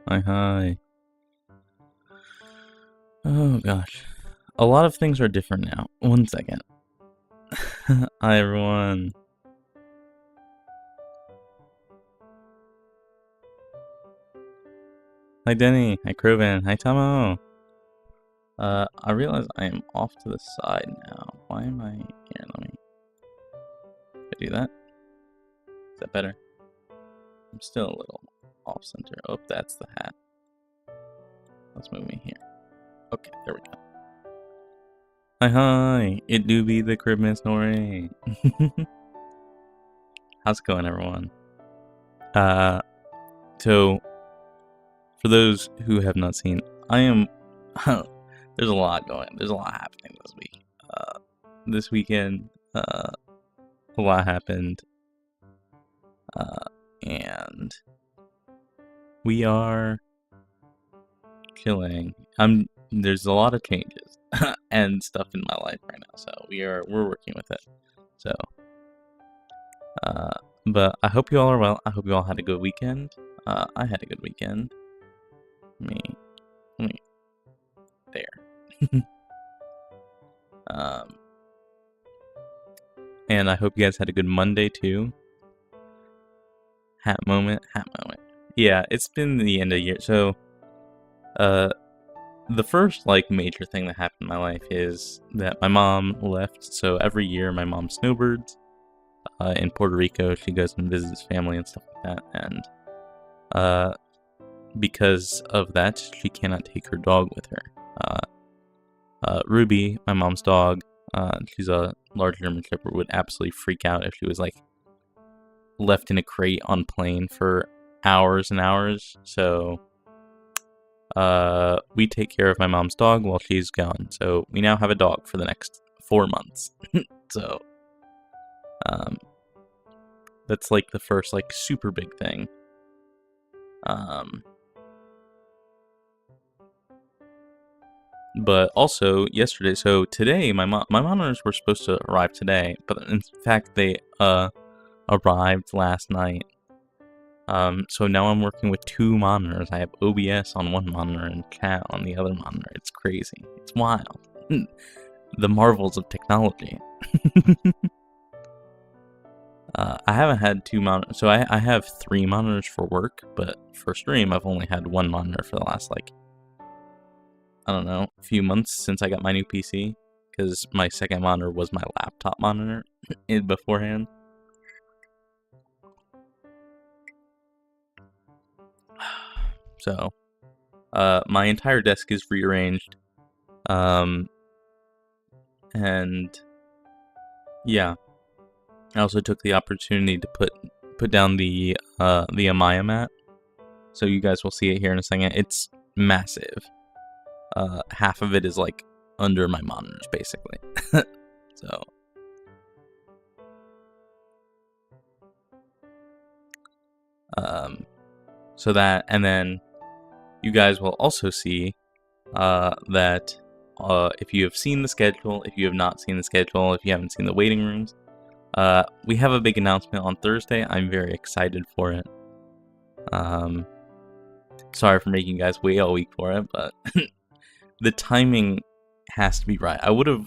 Hi. Oh gosh. A lot of things are different now. One second. Hi everyone. Hi Denny. Hi Krovan. Hi Tomo. I realize I am off to the side now. Why am I here? Let me do that. Is that better? I'm still a little off center. Oh, that's the hat. Let's move me here. Okay, there we go. Hi. It do be the Christmas Nori. How's it going, everyone? So for those who have not seen, I am. There's a lot going. There's a lot happening this week. This weekend, a lot happened, and we are chilling. There's a lot of changes and stuff in my life right now, so we're working with it. So, but I hope you all are well. I hope you all had a good weekend. I had a good weekend. Me, there. And I hope you guys had a good Monday too. Hat moment. Yeah, it's been the end of the year. So, the first major thing that happened in my life is that my mom left. So every year my mom snowbirds in Puerto Rico. She goes and visits family and stuff like that. And because of that, she cannot take her dog with her. Ruby, my mom's dog, she's a large German Shepherd, would absolutely freak out if she was left in a crate on plane for hours and hours. So we take care of my mom's dog while she's gone. So we now have a dog for the next 4 months. So that's the first super big thing. But also yesterday, so today my monitors were supposed to arrive today, but in fact they arrived last night. So now I'm working with 2 monitors. I have OBS on one monitor and chat on the other monitor. It's crazy. It's wild. The marvels of technology. I haven't had 2 monitors. So I have 3 monitors for work, but for stream I've only had 1 monitor for the last I don't know, a few months since I got my new PC, because my second monitor was my laptop monitor beforehand. So, my entire desk is rearranged, and yeah, I also took the opportunity to put down the Amaya mat, so you guys will see it here in a second. It's massive. Half of it is under my monitors, basically. So that, and then you guys will also see that if you have seen the schedule, if you have not seen the schedule, if you haven't seen the waiting rooms, we have a big announcement on Thursday. I'm very excited for it. Sorry for making you guys wait all week for it, but the timing has to be right. I would have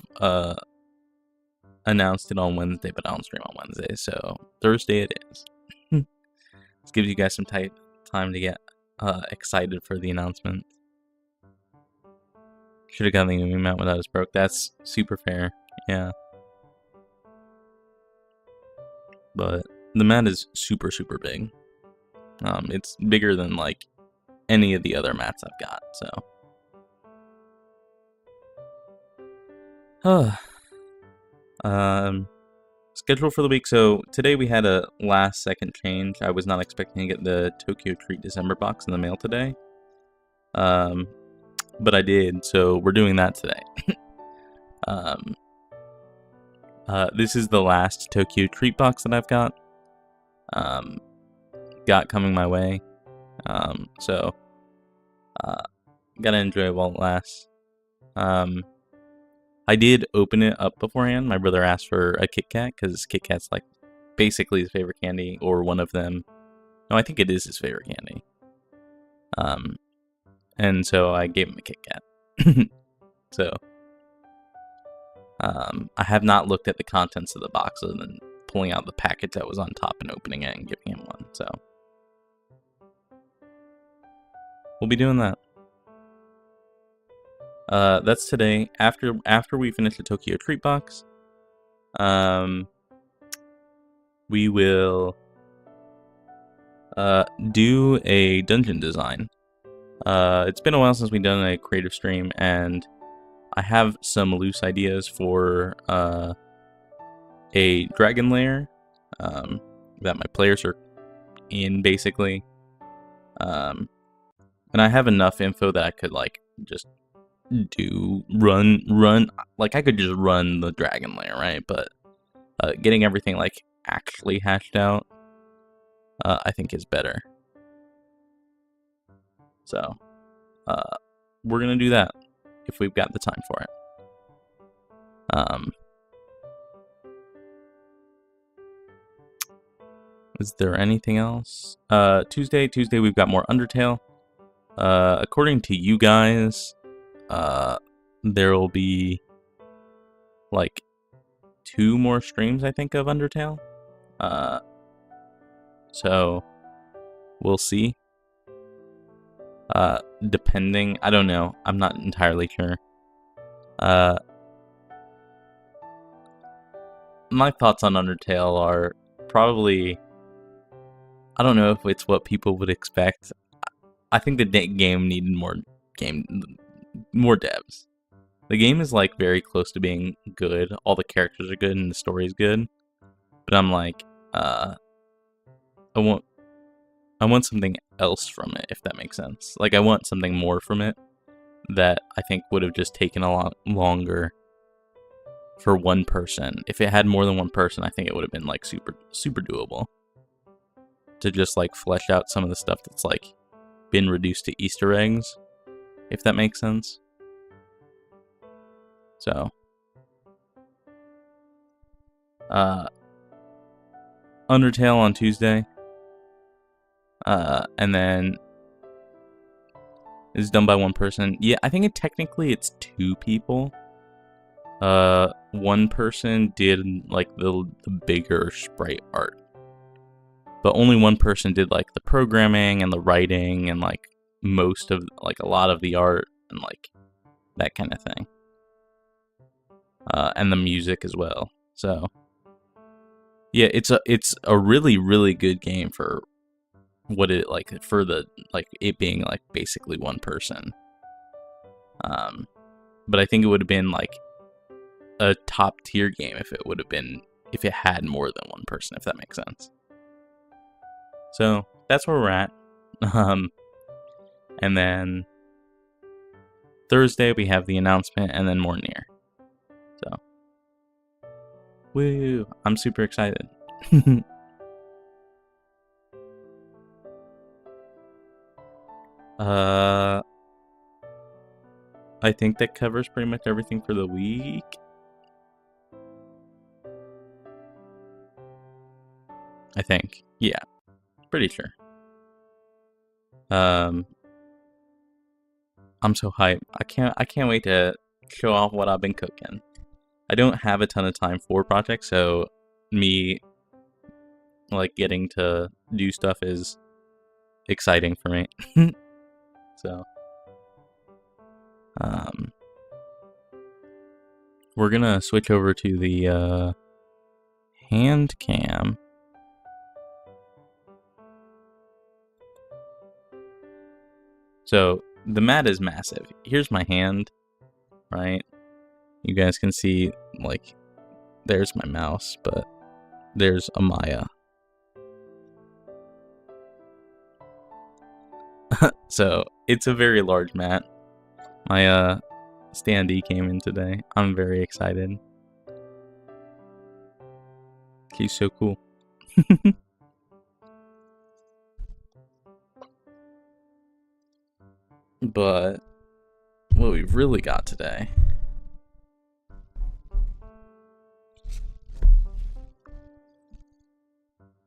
announced it on Wednesday, but I don't stream on Wednesday, so Thursday it is. This gives you guys some time to get excited for the announcement. Should have gotten the new mat when I was broke. That's super fair, yeah. But the mat is super, super big. It's bigger than any of the other mats I've got, so. Schedule for the week. So today we had a last second change. I was not expecting to get the Tokyo Treat December box in the mail today. But I did, so we're doing that today. This is the last Tokyo Treat box that I've got. Got coming my way. So gotta enjoy it while it lasts. I did open it up beforehand. My brother asked for a Kit Kat, because Kit Kat's basically his favorite candy, or one of them. No, I think it is his favorite candy. And so I gave him a Kit Kat. So, I have not looked at the contents of the box other than pulling out the package that was on top and opening it and giving him one. So, we'll be doing that. That's today. After we finish the Tokyo Treat box, we will do a dungeon design. It's been a while since we've done a creative stream, and I have some loose ideas for a dragon lair that my players are in, basically. And I have enough info that I could like just run. Like I could just run the dragon lair, right? But getting everything like actually hashed out, I think is better. So we're gonna do that if we've got the time for it. Is there anything else? Tuesday we've got more Undertale. According to you guys, there will be like 2 more streams, I think, of Undertale. So we'll see. Depending, I don't know. I'm not entirely sure. My thoughts on Undertale are probably, I don't know if it's what people would expect. I think the game needed more devs. The game is like very close to being good. All the characters are good and the story is good. But I'm like, I want something else from it, if that makes sense. Like I want something more from it that I think would have just taken a lot longer for one person. If it had more than one person, I think it would have been like super doable to just like flesh out some of the stuff that's like been reduced to Easter eggs, if that makes sense. So Undertale on Tuesday, and then is done by one person. Yeah, I think technically it's 2 people. One person did like the bigger sprite art, but only one person did like the programming and the writing and like most of like a lot of the art and like that kind of thing, and the music as well. So yeah, it's a really good game for what it like, for the like it being like basically one person. But I think it would have been like a top tier game if it had more than one person, if that makes sense. So that's where we're at. And then Thursday we have the announcement, and then more Near. So woo! I'm super excited. I think that covers pretty much everything for the week. I think. Yeah. Pretty sure. I'm so hyped. I can't wait to show off what I've been cooking. I don't have a ton of time for projects, so me like getting to do stuff is exciting for me. So we're gonna switch over to the hand cam. So the mat is massive. Here's my hand, right? You guys can see, like, there's my mouse, but there's Amaya. So it's a very large mat. My standee came in today. I'm very excited. He's so cool. But what we've really got today,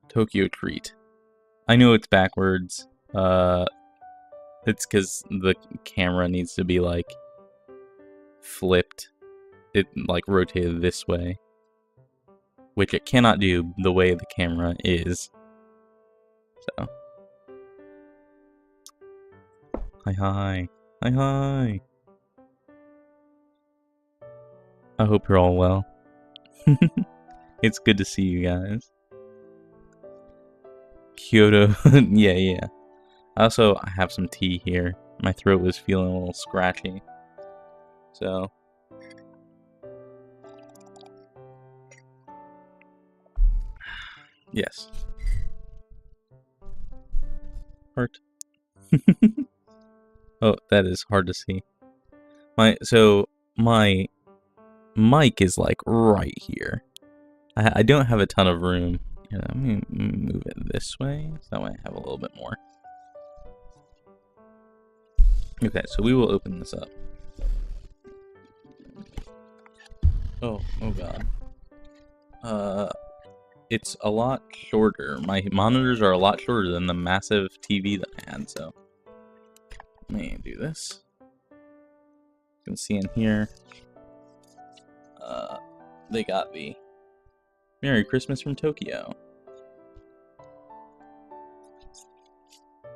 Tokyo Treat. I know it's backwards. It's because the camera needs to be, like, flipped. It, like, rotated this way. Which it cannot do the way the camera is. So. Hi, hi. Hi, hi. I hope you're all well. It's good to see you guys. Kyoto. Yeah. Also, I have some tea here. My throat was feeling a little scratchy. So. Yes. Heart. Oh, that is hard to see. So my mic is like right here. I don't have a ton of room. Yeah, let me move it this way, so that way I have a little bit more. Okay, so we will open this up. Oh god. It's a lot shorter. My monitors are a lot shorter than the massive TV that I had, so let me do this. You can see in here, they got the Merry Christmas from Tokyo. I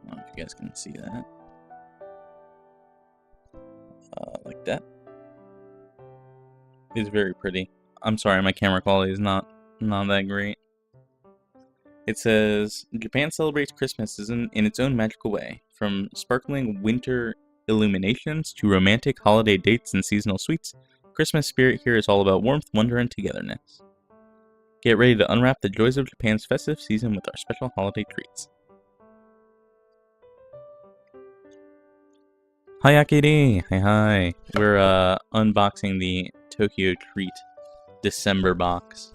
don't know if you guys can see that. Like that. It's very pretty. I'm sorry, my camera quality is not that great. It says, Japan celebrates Christmas in its own magical way. From sparkling winter illuminations to romantic holiday dates and seasonal sweets, Christmas spirit here is all about warmth, wonder, and togetherness. Get ready to unwrap the joys of Japan's festive season with our special holiday treats. Hi Akiri! Hi. We're unboxing the Tokyo Treat December box.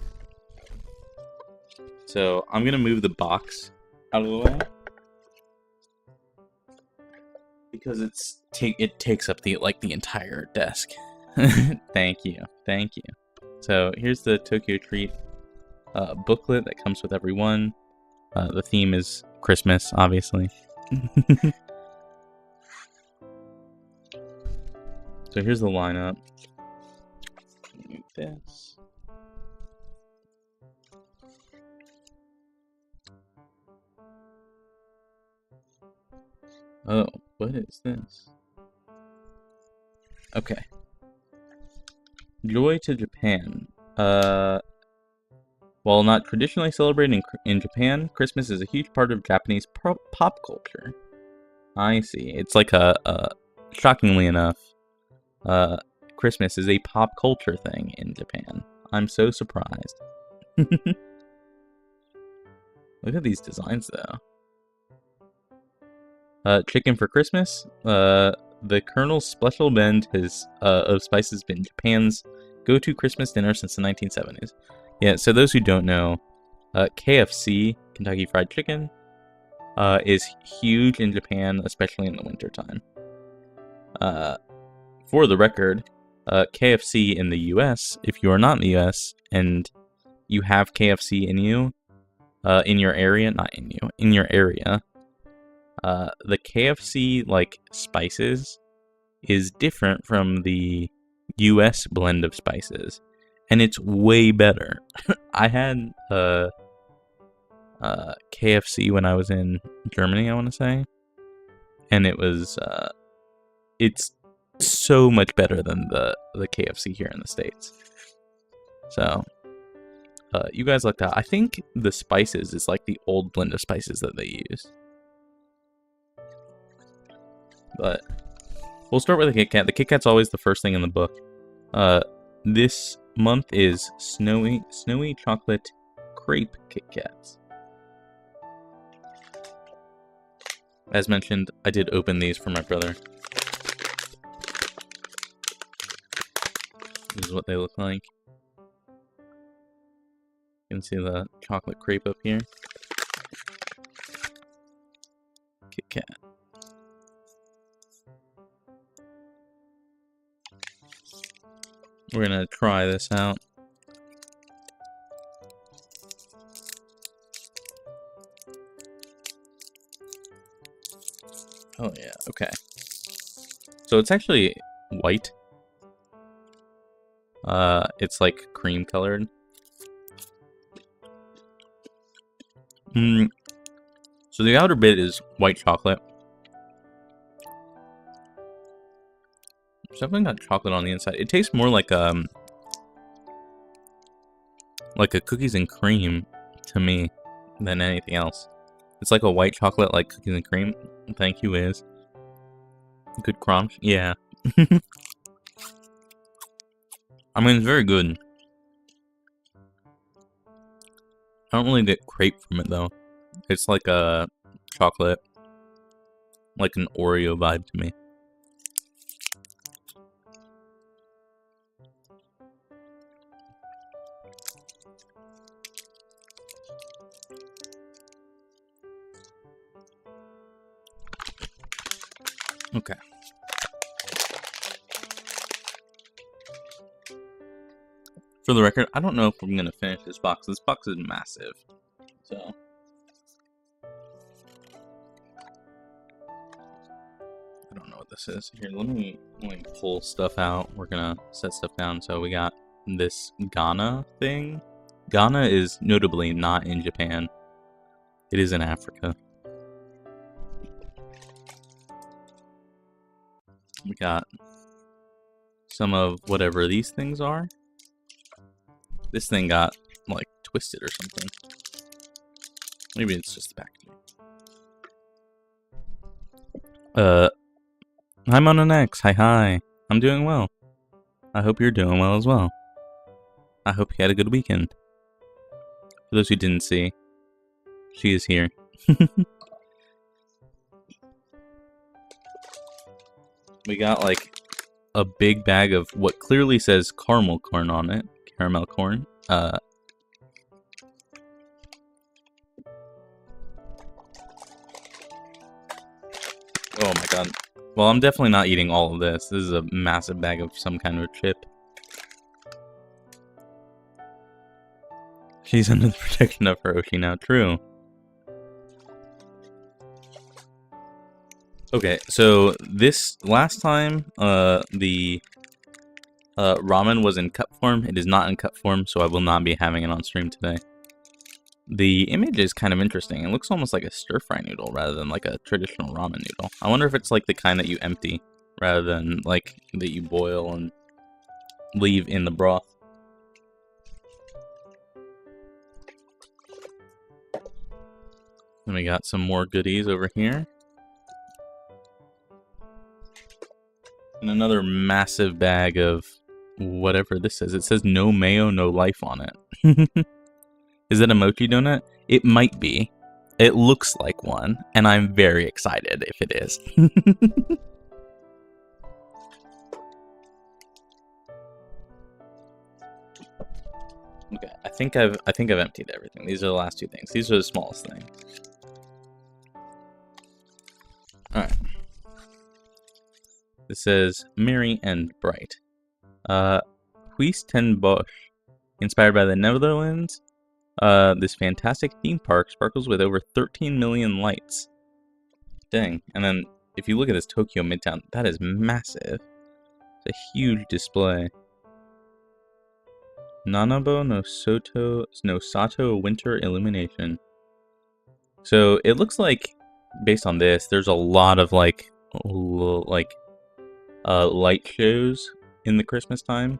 So I'm gonna move the box out of the way because it takes up the entire desk. Thank you. So here's the Tokyo Treat booklet that comes with every one. The theme is Christmas, obviously. So here's the lineup. Move this. Oh, what is this? Okay. Joy to Japan. While not traditionally celebrated in Japan, Christmas is a huge part of Japanese pop culture. I see. It's like shockingly enough, Christmas is a pop culture thing in Japan. I'm so surprised. Look at these designs, though. Chicken for Christmas. The Colonel's Special Blend of spices has been Japan's go-to Christmas dinner since the 1970s. Yeah, so those who don't know, KFC, Kentucky Fried Chicken, is huge in Japan, especially in the wintertime. For the record, KFC in the US, if you are not in the US and you have KFC in you, in your area, in your area, the KFC, spices is different from the US blend of spices, and it's way better. I had KFC when I was in Germany, I want to say, and it's so much better than the KFC here in the States. So, you guys like that? I think the spices is like the old blend of spices that they use. But we'll start with the Kit Kat. The Kit Kat's always the first thing in the book. This month is snowy chocolate crepe Kit Kats. As mentioned, I did open these for my brother. This is what they look like. You can see the chocolate crepe up here. Kit Kat. We're gonna try this out. Oh yeah, okay. So it's actually white. It's like cream colored. So the outer bit is white chocolate. There's definitely got chocolate on the inside. It tastes more like a cookies and cream to me than anything else. It's like a white chocolate like cookies and cream. Thank you, Wiz. Good crunch. Yeah. I mean, it's very good. I don't really get crepe from it, though. It's like a chocolate, like an Oreo vibe to me. Okay. For the record, I don't know if I'm going to finish this box. This box is massive. So. I don't know what this is. Here, let me pull stuff out. We're going to set stuff down. So we got this Ghana thing. Ghana is notably not in Japan. It is in Africa. We got some of whatever these things are. This thing got, like, twisted or something. Maybe it's just the packaging. Hi, Mononex. Hi. I'm doing well. I hope you're doing well as well. I hope you had a good weekend. For those who didn't see, she is here. We got, like, a big bag of what clearly says caramel corn on it. Caramel corn. Oh my god. Well, I'm definitely not eating all of this. This is a massive bag of some kind of chip. She's under the protection of Hiroshi now. True. Okay, so this last time, the ramen was in cup form. It is not in cup form, so I will not be having it on stream today. The image is kind of interesting. It looks almost like a stir-fry noodle rather than like a traditional ramen noodle. I wonder if it's like the kind that you empty rather than like that you boil and leave in the broth. Then we got some more goodies over here. And another massive bag of whatever this is. It says no mayo, no life on it. Is it a mochi donut? It might be. It looks like one, and I'm very excited if it is. Okay, I think I've emptied everything. These are the last two things. These are the smallest things. Alright. This says merry and bright. Huis ten Bosch. Inspired by the Netherlands, this fantastic theme park sparkles with over 13 million lights. Dang. And then if you look at this Tokyo Midtown, that is massive. It's a huge display. Nanabo no Sato winter illumination. So it looks like, based on this, there's a lot of like light shows in the Christmas time.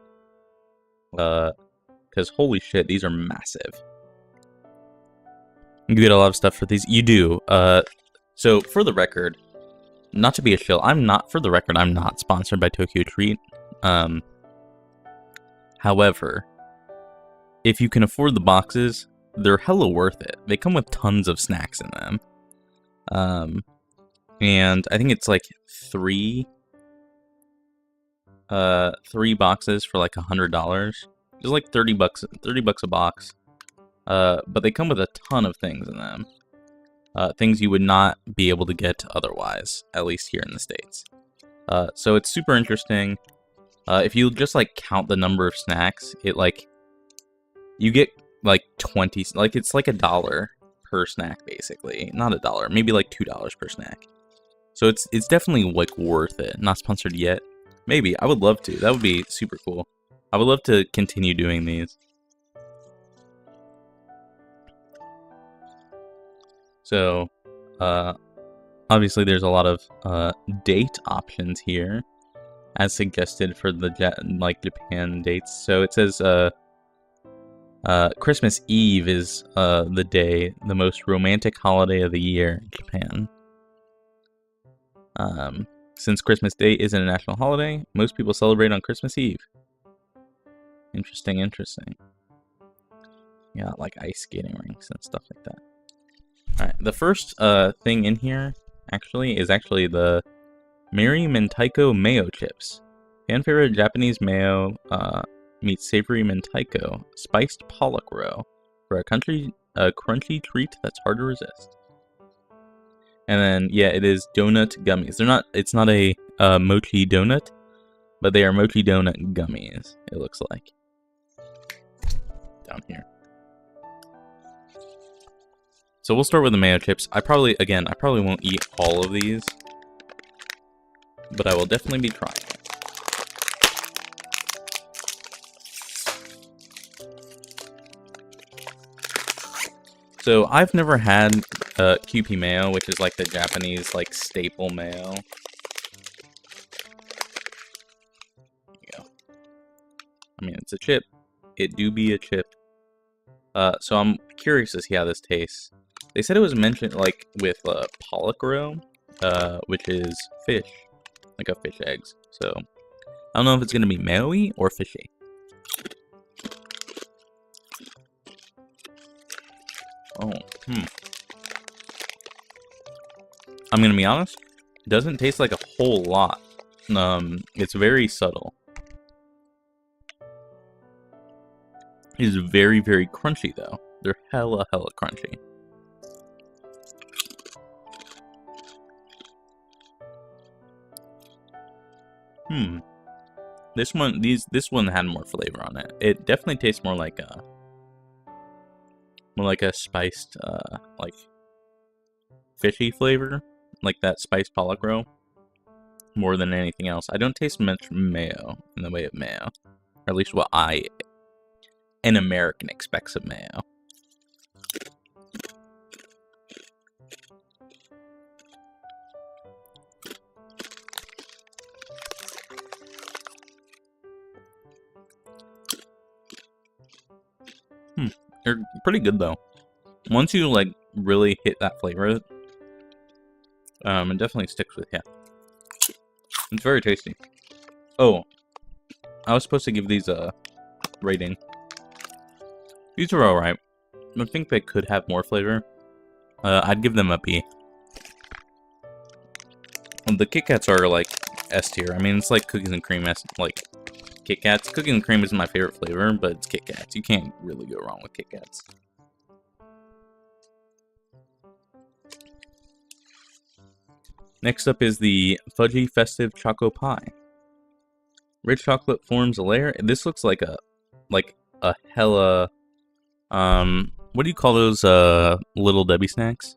Because holy shit, these are massive. You get a lot of stuff for these. You do. So for the record, not to be a shill, I'm not sponsored by Tokyo Treat. However, if you can afford the boxes, they're hella worth it. They come with tons of snacks in them. And I think it's like three boxes for like $100. It's like $30 a box. But they come with a ton of things in them. Things you would not be able to get otherwise, at least here in the States. So it's super interesting. If you just like count the number of snacks, it like you get like 20, like it's like $1 per snack basically. Not $1, maybe like $2 per snack. So it's definitely like worth it. Not sponsored yet. Maybe. I would love to. That would be super cool. I would love to continue doing these. So, obviously there's a lot of date options here, as suggested for the Japan dates. So it says Christmas Eve is the most romantic holiday of the year in Japan. Since Christmas Day isn't a national holiday, most people celebrate on Christmas Eve. Interesting. Yeah, like ice skating rinks and stuff like that. Alright, the first thing in here is actually the Mary Mentaiko Mayo Chips. Fan favorite Japanese mayo meets savory mentaiko, spiced pollock roe for a crunchy treat that's hard to resist. And then, yeah, it is donut gummies. It's not a mochi donut, but they are mochi donut gummies, it looks like. Down here. So we'll start with the mayo chips. I probably won't eat all of these, but I will definitely be trying. So I've never had Kewpie mayo, which is like the Japanese like staple mayo. There you go. I mean, it's a chip. It do be a chip. So I'm curious to see how this tastes. They said it was mentioned like with pollock roe, which is fish, like a fish eggs. So I don't know if it's gonna be mayo-y or fishy. Oh, I'm gonna be honest, it doesn't taste like a whole lot. It's very subtle. It's very, very crunchy though. They're hella crunchy. This one had more flavor on it. It definitely tastes more like a spiced, like fishy flavor, like that spiced pollock roe, more than anything else. I don't taste much mayo in the way of mayo, or at least what an American expects of mayo. They're pretty good though. Once you like really hit that flavor, it definitely sticks with you. It's very tasty. Oh, I was supposed to give these a rating. These are alright. I think they could have more flavor. I'd give them a B. The Kit Kats are like S tier. I mean, it's like cookies and cream, like Kit Kats. Cookies and cream is my favorite flavor, but it's Kit Kats. You can't really go wrong with Kit Kats. Next up is the Fudgy Festive Choco Pie. Rich chocolate forms a layer. This looks like a hella, what do you call those Little Debbie snacks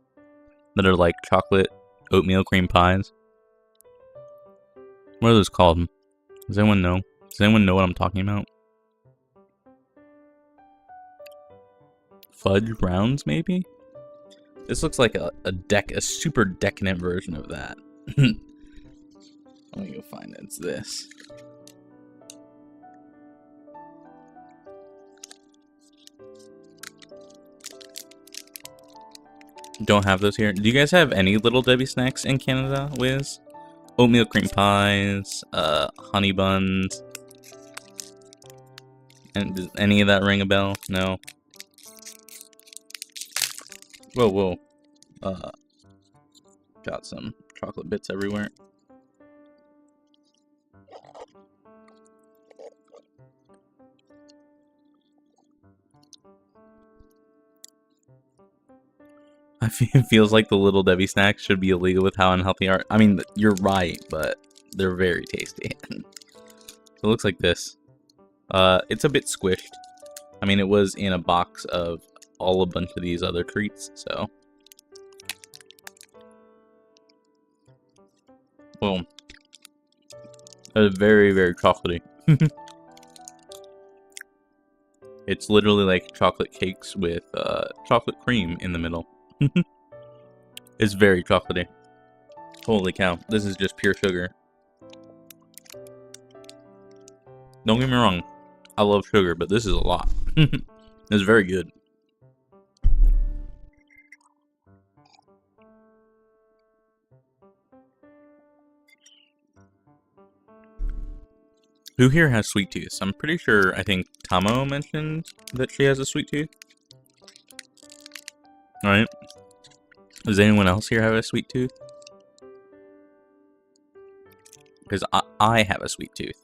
that are like chocolate oatmeal cream pies? What are those called? Does anyone know? Does anyone know what I'm talking about? Fudge rounds, maybe? This looks like a super decadent version of that. Let me go find it. It's this. Don't have those here. Do you guys have any Little Debbie snacks in Canada, Wiz? Oatmeal cream pies, honey buns. And does any of that ring a bell? No. Whoa. Got some chocolate bits everywhere. It feels like the Little Debbie snacks should be illegal with how unhealthy are. I mean, you're right, but they're very tasty. It looks like this. It's a bit squished. I mean, it was in a box of a bunch of these other treats, so. Well, it's very, very chocolatey. It's literally like chocolate cakes with chocolate cream in the middle. It's very chocolatey. Holy cow, this is just pure sugar. Don't get me wrong, I love sugar, but this is a lot. It's very good. Who here has sweet tooth? I'm pretty sure, I think Tamo mentioned that she has a sweet tooth. Alright. Does anyone else here have a sweet tooth? Because I have a sweet tooth.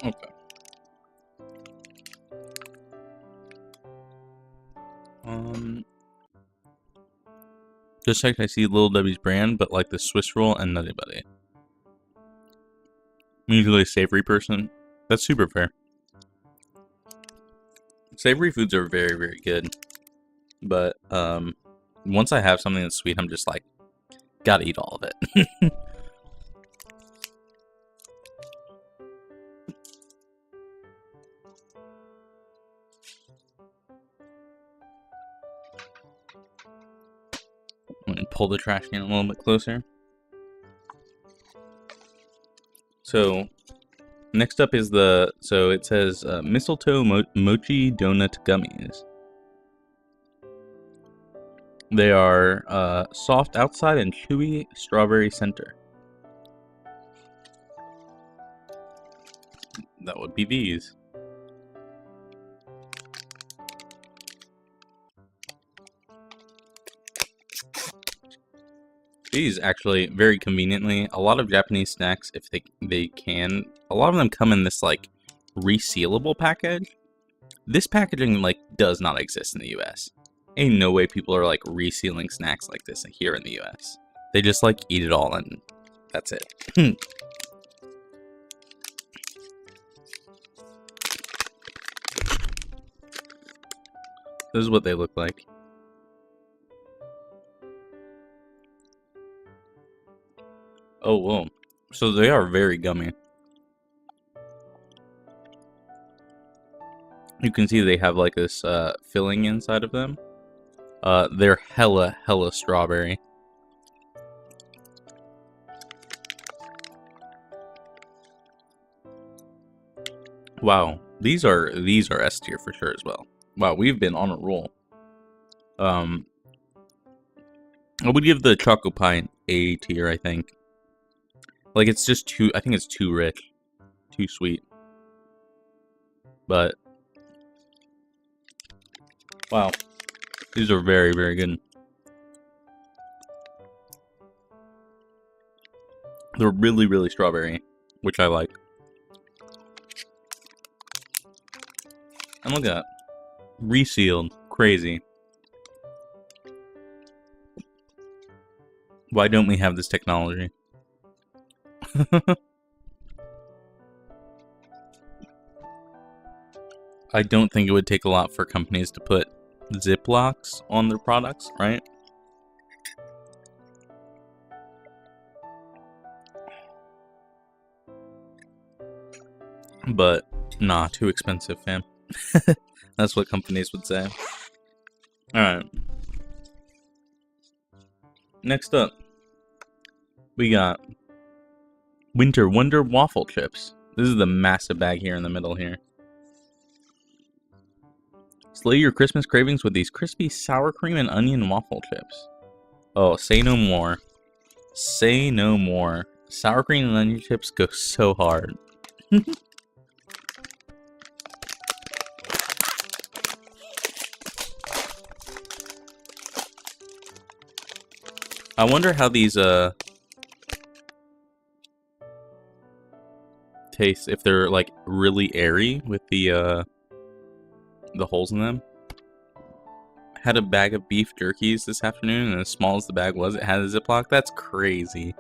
Okay. Just like I see Little Debbie's brand, but like the Swiss roll and Nutty Buddy. I'm usually a savory person. That's super fair. Savory foods are very, very good. But once I have something that's sweet, I'm just like, gotta eat all of it. Let me pull the trash can a little bit closer. So, next up is so it says mistletoe mochi donut gummies. They are soft outside and chewy strawberry center. That would be these. These actually, very conveniently, a lot of Japanese snacks, if they can, a lot of them come in this like resealable package. This packaging like does not exist in the US. Ain't no way people are like resealing snacks like this here in the US. They just like eat it all and that's it. This is what they look like. Oh, whoa. So they are very gummy. You can see they have like this filling inside of them. They're hella strawberry. Wow, these are S tier for sure as well. Wow, we've been on a roll. I would give the Choco Pie A tier, I think. Like, it's just too, I think it's too rich. Too sweet. But, wow. These are very, very good. They're really, really strawberry, which I like. And look at that. Resealed. Crazy. Why don't we have this technology? I don't think it would take a lot for companies to put Ziplocs on their products, right? But, nah, too expensive, fam. That's what companies would say. Alright. Next up, we got Winter Wonder Waffle Chips. This is the massive bag here in the middle here. Slay your Christmas cravings with these crispy sour cream and onion waffle chips. Oh, say no more. Say no more. Sour cream and onion chips go so hard. I wonder how these taste if they're like really airy with the holes in them. Had a bag of beef jerkies this afternoon, and as small as the bag was, it had a Ziploc. That's crazy.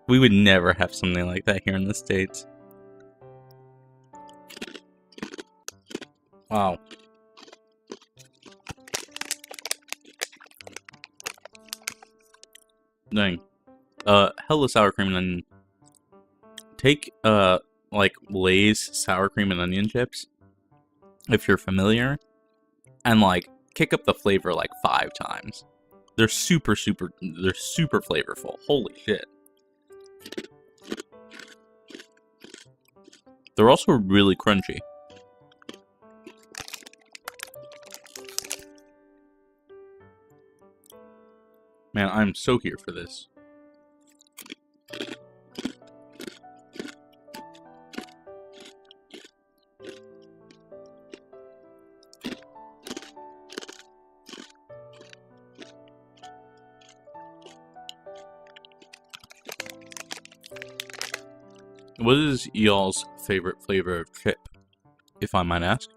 We would never have something like that here in the States. Wow. Dang. Hella sour cream and onion. Take, like, Lay's sour cream and onion chips, if you're familiar, and, like, kick up the flavor, like, 5 times. They're super flavorful. Holy shit. They're also really crunchy. Man, I'm so here for this. What is y'all's favorite flavor of chip, if I might ask?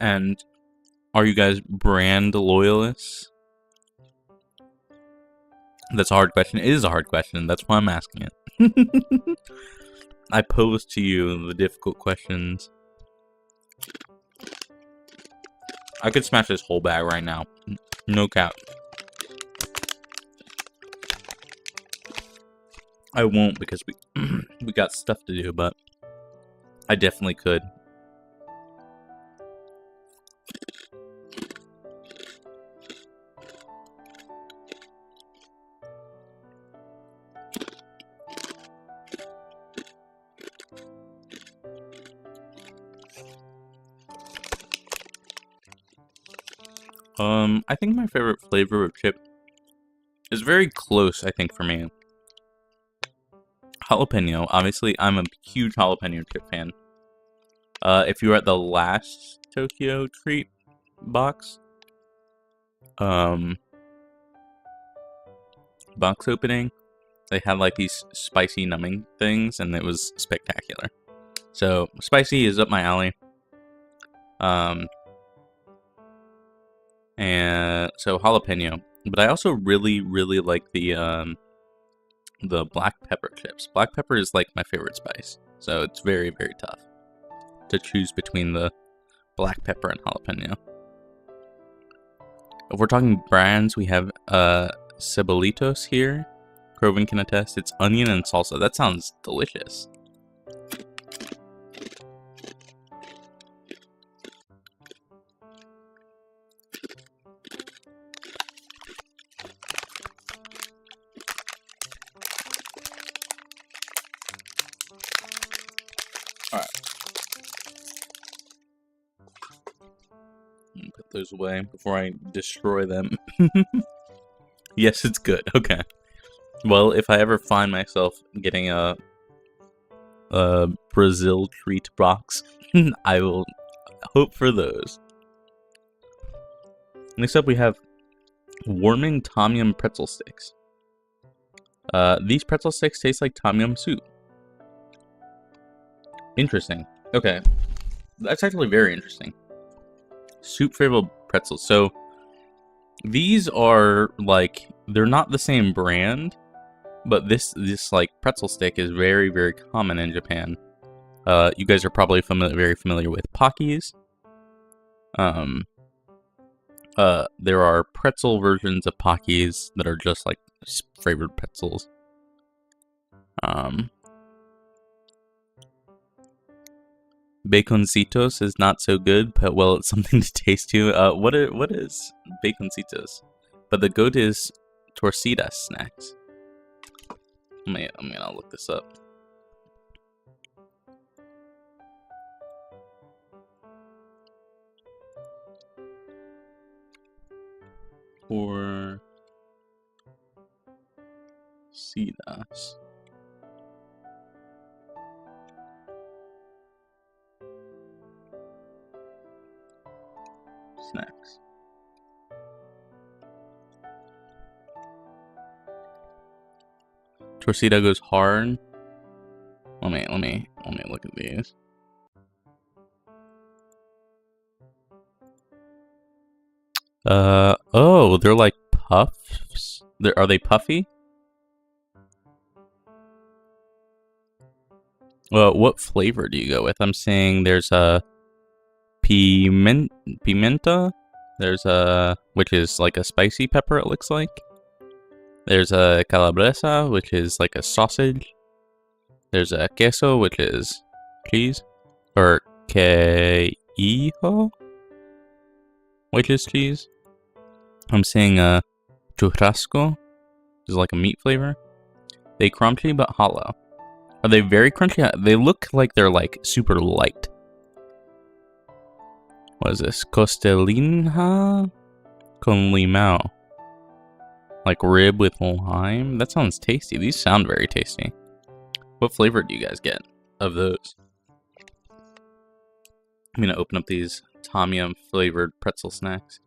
And are you guys brand loyalists? That's a hard question. It is a hard question. That's why I'm asking it. I pose to you the difficult questions. I could smash this whole bag right now. No cap. I won't because we got stuff to do, but I definitely could. I think my favorite flavor of chip is very close, I think, for me. Jalapeno. Obviously, I'm a huge jalapeno chip fan. If you were at the last Tokyo Treat box, box opening, they had like these spicy numbing things, and it was spectacular. So, spicy is up my alley. And so jalapeno, but I also really like the black pepper chips. Black pepper is like my favorite spice, so it's very tough to choose between the black pepper and jalapeno. If we're talking brands, we have Cebolitos here. Kroven can attest. It's onion and salsa. That sounds delicious. Alright. Put those away before I destroy them. Yes, it's good. Okay. Well, if I ever find myself getting a Brazil treat box, I will hope for those. Next up, we have warming tom yum pretzel sticks. These pretzel sticks taste like tom yum soup. Interesting. Okay. That's actually very interesting. Soup flavored pretzels. So, these are, like, they're not the same brand, but this like, pretzel stick is very common in Japan. You guys are probably very familiar with Pockies. There are pretzel versions of Pockies that are just, like, flavored pretzels. Baconcitos is not so good, but well, it's something to taste too. What is baconcitos? But the goat is torcidas snacks. I'm gonna look this up. Torcidas. snacks. Torcida goes hard. Let me look at these. Oh, they're like puffs. Are they puffy? Well, what flavor do you go with? I'm saying there's a pimenta. There's a, which is like a spicy pepper, it looks like. There's a calabresa, which is like a sausage. There's a queso, which is cheese. Or queijo, which is cheese. I'm saying churrasco, is like a meat flavor. They crunchy but hollow. Are they very crunchy? They look like they're like super light. What is this? Costelina con limao. Like rib with lime? That sounds tasty. These sound very tasty. What flavor do you guys get of those? I'm gonna open up these Tom Yum flavored pretzel snacks.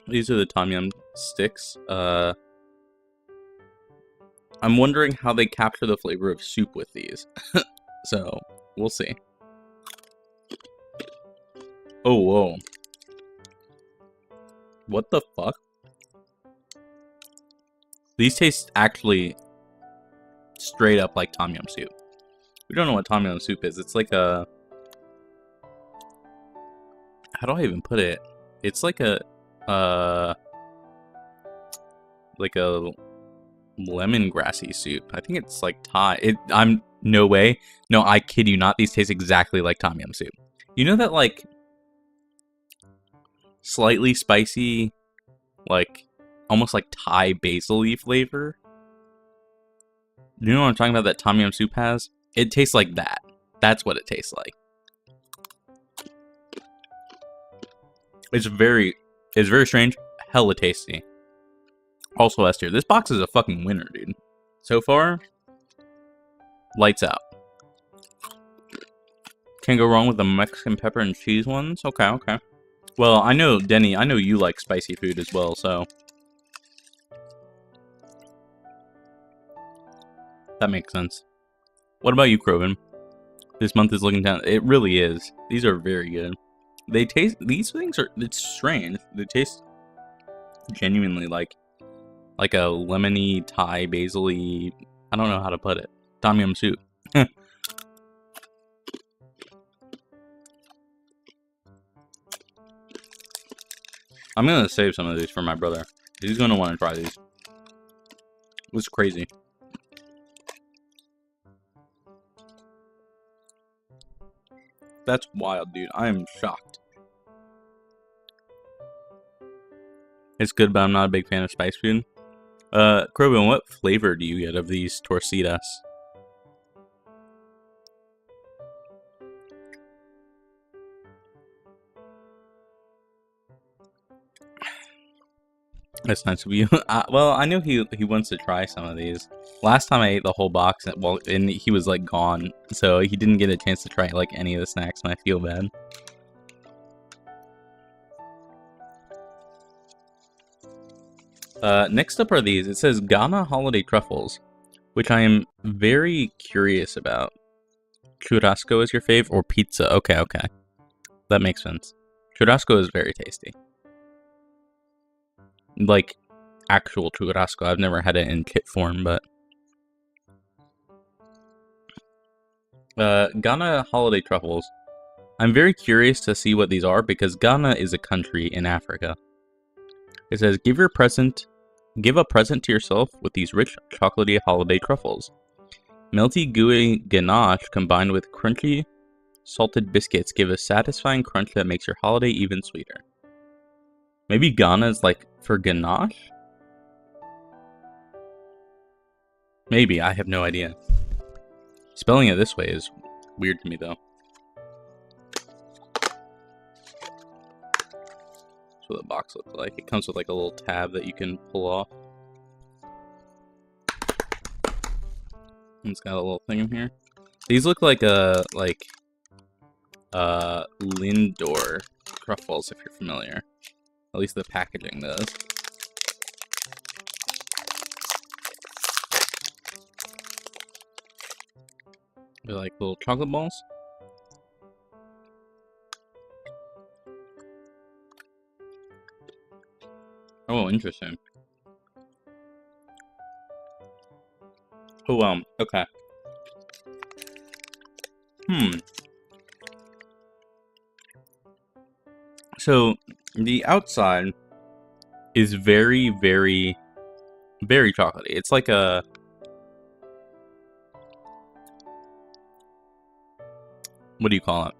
These are the Tom Yum sticks. I'm wondering how they capture the flavor of soup with these. So, we'll see. Oh, whoa. What the fuck? These taste actually straight up like Tom Yum soup. We don't know what Tom Yum soup is. It's like a... How do I even put it? It's like a... like a lemongrassy soup. I think it's like Thai. I'm no way. No, I kid you not. These taste exactly like Tom Yum soup. You know that like slightly spicy, like almost like Thai basil-y flavor? You know what I'm talking about? That Tom Yum soup has. It tastes like that. That's what it tastes like. It's very strange. Hella tasty. Also S tier. This box is a fucking winner, dude. So far, lights out. Can't go wrong with the Mexican pepper and cheese ones. Okay, okay. Well, I know, Denny, I know you like spicy food as well, so... that makes sense. What about you, Kroven? This month is looking down. It really is. These are very good. They taste... These things are... It's strange. They taste genuinely like a lemony, Thai, basil-y... I don't know how to put it. Tom Yum soup. I'm gonna save some of these for my brother. He's gonna want to try these. It's crazy. That's wild, dude. I am shocked. It's good, but I'm not a big fan of spice food. Kroben, what flavor do you get of these torcidas? That's nice of you. Well, I know he wants to try some of these. Last time I ate the whole box, and he was like gone, so he didn't get a chance to try like any of the snacks, and I feel bad. Next up are these. It says Ghana Holiday Truffles, which I am very curious about. Churrasco is your fave, or pizza? Okay, okay. That makes sense. Churrasco is very tasty. Like, actual churrasco. I've never had it in kit form, but... Ghana Holiday Truffles. I'm very curious to see what these are, because Ghana is a country in Africa. It says, give a present to yourself with these rich, chocolatey holiday truffles. Melty, gooey ganache combined with crunchy, salted biscuits give a satisfying crunch that makes your holiday even sweeter. Maybe Ghana is like for ganache? Maybe, I have no idea. Spelling it this way is weird to me, though. That's what the box looks like. It comes with like a little tab that you can pull off. And it's got a little thing in here. These look like Lindor truffles, if you're familiar. At least the packaging does. They're like little chocolate balls. Oh, interesting. Oh, okay. So, the outside is very, very, very chocolatey. It's like a... What do you call it?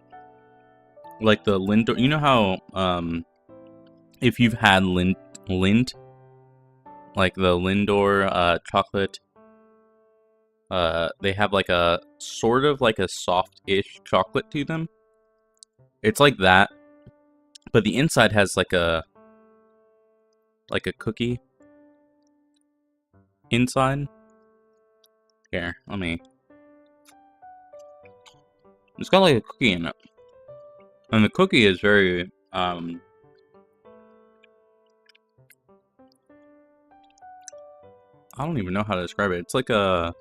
Like the Lindor... You know how, if you've had Lind, like the Lindor, chocolate, they have like a, sort of like a soft-ish chocolate to them. It's like that, but the inside has like a cookie inside. Here, let me... It's got like a cookie in it. And the cookie is very, I don't even know how to describe it. It's like a...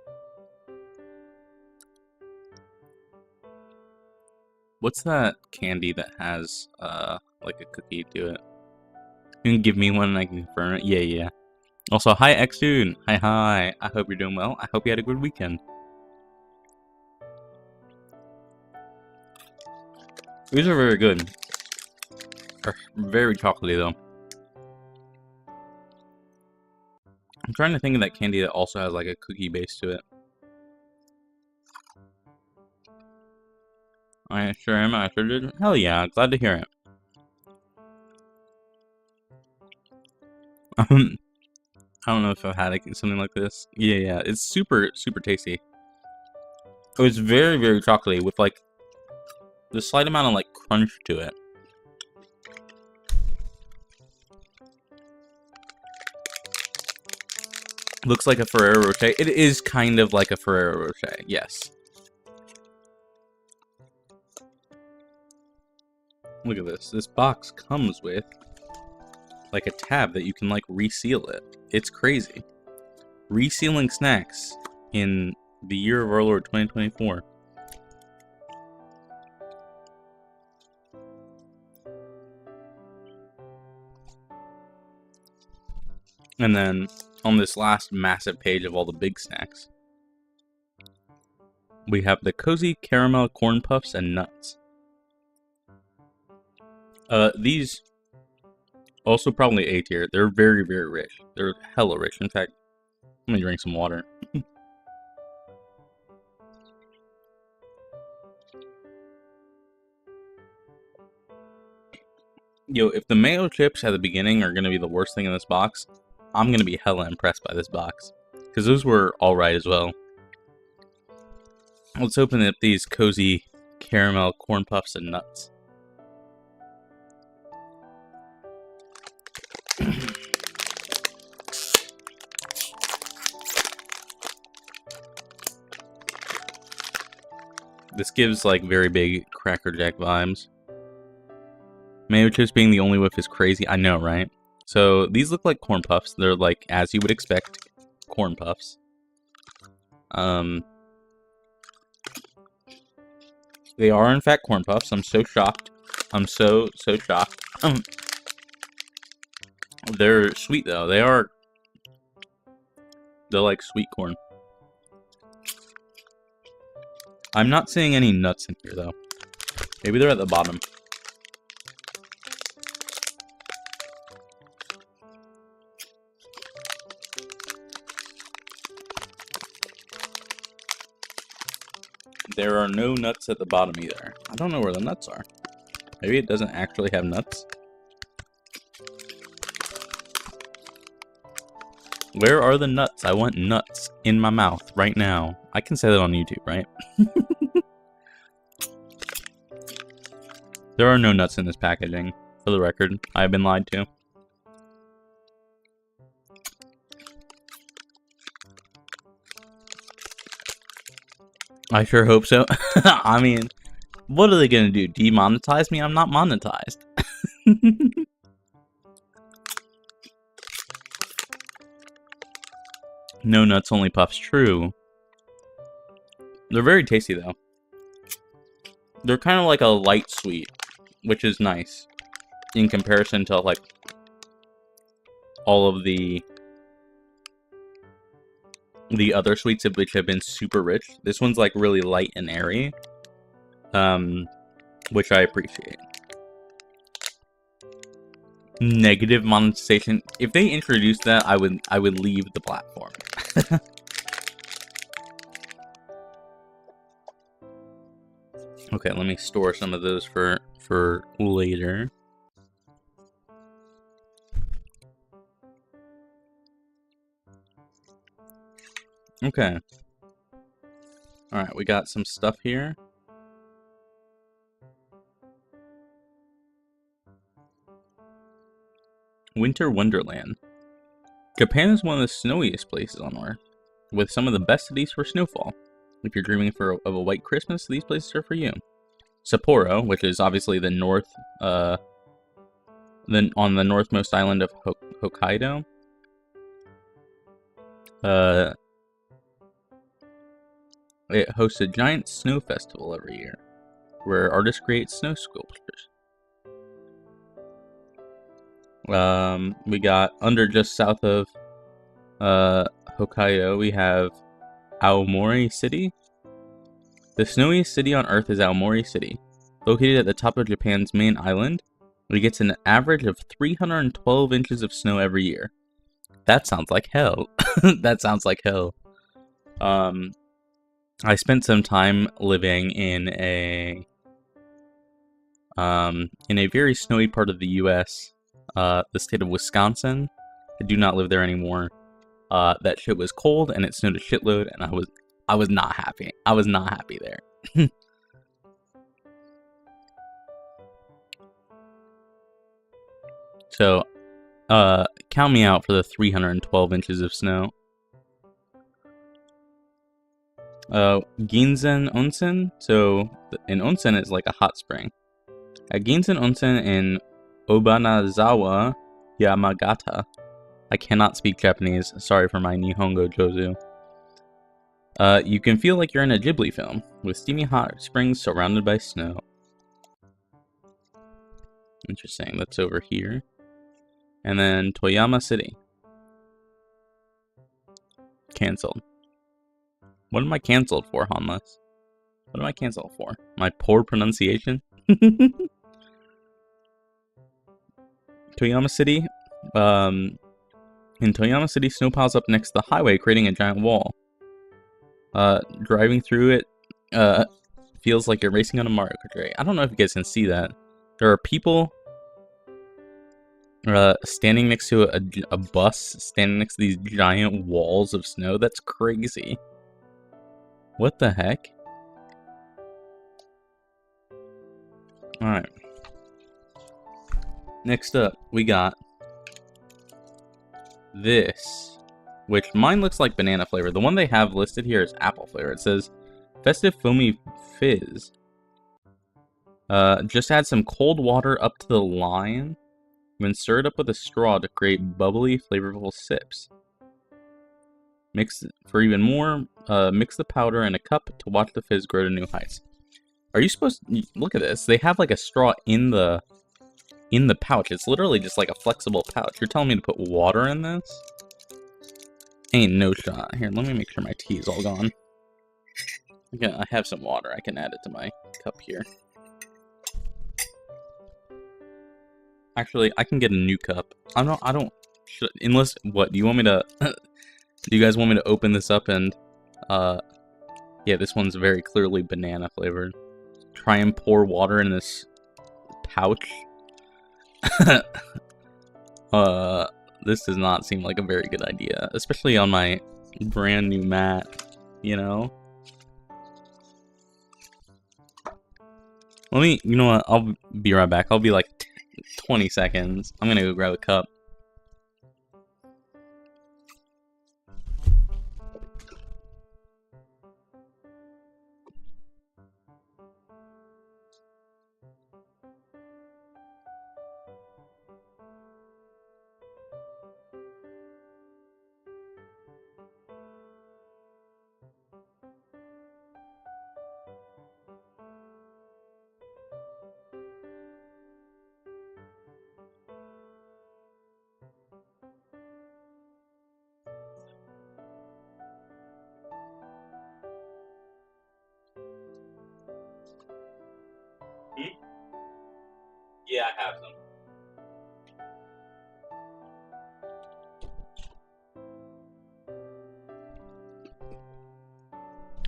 What's that candy that has, like a cookie to it? You can give me one and I can confirm it? Yeah. Also, hi X-Dude! Hi. I hope you're doing well. I hope you had a good weekend. These are very good. They're very chocolatey, though. I'm trying to think of that candy that also has, like, a cookie base to it. I sure am. I sure did. Hell yeah. Glad to hear it. I don't know if I've had something like this. Yeah. It's super, super tasty. It was very, very chocolatey with, like, the slight amount of, like, crunch to it. Looks like a Ferrero Rocher. It is kind of like a Ferrero Rocher, yes. Look at this. This box comes with, like, a tab that you can, like, reseal it. It's crazy. Resealing snacks in the year of our Lord 2024. And then, on this last massive page of all the big snacks, we have the Cozy Caramel Corn Puffs and Nuts. These, also probably A tier. They're very, very rich. They're hella rich. In fact, let me drink some water. Yo, if the mayo chips at the beginning are going to be the worst thing in this box, I'm going to be hella impressed by this box. Because those were alright as well. Let's open up these Cozy Caramel Corn Puffs and Nuts. This gives, like, very big Cracker Jack vibes. Mayo chips being the only whiff is crazy. I know, right? So, these look like corn puffs. They're, like, as you would expect, corn puffs. They are, in fact, corn puffs. I'm so shocked. I'm so shocked. They're sweet, though. They're like sweet corn. I'm not seeing any nuts in here, though. Maybe they're at the bottom. There are no nuts at the bottom either. I don't know where the nuts are. Maybe it doesn't actually have nuts. Where are the nuts? I want nuts in my mouth right now. I can say that on YouTube, right? There are no nuts in this packaging. For the record, I've been lied to. I sure hope so. I mean, what are they gonna do? Demonetize me? I'm not monetized. No nuts, only puffs. True. They're very tasty, though. They're kind of like a light sweet, which is nice in comparison to, like, all of the other sweets which have been super rich. This one's, like, really light and airy, which I appreciate. Negative monetization. If they introduced that, I would leave the platform. Okay, let me store some of those for later. Okay. Alright, we got some stuff here. Winter Wonderland. Japan is one of the snowiest places on Earth, with some of the best cities for snowfall. If you're dreaming of a white Christmas, these places are for you. Sapporo, which is obviously the north, on the northmost island of Hokkaido. It hosts a giant snow festival every year, where artists create snow sculptures. We got just south of Hokkaido, we have Aomori City. The snowiest city on Earth is Aomori City. Located at the top of Japan's main island, it gets an average of 312 inches of snow every year. That sounds like hell. That sounds like hell. I spent some time living in a very snowy part of the U.S., the state of Wisconsin. I do not live there anymore. That shit was cold and it snowed a shitload, and I was not happy. I was not happy there. So, count me out for the 312 inches of snow. Ginzen Onsen. So, an onsen is like a hot spring. At Ginzen Onsen in Obanazawa, Yamagata. I cannot speak Japanese. Sorry for my Nihongo Jozu. You can feel like you're in a Ghibli film, with steamy hot springs surrounded by snow. Interesting. That's over here. And then Toyama City. Cancelled. What am I cancelled for, Hanmas? What am I cancelled for? My poor pronunciation? Toyama City. In Toyama City, snow piles up next to the highway, creating a giant wall. Driving through it feels like you're racing on a Mario Kart. I don't know if you guys can see that. There are people standing next to a bus, standing next to these giant walls of snow. That's crazy. What the heck? Alright. Next up, we got this, which mine looks like banana flavor. The one they have listed here is apple flavor. It says Festive Foamy Fizz. Just add some cold water up to the line, then stir it up with a straw to create bubbly, flavorful sips. Mix for even more. Mix the powder in a cup to watch the fizz grow to new heights. Are you supposed to look at this? They have like a straw in the pouch. It's literally just like a flexible pouch. You're telling me to put water in this? Ain't no shot. Here, let me make sure my tea is all gone. Okay, I have some water. I can add it to my cup here. Actually, I can get a new cup. Unless, what, do you want me to, do you guys want me to open this up and, yeah, this one's very clearly banana flavored. Try and pour water in this pouch. This does not seem like a very good idea, especially on my brand new mat, you know? You know what, I'll be right back. I'll be like 20 seconds. I'm gonna go grab a cup. Yeah, I have them.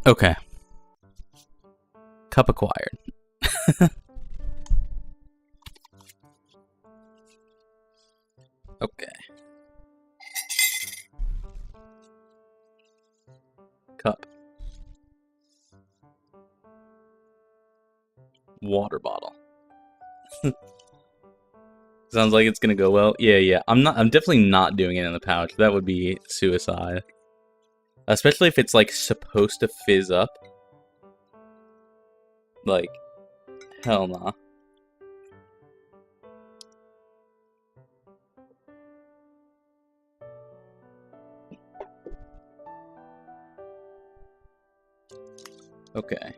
Okay. Cup acquired. Okay. Cup. Water bottle. Sounds like it's gonna go well. Yeah. I'm definitely not doing it in the pouch. That would be suicide. Especially if it's like supposed to fizz up. Like, hell nah. Okay.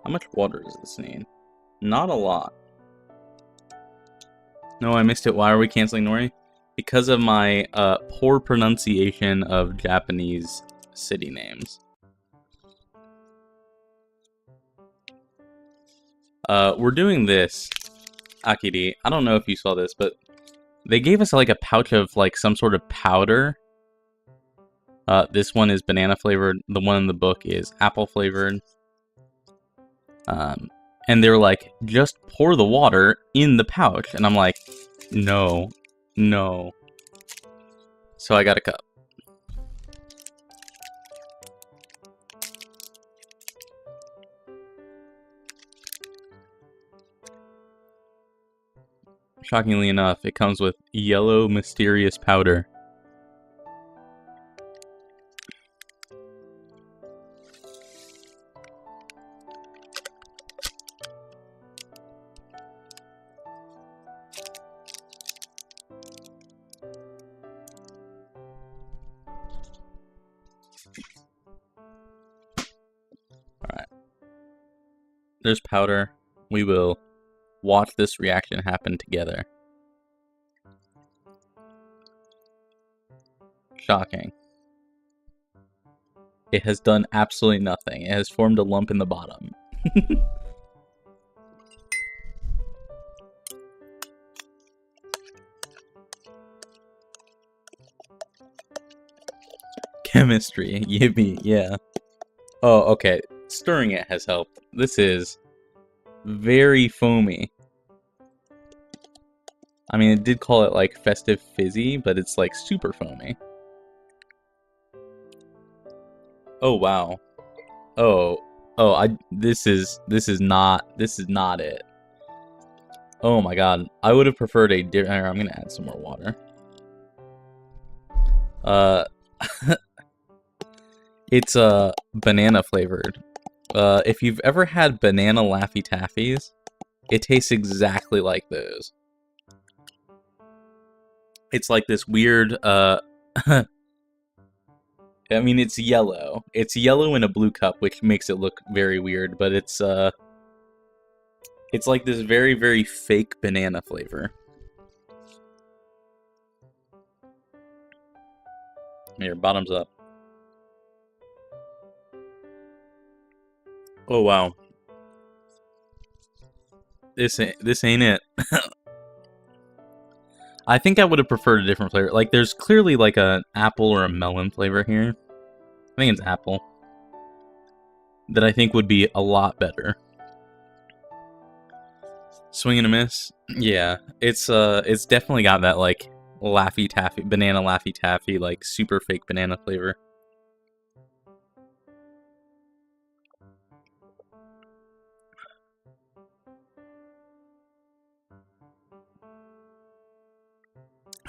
How much water does this need? Not a lot. No, I missed it. Why are we canceling Nori? Because of my poor pronunciation of Japanese city names. We're doing this, Akiri. I don't know if you saw this, but they gave us like a pouch of like some sort of powder. This one is banana flavored. The one in the book is apple flavored. And they're like, just pour the water in the pouch. And I'm like, no. So I got a cup. Shockingly enough, it comes with yellow mysterious powder. Alright. There's powder. We will watch this reaction happen together. Shocking. It has done absolutely nothing. It has formed a lump in the bottom. Chemistry. Yippee, yeah. Oh, okay. Stirring it has helped. This is very foamy. I mean, it did call it like festive fizzy, but it's like super foamy. Oh wow. Oh, this is not it. Oh my god. I would have preferred a different. I'm gonna add some more water. It's banana flavored. If you've ever had banana Laffy Taffies, it tastes exactly like those. It's like this weird, I mean, it's yellow. It's yellow in a blue cup, which makes it look very weird, but it's like this very, very fake banana flavor. Here, bottoms up. Oh wow. This ain't it. I think I would have preferred a different flavor. Like, there's clearly like an apple or a melon flavor here. I think it's apple. That I think would be a lot better. Swing and a miss? Yeah. It's definitely got that like Laffy Taffy, banana Laffy Taffy, like super fake banana flavor.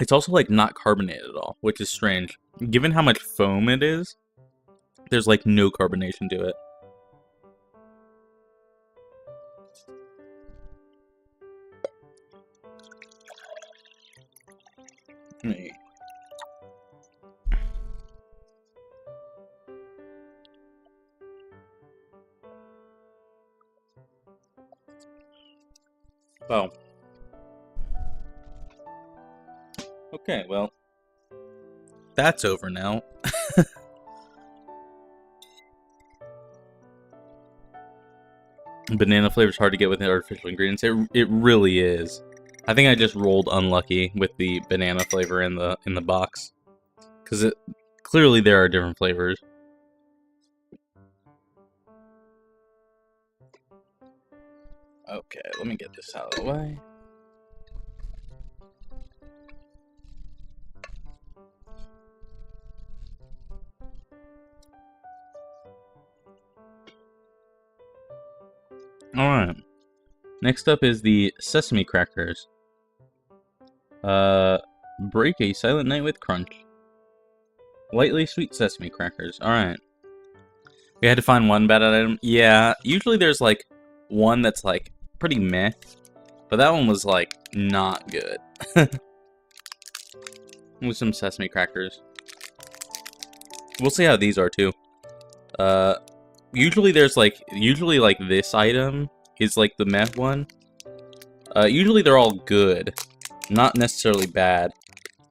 It's also like not carbonated at all, which is strange. Given how much foam it is, there's like no carbonation to it. Oh. Okay, well, that's over now. Banana flavor is hard to get with the artificial ingredients. It really is. I think I just rolled unlucky with the banana flavor in the box, because clearly there are different flavors. Okay, let me get this out of the way. Alright. Next up is the sesame crackers. Break a silent night with crunch. Lightly sweet sesame crackers. Alright. We had to find one bad item. Yeah, usually there's like one that's like pretty meh. But that one was like not good. With some sesame crackers. We'll see how these are too. Usually there's like this item is like the meh one. Usually they're all good, not necessarily bad.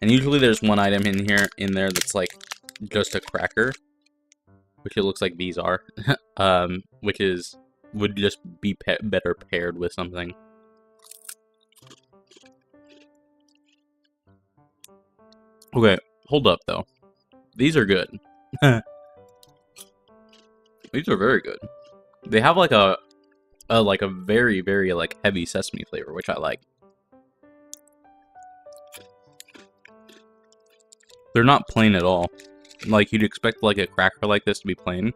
And usually there's one item in there that's like just a cracker, which it looks like these are, which would just be better paired with something. Okay, hold up though. These are good. These are very good. They have like a very, very like heavy sesame flavor, which I like. They're not plain at all. Like you'd expect like a cracker like this to be plain,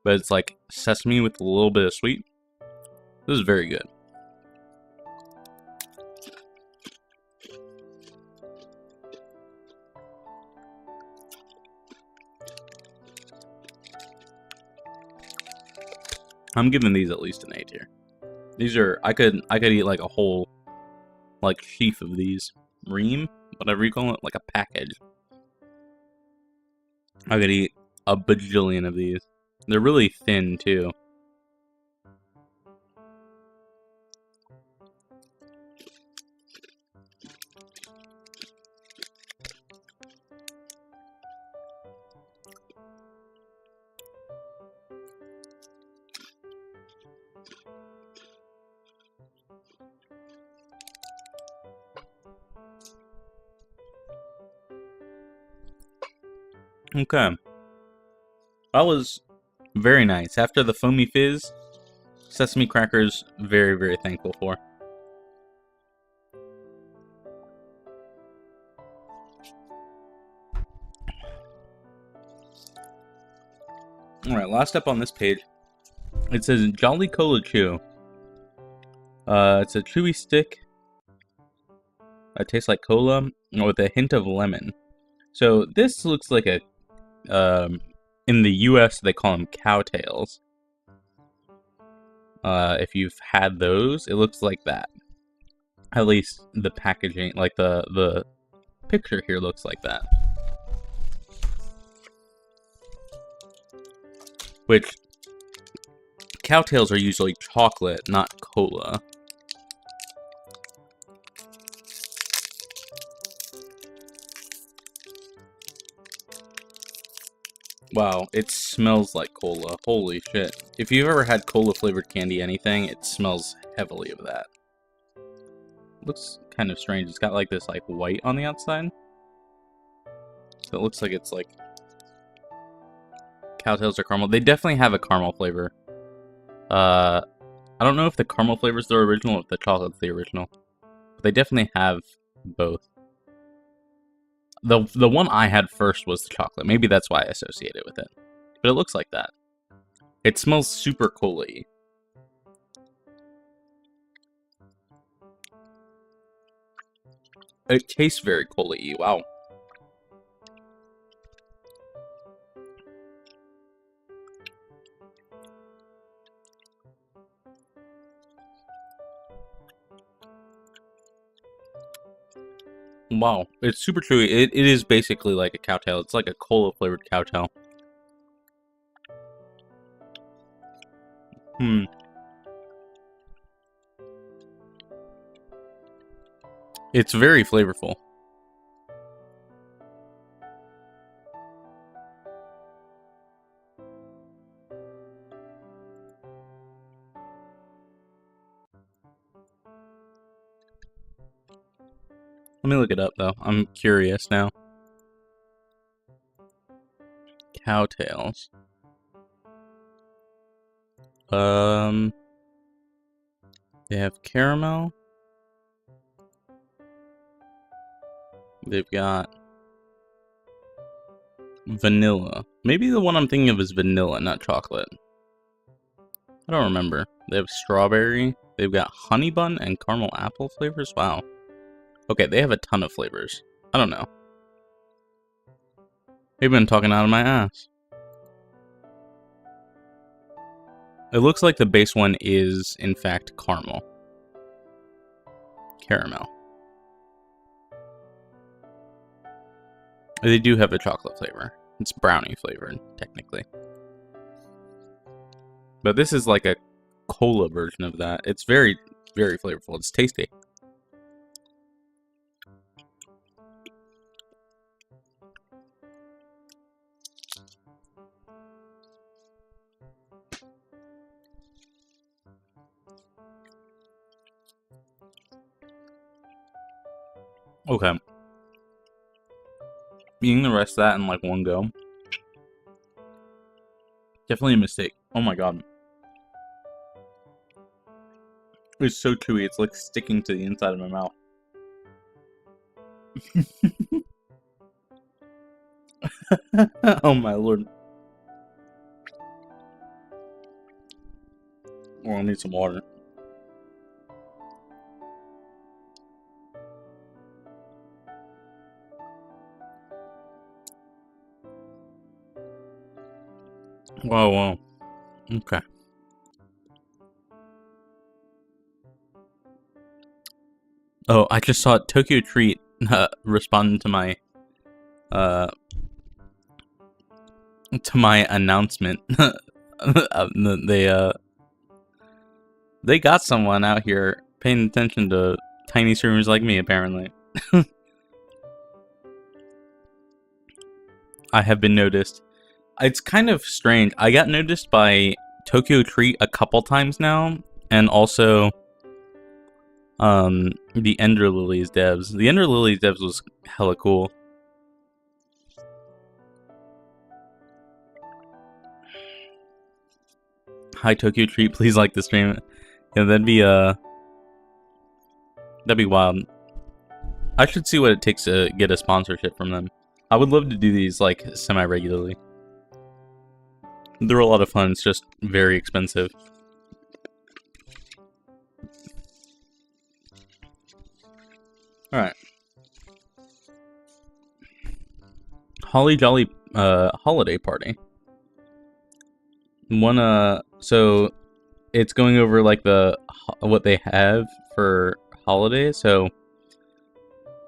but it's like sesame with a little bit of sweet. This is very good. I'm giving these at least an A tier. These are I could eat like a whole like sheaf of these. Ream? Whatever you call it, like a package. I could eat a bajillion of these. They're really thin too. Okay. That was very nice. After the foamy fizz, sesame crackers, very, very thankful for. Alright, last up on this page, it says Jolly Cola Chew. It's a chewy stick. It tastes like cola with a hint of lemon. So this looks like a, in the US they call them cowtails. If you've had those, it looks like that. At least the packaging, like the picture here looks like that. Which, cowtails are usually chocolate, not cola. Wow, it smells like cola. Holy shit. If you've ever had cola-flavored candy anything, it smells heavily of that. Looks kind of strange. It's got like this like white on the outside. So it looks like it's like cowtails or caramel. They definitely have a caramel flavor. I don't know if the caramel flavor is the original or if the chocolate's the original. But they definitely have both. The one I had first was the chocolate. Maybe that's why I associate it with it. But it looks like that. It smells super cola-y. It tastes very cola-y. Wow. Wow, it's super chewy. It is basically like a cowtail. It's like a cola-flavored cowtail. It's very flavorful. Let me look it up, though. I'm curious now. Cowtails. They have caramel. They've got vanilla. Maybe the one I'm thinking of is vanilla, not chocolate. I don't remember. They have strawberry. They've got honey bun and caramel apple flavors. Wow. Okay, they have a ton of flavors. I don't know. They've been talking out of my ass. It looks like the base one is, in fact, caramel. They do have a chocolate flavor. It's brownie flavored, technically. But this is like a cola version of that. It's very, very flavorful. It's tasty. Okay. Eating the rest of that in like one go. Definitely a mistake. Oh my god. It's so chewy, it's like sticking to the inside of my mouth. Oh my lord. Oh, I need some water. Whoa, whoa. Okay. Oh, I just saw Tokyo Treat respond to my announcement. They got someone out here paying attention to tiny streamers like me, apparently. I have been noticed. It's kind of strange. I got noticed by Tokyo Treat a couple times now, and also the Ender Lilies devs. The Ender Lilies devs was hella cool. Hi Tokyo Treat, please like the stream. Yeah, that'd be wild. I should see what it takes to get a sponsorship from them. I would love to do these like semi-regularly. They're a lot of fun, it's just very expensive. Alright. Holly Jolly holiday party. So it's going over like what they have for holidays. So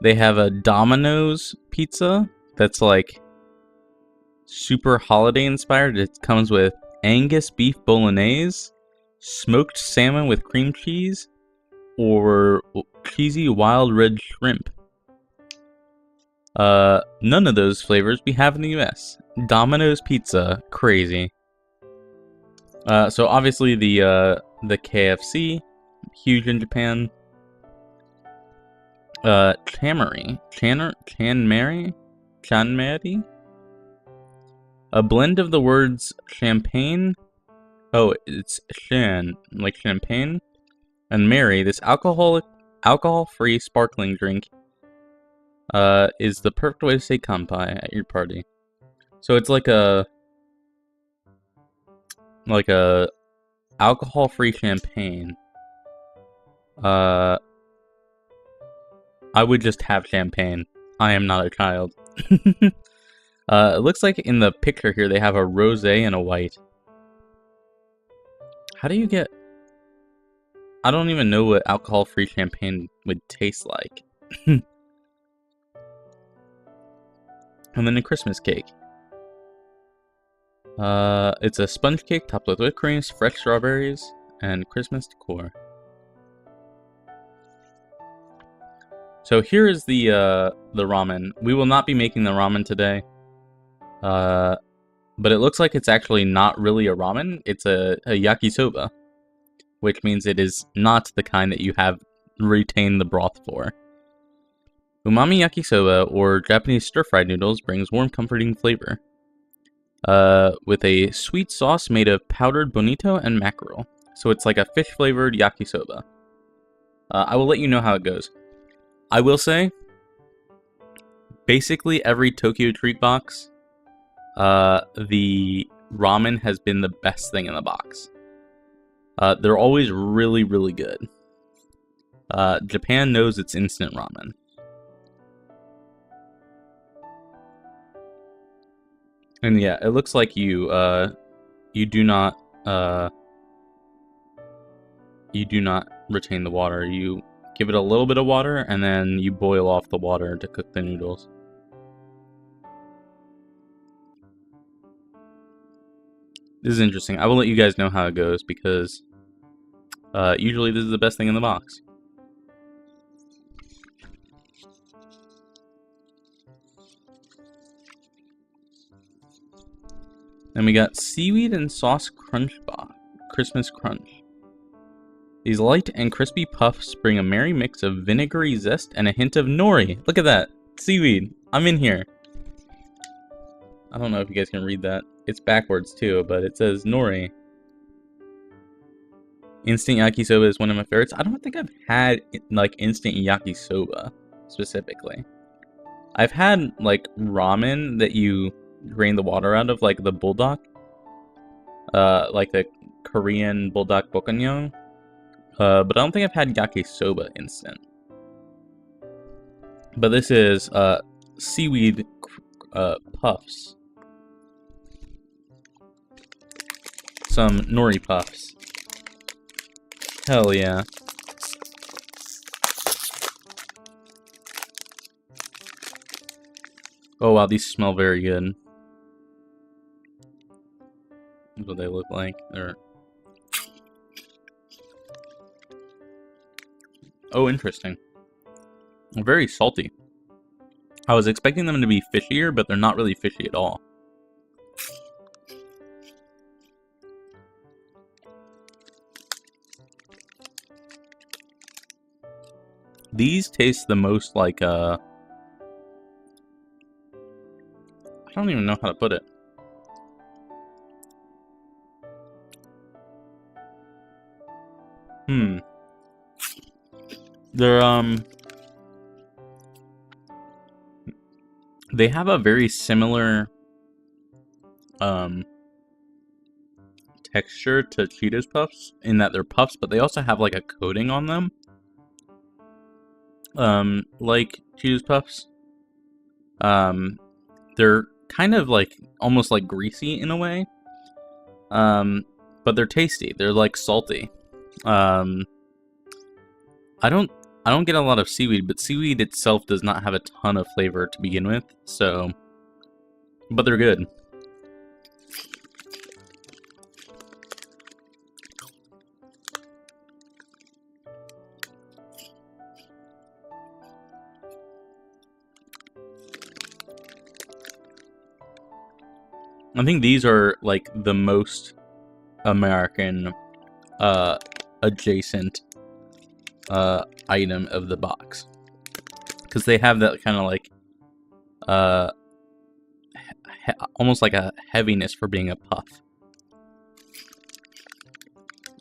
they have a Domino's pizza that's like super holiday inspired. It comes with Angus beef bolognese, smoked salmon with cream cheese, or cheesy wild red shrimp. None of those flavors we have in the US. Domino's pizza, crazy. So obviously the KFC, huge in Japan. Chanmeri? A blend of the words champagne. Oh, it's shan, like champagne, and Mary. This alcohol-free sparkling drink is the perfect way to say kanpai at your party. So it's like a alcohol-free champagne. I would just have champagne. I am not a child. It looks like in the picture here they have a rosé and a white. How do you get... I don't even know what alcohol-free champagne would taste like. And then a Christmas cake. It's a sponge cake topped with whipped cream, fresh strawberries, and Christmas decor. So here is the ramen. We will not be making the ramen today. But it looks like it's actually not really a ramen. It's a yakisoba, which means it is not the kind that you have retained the broth for. Umami yakisoba, or Japanese stir-fried noodles, brings warm, comforting flavor. With a sweet sauce made of powdered bonito and mackerel. So it's like a fish-flavored yakisoba. I will let you know how it goes. I will say, basically every Tokyo Treat box, the ramen has been the best thing in the box. They're always really, really good. Japan knows its instant ramen. And yeah, it looks like you do not retain the water. You give it a little bit of water, and then you boil off the water to cook the noodles. This is interesting. I will let you guys know how it goes, because usually this is the best thing in the box. Then we got seaweed and sauce crunch box, Christmas crunch. These light and crispy puffs bring a merry mix of vinegary zest and a hint of nori. Look at that. Seaweed. I'm in here. I don't know if you guys can read that. It's backwards too, but it says nori. Instant yakisoba is one of my favorites. I don't think I've had like instant yakisoba specifically. I've had like ramen that you drain the water out of, like the bulldog. Like the Korean bulldog bokkeonyeong. But I don't think I've had yakisoba instant. But this is seaweed puffs. Some nori puffs. Hell yeah. Oh wow, these smell very good. That's what they look like. They're... Oh, interesting. They're very salty. I was expecting them to be fishier, but they're not really fishy at all. These taste the most like, I don't even know how to put it. They're, they have a very similar, texture to Cheetos Puffs, in that they're puffs, but they also have, like, a coating on them. Like Cheetos Puffs. They're kind of, like, almost, like, greasy in a way. But they're tasty. They're, like, salty. I don't get a lot of seaweed, but seaweed itself does not have a ton of flavor to begin with, so... But they're good. I think these are, like, the most American, adjacent item of the box, because they have that kind of like almost like a heaviness for being a puff,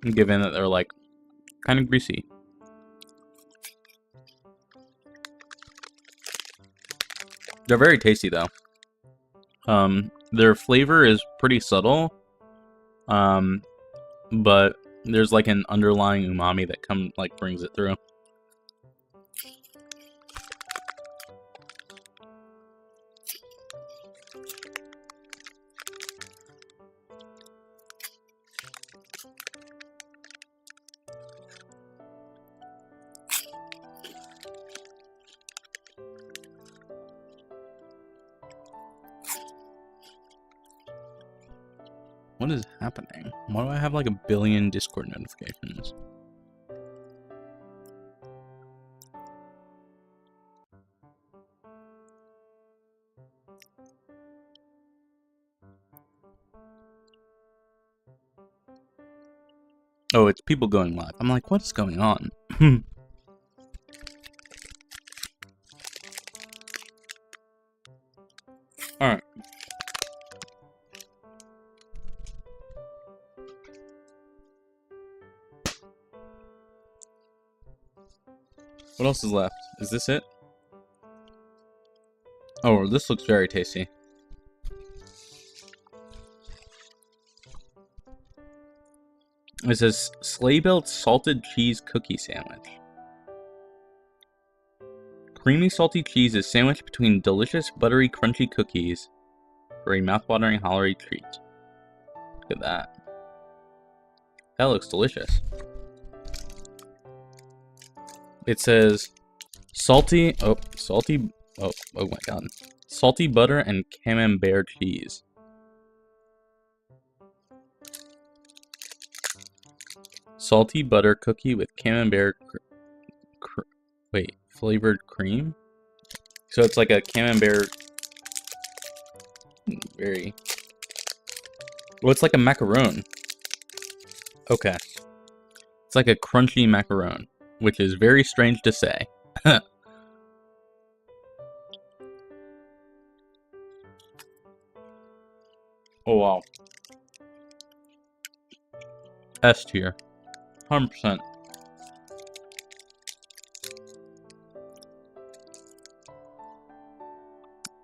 given that they're like kind of greasy. They're very tasty though. Their flavor is pretty subtle, but there's like an underlying umami that brings it through. What is happening? Why do I have like a billion Discord notifications? Oh, it's people going live. I'm like, what is going on? Alright. What else is left? Is this it? Oh, this looks very tasty. It says sleigh-built salted cheese cookie sandwich. Creamy salty cheese is sandwiched between delicious buttery crunchy cookies for a mouth-watering holiday treat. Look at that. That looks delicious. It says salty, oh my god. Salty butter and camembert cheese. Salty butter cookie with camembert flavored cream? So it's like a camembert well, it's like a macaron. Okay. It's like a crunchy macaron, which is very strange to say. Oh wow. S tier. 100%.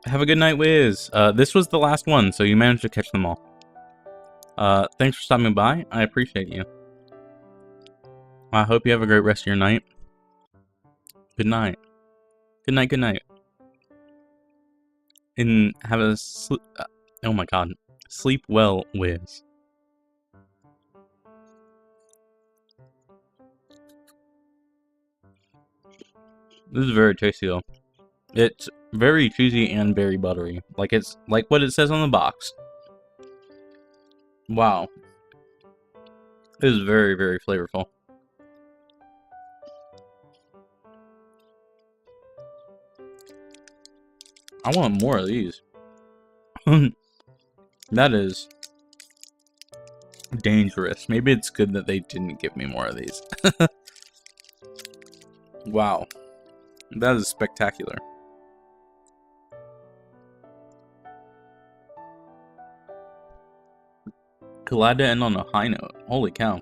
Have a good night, Wiz. This was the last one, so you managed to catch them all. Thanks for stopping by. I appreciate you. I hope you have a great rest of your night. Good night. Good night, good night. And have a oh my god. Sleep well, Wiz. This is very tasty though. It's very cheesy and very buttery. Like it's like what it says on the box. Wow. It is very, very flavorful. I want more of these. That is dangerous. Maybe it's good that they didn't give me more of these. Wow. That is spectacular. Glad to end on a high note. Holy cow.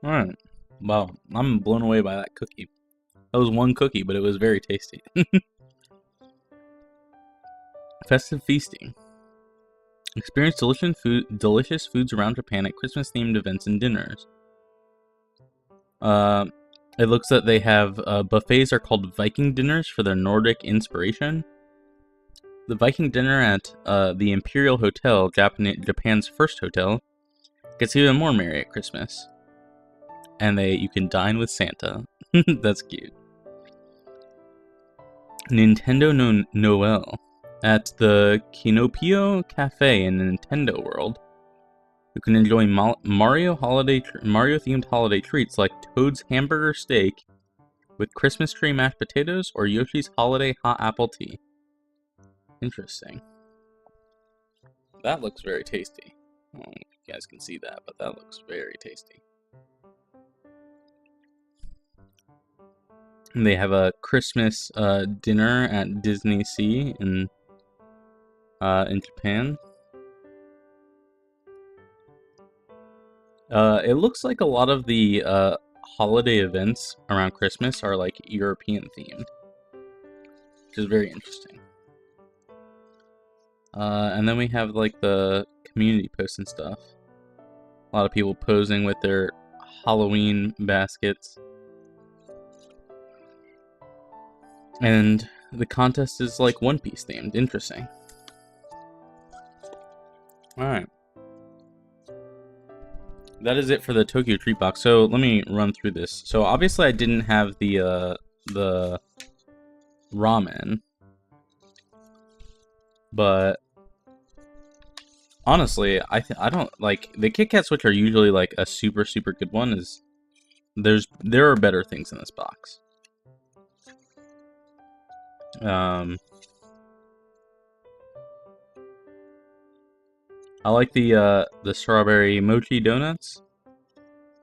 Alright. Wow. I'm blown away by that cookie. That was one cookie, but it was very tasty. Festive feasting. Experience delicious foods around Japan at Christmas-themed events and dinners. It looks that they have buffets are called Viking dinners for their Nordic inspiration. The Viking dinner at the Imperial Hotel, Japan's first hotel, gets even more merry at Christmas. And you can dine with Santa. That's cute. Nintendo Noel. At the Kinopio Cafe in Nintendo World, you can enjoy Mario-themed holiday treats like Toad's hamburger steak with Christmas tree mashed potatoes or Yoshi's holiday hot apple tea. Interesting. That looks very tasty. I don't know if you guys can see that, but that looks very tasty. And they have a Christmas dinner at Disney Sea in Japan. It looks like a lot of the holiday events around Christmas are like European themed, which is very interesting. And then we have like the community posts and stuff. A lot of people posing with their Halloween baskets. And the contest is like One Piece themed. Interesting. Alright. That is it for the Tokyo Treat Box. So let me run through this. So obviously I didn't have the ramen. But honestly, I don't like the Kit Kats, which are usually like a super good one. There are better things in this box. I like the strawberry mochi donuts.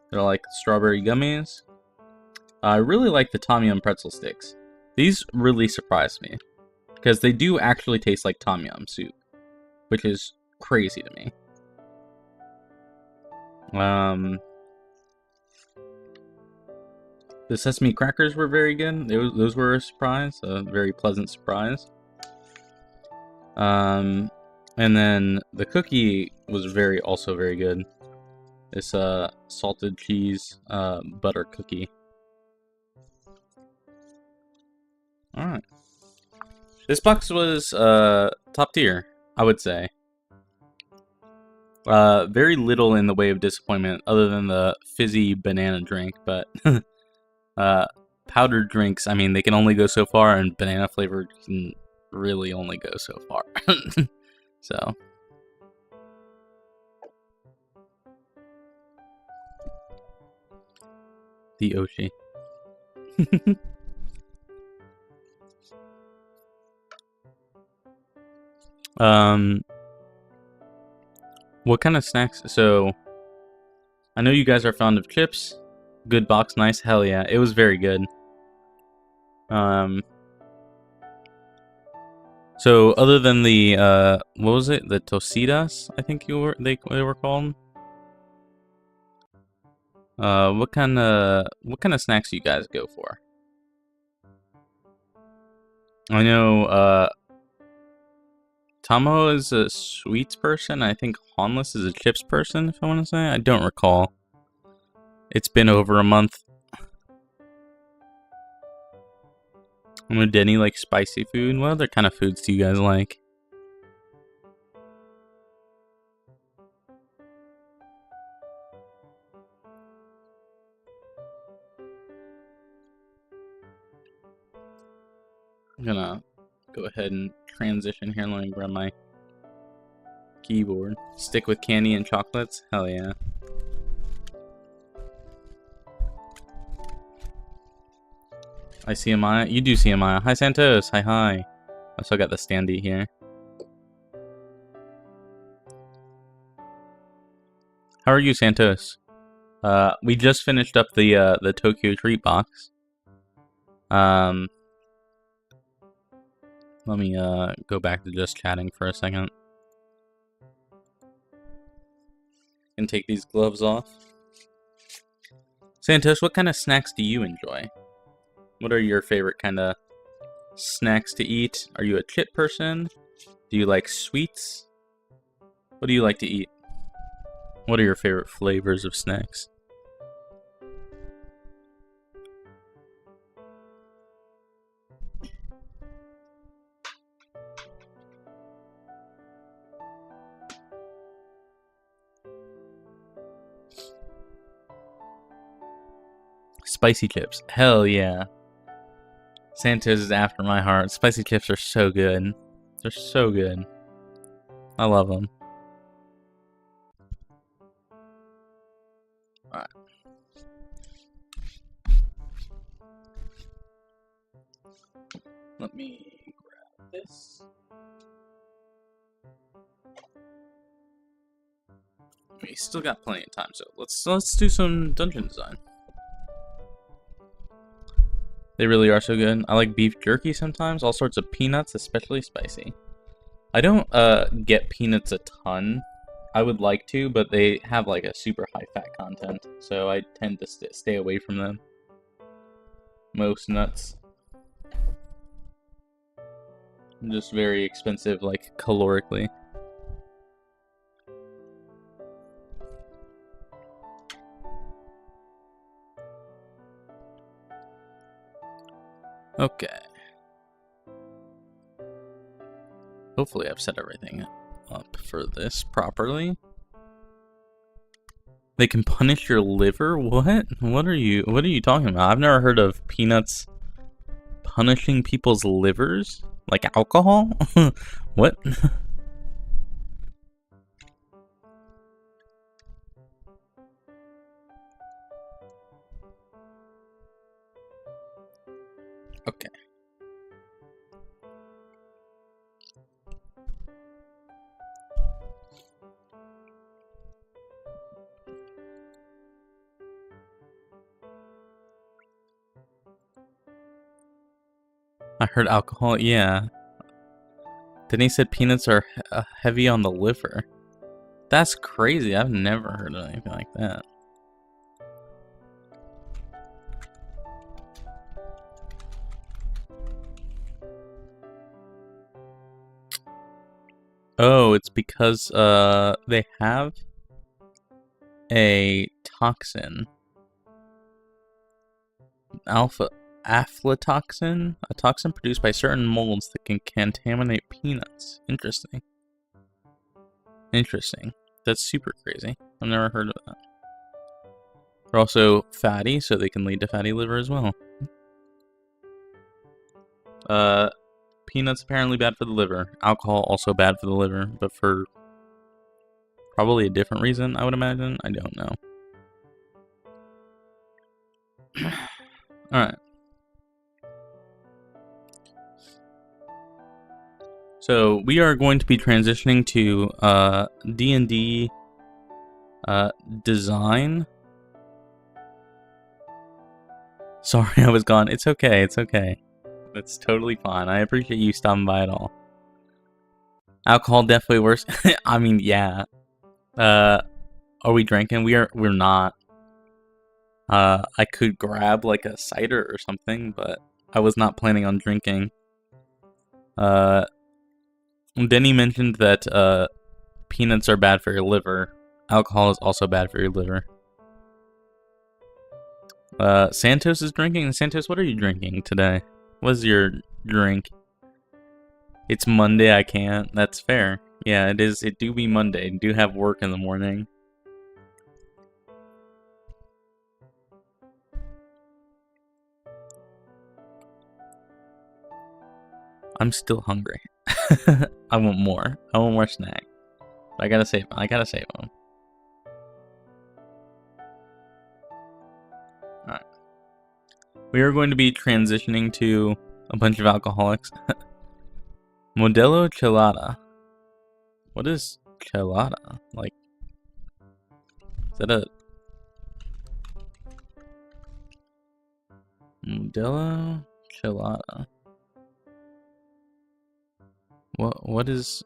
They're like strawberry gummies. I really like the Tom Yum pretzel sticks. These really surprised me because they do actually taste like Tom Yum soup, which is crazy to me. The sesame crackers were very good. Those were a surprise, a very pleasant surprise. And then the cookie was also very good. This salted cheese butter cookie. Alright. This box was top tier, I would say. Very little in the way of disappointment other than the fizzy banana drink, but powdered drinks, I mean, they can only go so far, and banana flavored can really only go so far. So the Oshi. What kind of snacks? So I know you guys are fond of chips. Good box, nice. Hell yeah, it was very good. So other than the what was it? The Tositas, I think they were called. What kind of snacks do you guys go for? I know Tomo is a sweets person. I think Honless is a chips person, if I want to say. I don't recall. It's been over a month. I know Denny likes spicy food. What other kind of foods do you guys like? I'm gonna go ahead and transition here. Let me grab my keyboard. Stick with candy and chocolates? Hell yeah. I see Amaya. You do see Amaya. Hi Santos. Hi. I also got the standee here. How are you, Santos? We just finished up the Tokyo Treat Box. Let me go back to just chatting for a second. And take these gloves off. Santos, what kind of snacks do you enjoy? What are your favorite kind of snacks to eat? Are you a chip person? Do you like sweets? What do you like to eat? What are your favorite flavors of snacks? Spicy chips. Hell yeah. Santos is after my heart. Spicy chips are so good. They're so good. I love them. Alright. Let me grab this. We still got plenty of time, so let's do some dungeon design. They really are so good. I like beef jerky sometimes. All sorts of peanuts, especially spicy. I don't get peanuts a ton. I would like to, but they have like a super high fat content, so I tend to stay away from them. Most nuts. Just very expensive, like calorically. Okay. Hopefully I've set everything up for this properly. They can punish your liver? What? What are you talking about? I've never heard of peanuts punishing people's livers? Like alcohol? What? Okay. I heard alcohol, yeah. Then he said peanuts are heavy on the liver. That's crazy. I've never heard of anything like that. Oh, it's because they have a toxin. Aflatoxin? A toxin produced by certain molds that can contaminate peanuts. Interesting. Interesting. That's super crazy. I've never heard of that. They're also fatty, so they can lead to fatty liver as well. Peanuts apparently bad for the liver. Alcohol also bad for the liver, but for probably a different reason, I would imagine. I don't know. Alright. So we are going to be transitioning to D&D design. Sorry, I was gone. It's okay. It's okay. It's totally fine. I appreciate you stopping by at all. Alcohol definitely worse. I mean, yeah. Are we drinking? We're not. I could grab like a cider or something, but I was not planning on drinking. Denny mentioned that peanuts are bad for your liver. Alcohol is also bad for your liver. Santos is drinking. Santos, what are you drinking today? What's your drink? It's Monday, I can't. That's fair. Yeah, it is. It do be Monday. I do have work in the morning. I'm still hungry. I want more. I want more snack. But I gotta save them. Alright. We are going to be transitioning to a bunch of alcoholics. Modelo Chelada. What is Chelada? Like, is that a... Modelo Chelada. What is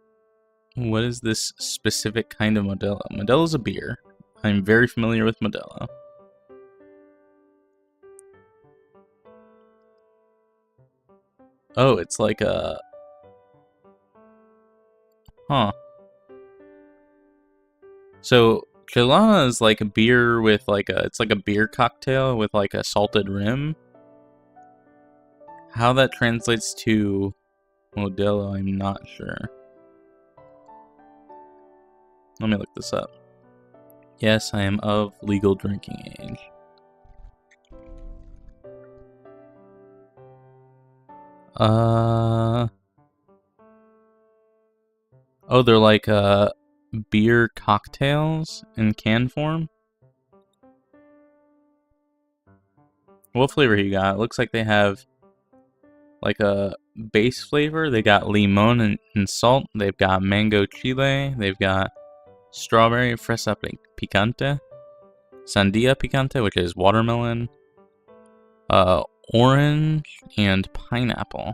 this specific kind of Modelo? Modelo's a beer. I'm very familiar with Modelo. Oh, it's like a... Huh. So, Chelada is like a beer with like a... It's like a beer cocktail with like a salted rim. How that translates to Modelo, I'm not sure. Let me look this up. Yes, I am of legal drinking age. Oh, they're like beer cocktails in can form. What flavor you got? It looks like they have like a base flavor. They got limon and salt. They've got mango chile. They've got strawberry fresa picante, sandia picante, which is watermelon, orange, and pineapple.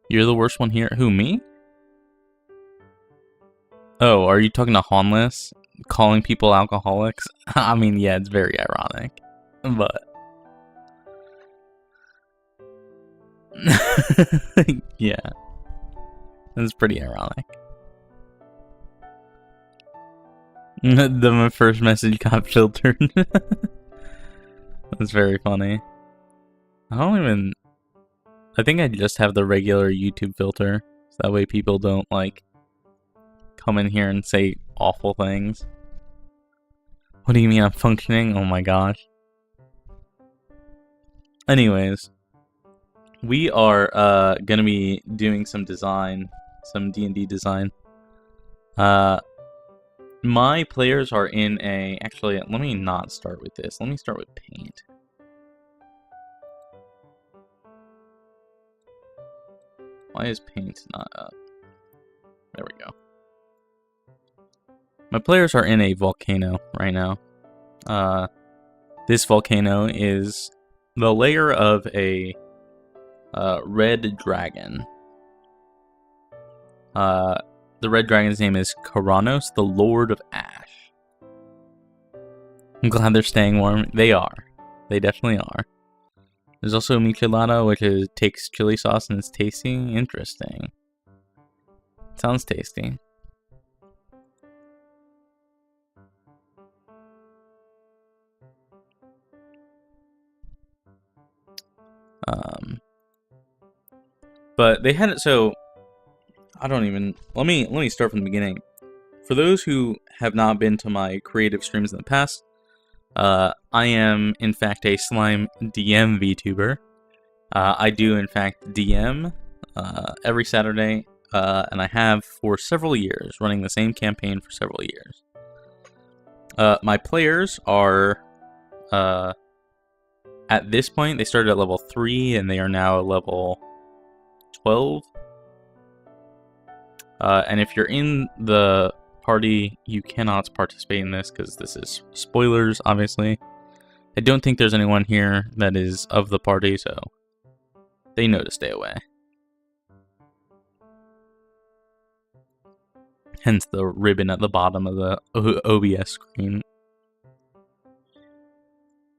You're the worst one here. Who, me? Oh, are you talking to Honless? Calling people alcoholics? I mean, yeah, it's very ironic. But... yeah. It's pretty ironic. My first message got filtered. That's very funny. I think I just have the regular YouTube filter, so that way people don't, like, come in here and say awful things. What do you mean I'm functioning? Oh my gosh. Anyways, we are gonna be doing some design, some D&D design. My players are in a... Actually, let me not start with this. Let me start with paint. Why is paint not up? There we go. My players are in a volcano right now. This volcano is the lair of a red dragon. The red dragon's name is Karanos, the Lord of Ash. I'm glad they're staying warm. They are. They definitely are. There's also michelada, which takes chili sauce and it's tasty. Interesting. Sounds tasty. But they had it so... I don't even... Let me start from the beginning. For those who have not been to my creative streams in the past, I am, in fact, a slime DM VTuber. I do, in fact, DM every Saturday, and I have for several years, running the same campaign for several years. My players are... at this point, they started at level 3, and they are now at level 12. And if you're in the party, you cannot participate in this because this is spoilers, obviously. I don't think there's anyone here that is of the party, so they know to stay away. Hence the ribbon at the bottom of the OBS screen.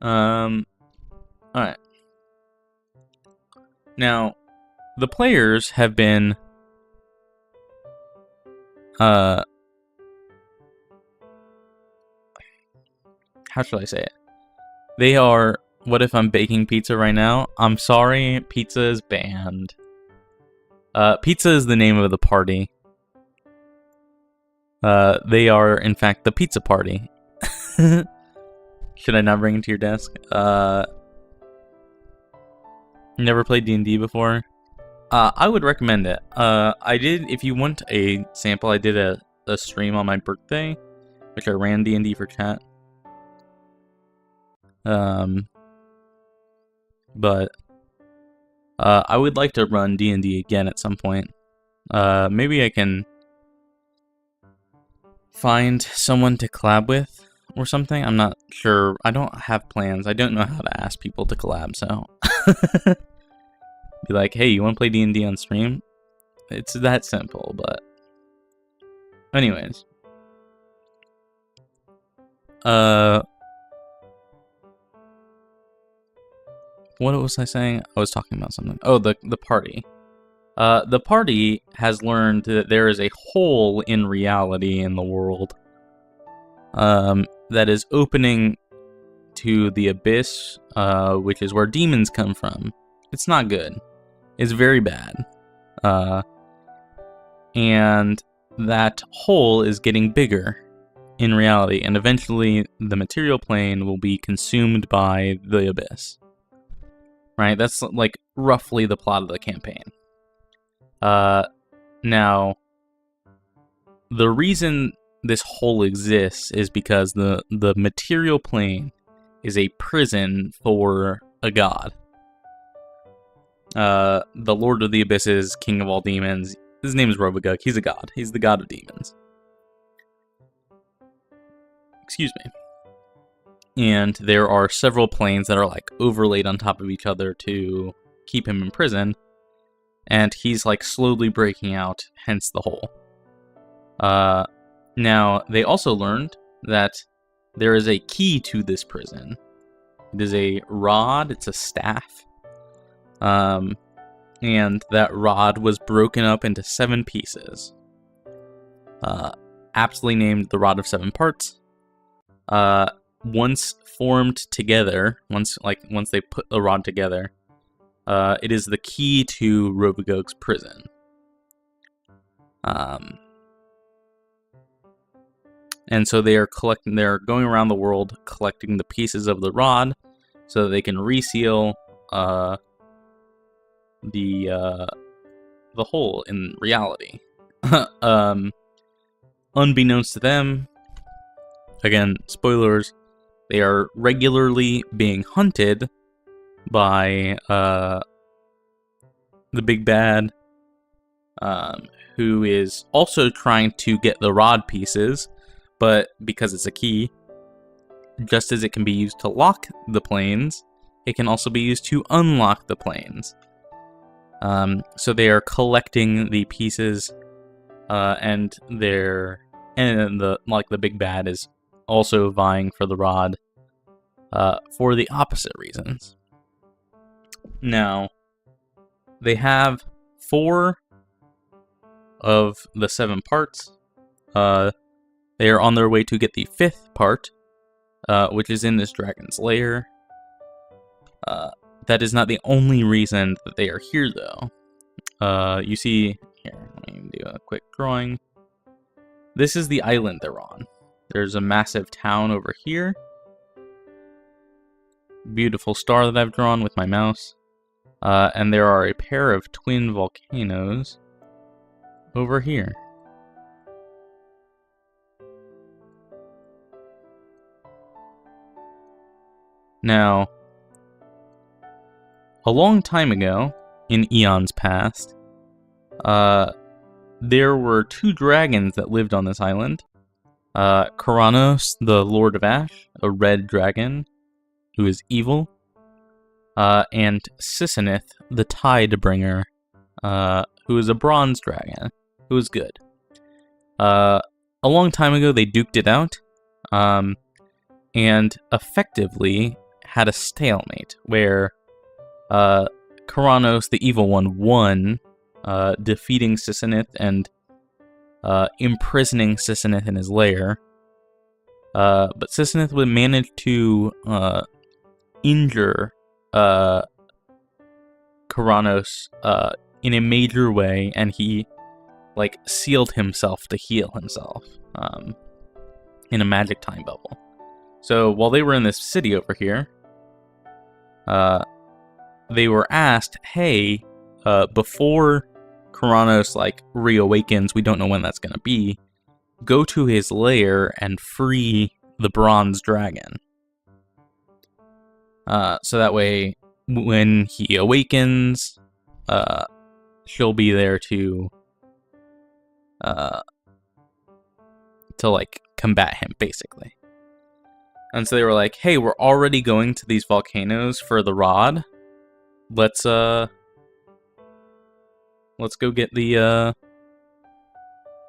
Alright. Now, the players have been... how should I say it? They are... What if I'm baking pizza right now? I'm sorry, pizza is banned. Pizza is the name of the party. They are, in fact, the pizza party. Should I not bring it to your desk? Never played D&D before? I would recommend it. I did, if you want a sample, I did a stream on my birthday, which I ran D&D for chat. But I would like to run D&D again at some point. Maybe I can find someone to collab with or something. I'm not sure. I don't have plans. I don't know how to ask people to collab, so... Be like, hey, you want to play D&D on stream? It's that simple, but... Anyways. What was I saying? I was talking about something. Oh, the party. The party has learned that there is a hole in reality in the world. That is opening to the abyss, which is where demons come from. It's not good. It's very bad. And that hole is getting bigger in reality, and eventually the material plane will be consumed by the abyss. Right? That's like roughly the plot of the campaign. Now, the reason this hole exists is because the material plane is a prison for a god. The Lord of the Abysses, King of all demons. His name is Robogug. He's a god. He's the god of demons. Excuse me. And there are several planes that are like overlaid on top of each other to keep him in prison. And he's like slowly breaking out, hence the hole. Now, they also learned that there is a key to this prison. It is a rod, it's a staff. And that rod was broken up into 7 pieces. Aptly named the Rod of 7 Parts. Once formed together, once they put the rod together, it is the key to Rovagog's prison. And so they're going around the world collecting the pieces of the rod so that they can reseal the hole in reality. Unbeknownst to them, again, spoilers, they are regularly being hunted by the big bad, who is also trying to get the rod pieces, but because it's a key, just as it can be used to lock the planes, it can also be used to unlock the planes. So they are collecting the pieces, and the big bad is also vying for the rod, for the opposite reasons. Now, they have 4 of the 7 parts. They are on their way to get the 5th part, which is in this dragon's lair. That is not the only reason that they are here, though. You see, here, let me do a quick drawing. This is the island they're on. There's a massive town over here. Beautiful star that I've drawn with my mouse. And there are a pair of twin volcanoes over here. Now, a long time ago, in eons past, there were 2 dragons that lived on this island. Karanos, the Lord of Ash, a red dragon who is evil, and Sissineth, the Tidebringer, who is a bronze dragon, who is good. A long time ago, they duked it out, and effectively had a stalemate, where Karanos, the evil one, won, defeating Sissineth and imprisoning Sissineth in his lair. But Sissineth would manage to injure Karanos in a major way, and he sealed himself to heal himself in a magic time bubble. So while they were in this city over here, they were asked, hey, before Karanos reawakens, we don't know when that's going to be, go to his lair and free the bronze dragon. So that way, when he awakens, she'll be there to combat him, basically. And so they were like, hey, we're already going to these volcanoes for the rod. Let's go get the,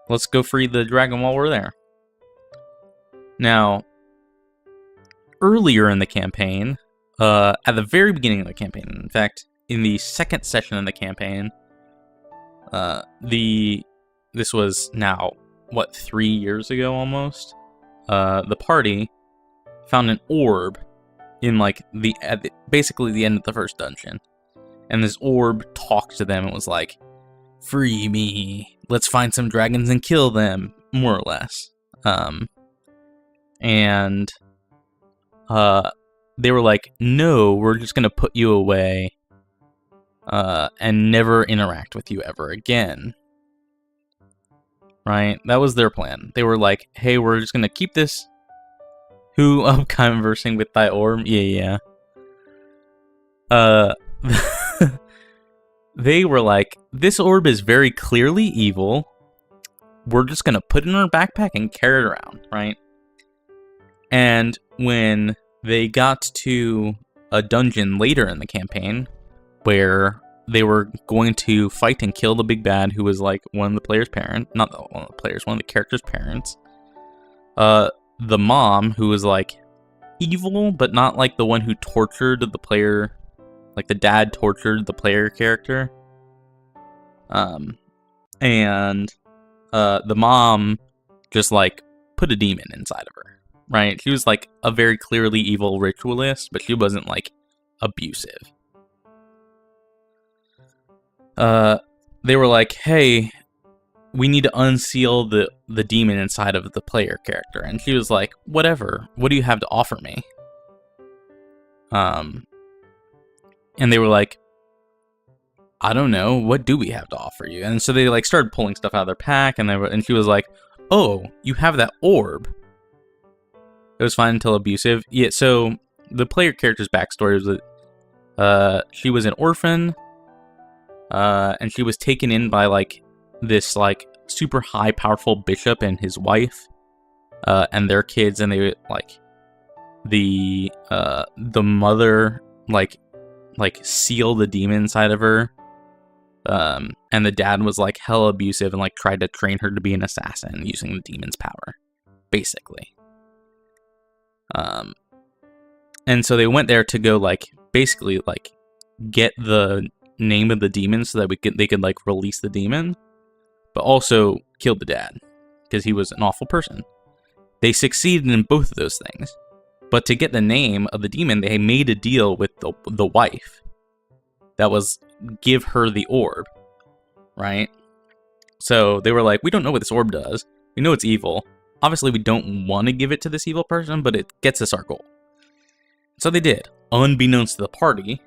let's go free the dragon while we're there. Now, earlier in the campaign, at the very beginning of the campaign, in fact, in the second session of the campaign, this was now, 3 years ago almost? The party found an orb in basically the end of the first dungeon. And this orb talked to them and was like, free me, let's find some dragons and kill them, more or less. And they were like, no, we're just gonna put you away and never interact with you ever again. Right? That was their plan. They were like, hey, we're just gonna keep this. Who I'm conversing with thy orb? Yeah. They were like, this orb is very clearly evil. We're just gonna put it in our backpack and carry it around, right? And when they got to a dungeon later in the campaign, where they were going to fight and kill the big bad, who was one of the players' parents, not one of the players, one of the characters' parents. The mom, who was evil, but not the one who tortured the player, the dad tortured the player character. And the mom just put a demon inside of her, right? She was a very clearly evil ritualist, but she wasn't abusive. they were like, hey, we need to unseal the demon inside of the player character. And she was like, whatever, what do you have to offer me? And they were like, I don't know, what do we have to offer you? And so they like started pulling stuff out of their pack, and she was like, oh, you have that orb. It was fine until abusive. Yeah, so the player character's backstory was that she was an orphan, and she was taken in by like this like super high powerful bishop and his wife, and their kids, and they like the mother like sealed the demon inside of her. And the dad was like hella abusive and like tried to train her to be an assassin using the demon's power, basically. And so they went there to go like basically like get the name of the demon so that they could like release the demon, but also kill the dad because he was an awful person. They succeeded in both of those things, but to get the name of the demon, they made a deal with the wife that was give her the orb, right? So they were like, we don't know what this orb does. We know it's evil. Obviously, we don't want to give it to this evil person, but it gets us our goal. So they did. Unbeknownst to the party,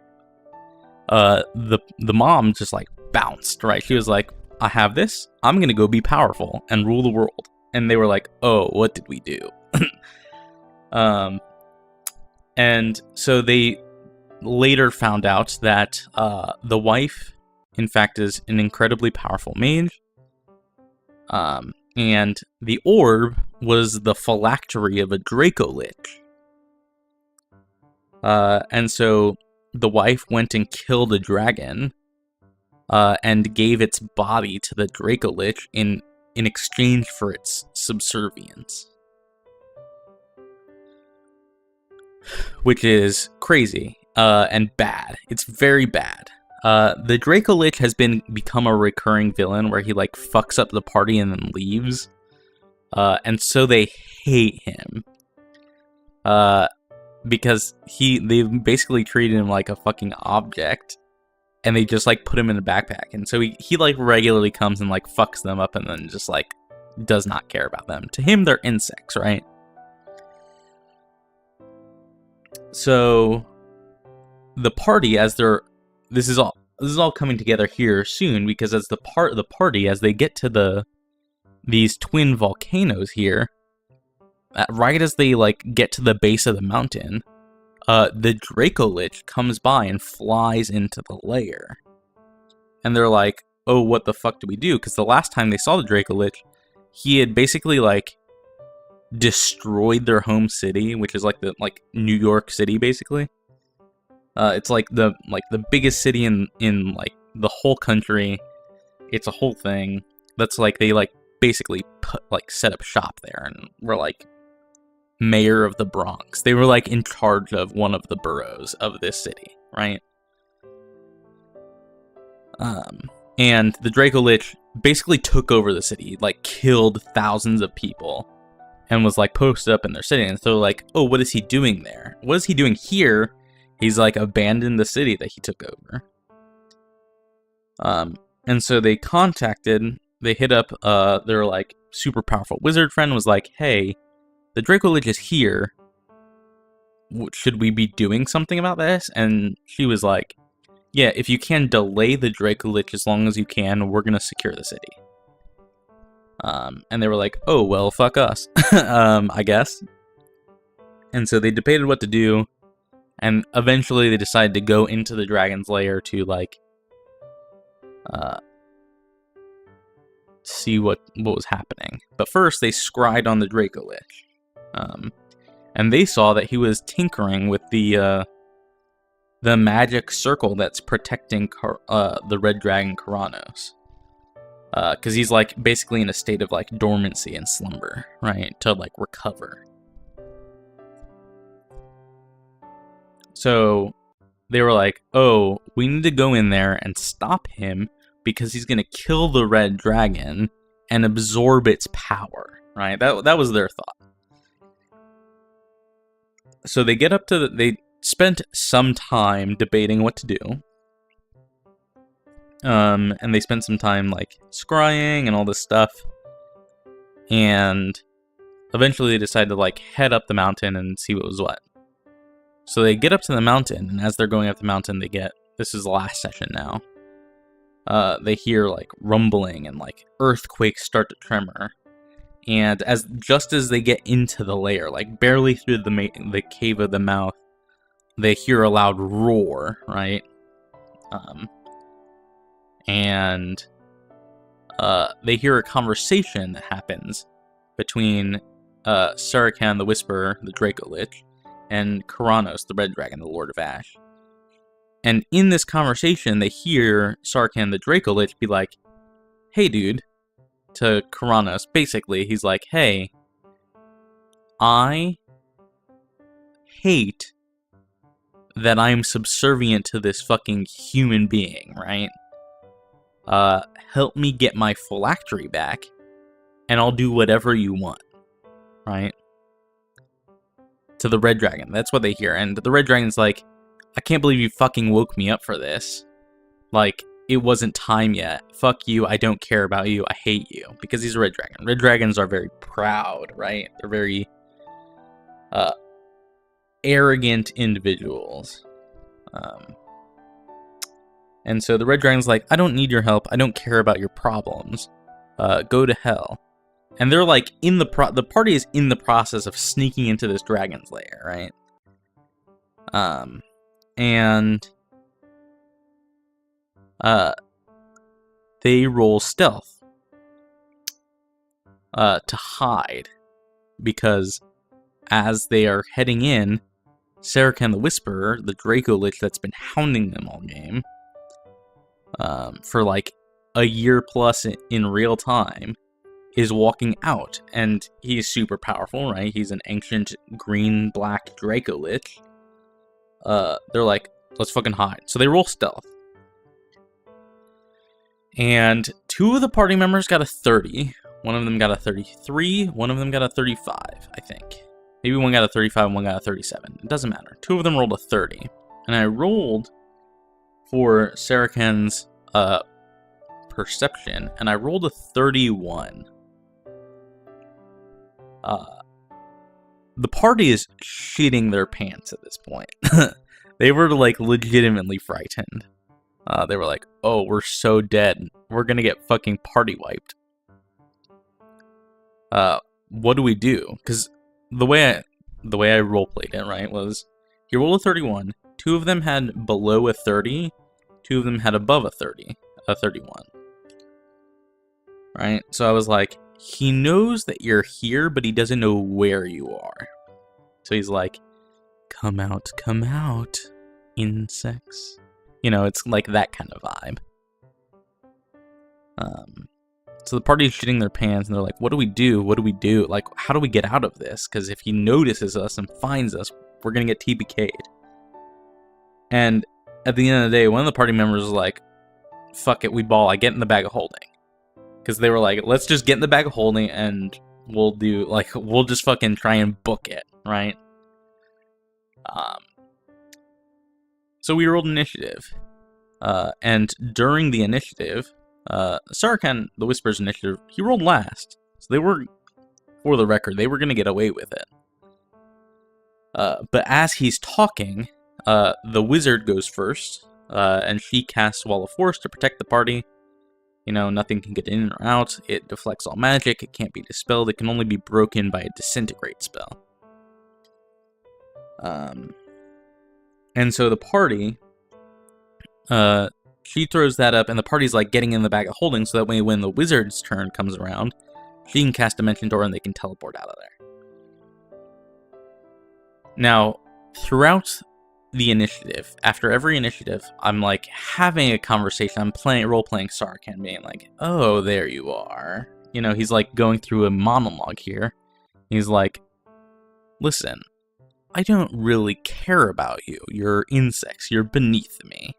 the mom just like bounced, right? She was like, I have this. I'm going to go be powerful and rule the world. And they were like, oh, what did we do? And so they later found out that the wife, in fact, is an incredibly powerful mage. And the orb was the phylactery of a Dracolich. And so the wife went and killed a dragon and gave its body to the Dracolich in exchange for its subservience. Which is crazy and bad. It's very bad. The Dracolich has become a recurring villain where he like fucks up the party and then leaves. And so they hate him. Because they basically treated him like a fucking object. And they just like put him in a backpack. And so he like regularly comes and like fucks them up and then just like does not care about them. To him, they're insects, right? So the party, this is all coming together here soon, because as the party, as they get to these twin volcanoes here, right as they like get to the base of the mountain, the Dracolich comes by and flies into the lair, and they're like, "Oh, what the fuck do we do?" Because the last time they saw the Dracolich, he had basically like destroyed their home city, which is like New York City, basically. It's like the biggest city in like the whole country. It's a whole thing. That's like they like basically set up shop there and were like mayor of the Bronx. They were like in charge of one of the boroughs of this city, right? And the Dracolich basically took over the city, like killed thousands of people, and was like posted up in their city. And so like, oh, what is he doing there? What is he doing here? He's like abandoned the city that he took over. And so they hit up their like super powerful wizard friend, was like, hey, the Dracolich is here. Should we be doing something about this? And she was like, yeah, if you can delay the Dracolich as long as you can, we're gonna secure the city. And they were like, oh, well, fuck us, I guess. And so they debated what to do, and eventually they decided to go into the dragon's lair to, like, see what was happening. But first, they scryed on the Dracolich. And they saw that he was tinkering with the magic circle that's protecting the red dragon Karanos. Because he's like basically in a state of like dormancy and slumber, right? To like recover. So they were like, oh, we need to go in there and stop him because he's going to kill the red dragon and absorb its power, right? That was their thought. So they get up to they spent some time debating what to do. And they spent some time, like, scrying and all this stuff. And eventually they decide to, like, head up the mountain and see what was what. So they get up to the mountain, and as they're going up the mountain, they get... This is the last session now. They hear, like, rumbling and, like, earthquakes start to tremor. And just as they get into the lair, like, barely through the cave of the mouth, they hear a loud roar, right? And they hear a conversation that happens between Sarikhan the Whisperer, the Draco Lich, and Kuranos, the Red Dragon, the Lord of Ash. And in this conversation, they hear Sarikhan the Draco Lich be like, "Hey, dude," to Kuranos. Basically, he's like, "Hey, I hate that I'm subservient to this fucking human being, right? Help me get my phylactery back, and I'll do whatever you want," right? To the Red Dragon. That's what they hear. And the Red Dragon's like, "I can't believe you fucking woke me up for this. Like, it wasn't time yet. Fuck you, I don't care about you, I hate you." Because he's a Red Dragon. Red Dragons are very proud, right? They're very arrogant individuals. And so the Red Dragon's like, "I don't need your help, I don't care about your problems. Go to hell." And they're like, the party is in the process of sneaking into this dragon's lair, right? And they roll stealth to hide, because as they are heading in, Sarikhan the Whisperer, the Draco Lich that's been hounding them all game, for like a year plus in real time, is walking out, and he's super powerful, right? He's an ancient green-black Draco Lich. They're like, "Let's fucking hide." So they roll stealth. And 2 of the party members got a 30. One of them got a 33. One of them got a 35, I think. Maybe one got a 35 and one got a 37. It doesn't matter. 2 of them rolled a 30. And I rolled for Sarikhan's perception, and I rolled a 31. The party is shitting their pants at this point. They were, like, legitimately frightened. They were like, "Oh, we're so dead. We're gonna get fucking party wiped. What do we do?" Because the way I roleplayed it, right, was he rolled a 31. 2 of them had below a 30. 2 of them had above a 30, a 31. Right? So I was like, he knows that you're here, but he doesn't know where you are. So he's like, come out, insects." You know, it's like that kind of vibe. So the party's shitting their pants, and they're like, "What do we do? What do we do? Like, how do we get out of this? Because if he notices us and finds us, we're gonna get TBK'd." And at the end of the day, one of the party members was like, "Fuck it, we ball. I get in the bag of holding." Because they were like, "Let's just get in the bag of holding, and we'll just fucking try and book it, right?" So we rolled initiative. And during the initiative, Sarikhan, the Whisperer's initiative, he rolled last. So they were, for the record, they were going to get away with it. But as he's talking, the wizard goes first, and she casts Wall of Force to protect the party. You know, nothing can get in or out. It deflects all magic. It can't be dispelled. It can only be broken by a disintegrate spell. And so the party, she throws that up, and the party's like getting in the bag of holding, so that way when the wizard's turn comes around, she can cast Dimension Door and they can teleport out of there. Now, throughout the initiative, after every initiative, I'm like having a conversation. I'm role-playing Sarikhan, being like, "Oh, there you are." You know, he's like going through a monologue here. He's like, "Listen, I don't really care about you. You're insects. You're beneath me.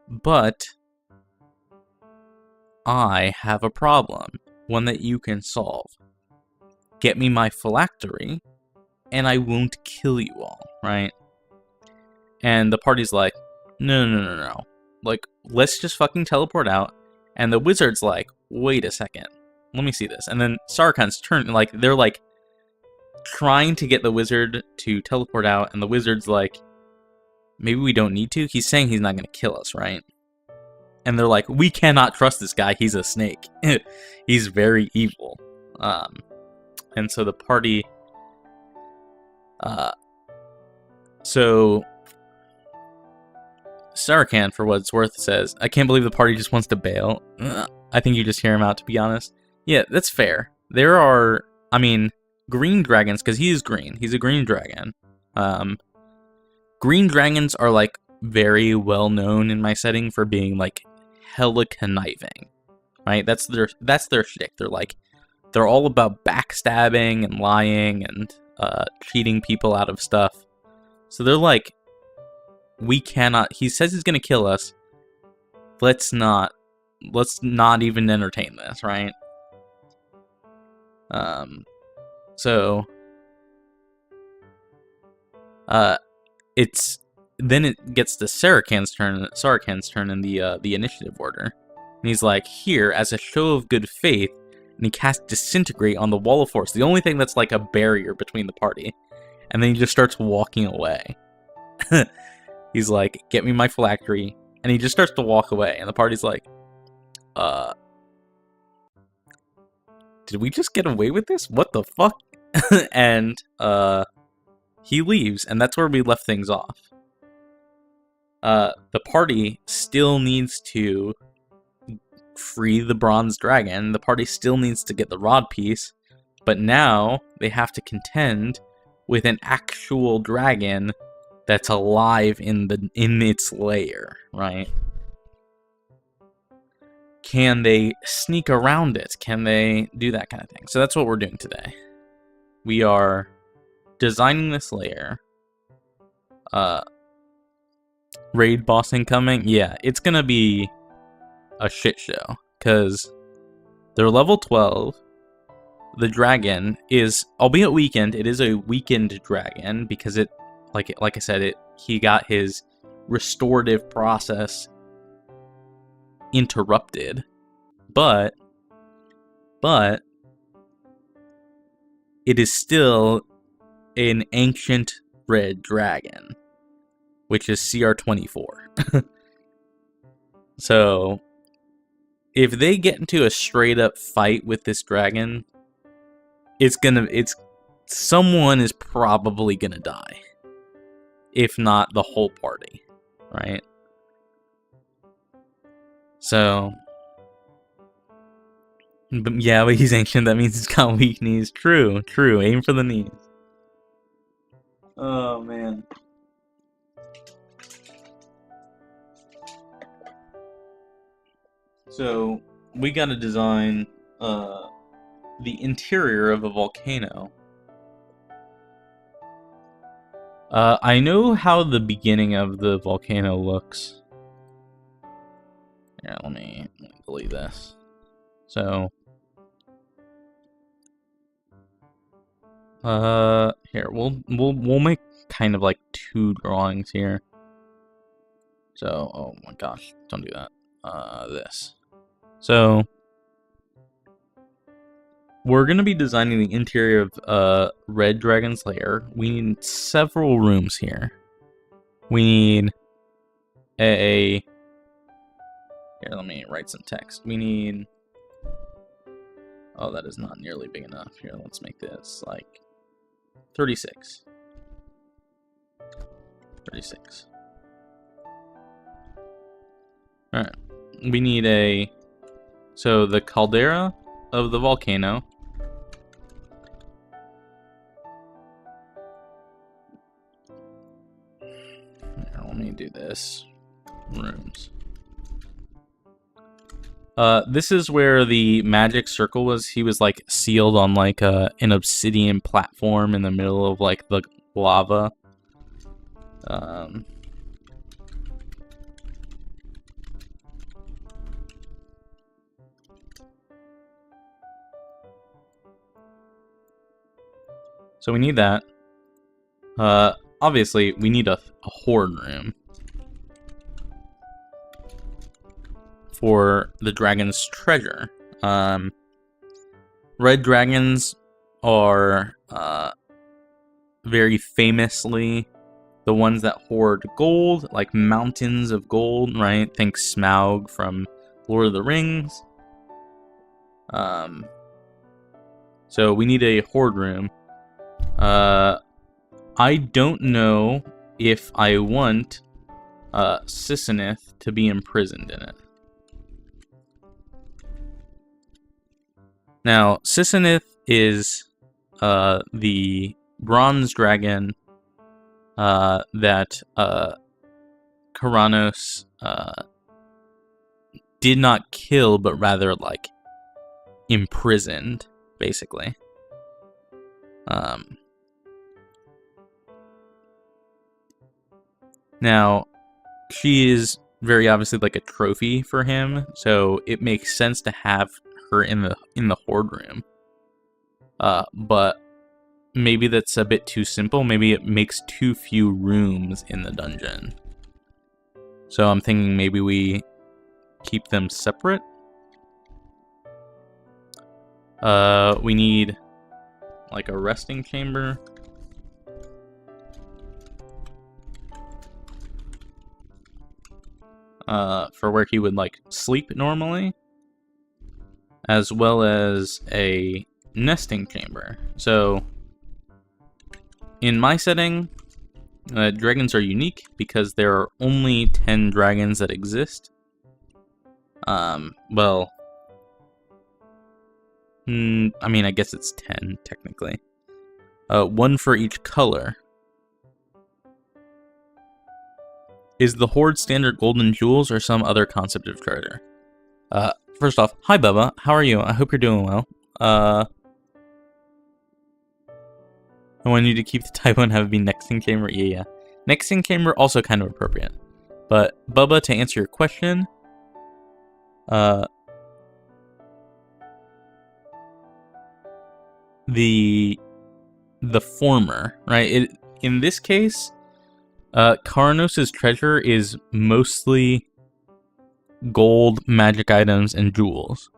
But I have a problem, one that you can solve. Get me my phylactery, and I won't kill you all," right? And the party's like, no. Like, let's just fucking teleport out. And the wizard's like, wait a second, let me see this. And then Sarkhan's turn, like, they're like trying to get the wizard to teleport out, and the wizard's like, maybe we don't need to. He's saying he's not going to kill us, right? And they're like, we cannot trust this guy. He's a snake. He's very evil. And so the party... so Sarkhan, for what it's worth, says, I can't believe the party just wants to bail. I think you just hear him out, to be honest. Yeah, that's fair. There are, I mean, green dragons, because he is green. He's a green dragon. Green dragons are, like, very well known in my setting for being, like, hella conniving. Right? That's their shtick. They're all about backstabbing and lying and cheating people out of stuff. So they're like, we cannot, he says he's gonna kill us. Let's not even entertain this, right? So then it gets to Sarkhan's turn in the initiative order. And he's like, here, as a show of good faith, and he casts Disintegrate on the Wall of Force, the only thing that's like a barrier between the party. And then he just starts walking away. He's like, get me my phylactery. And he just starts to walk away. And the party's like, did we just get away with this? What the fuck? And he leaves. And that's where we left things off. The party still needs to free the bronze dragon. The party still needs to get the rod piece, but now they have to contend with an actual dragon that's alive in its lair, right? Can they sneak around it? Can they do that kind of thing? So that's what we're doing today. We are designing this lair. Raid boss incoming? Yeah, it's gonna be a shit show, because they're level 12. The dragon is, albeit weakened, it is a weakened dragon, because it, like I said, he got his restorative process interrupted, but it is still an ancient red dragon, which is CR 24. So if they get into a straight up fight with this dragon, someone is probably gonna die. If not the whole party, right? So, but yeah, but he's ancient, that means he's got weak knees. True, aim for the knees. Oh, man. So, we gotta design the interior of a volcano. I know how the beginning of the volcano looks. Yeah, let me delete this. So, here we'll make kind of like two drawings here. So, oh my gosh, don't do that. This. So, we're going to be designing the interior of Red Dragon's Lair. We need several rooms here. We need here, let me write some text. We need... Oh, that is not nearly big enough. Here, let's make this like 36. 36. Alright. We need so the caldera of the volcano. Here, let me do this. Rooms. This is where the magic circle was. He was like sealed on like an obsidian platform in the middle of like the lava. So we need that. Obviously we need a horde room. for the dragon's treasure. Red dragons are very famously the ones that hoard gold, like mountains of gold, right? Think Smaug from Lord of the Rings. So we need a hoard room. I don't know if I want Sissineth to be imprisoned in it. Now, Sissineth is the bronze dragon that Karanos did not kill, but rather, like, imprisoned, basically. Now, she is very obviously like a trophy for him, so it makes sense to have her in the hoard room. But maybe that's a bit too simple. Maybe it makes too few rooms in the dungeon. So I'm thinking maybe we keep them separate. We need like a resting chamber. For where he would like sleep normally, as well as a nesting chamber. So in my setting, dragons are unique because there are only 10 dragons that exist. Well, I mean, I guess it's 10 technically. One for each color. Is the hoard standard golden jewels or some other concept of treasure? First off, hi Bubba, how are you? I hope you're doing well. I want you to keep the typo and have it be nesting chamber. Yeah. Nesting chamber also kind of appropriate. But Bubba, to answer your question, the former, right? In this case, Karanos' treasure is mostly gold, magic items, and jewels.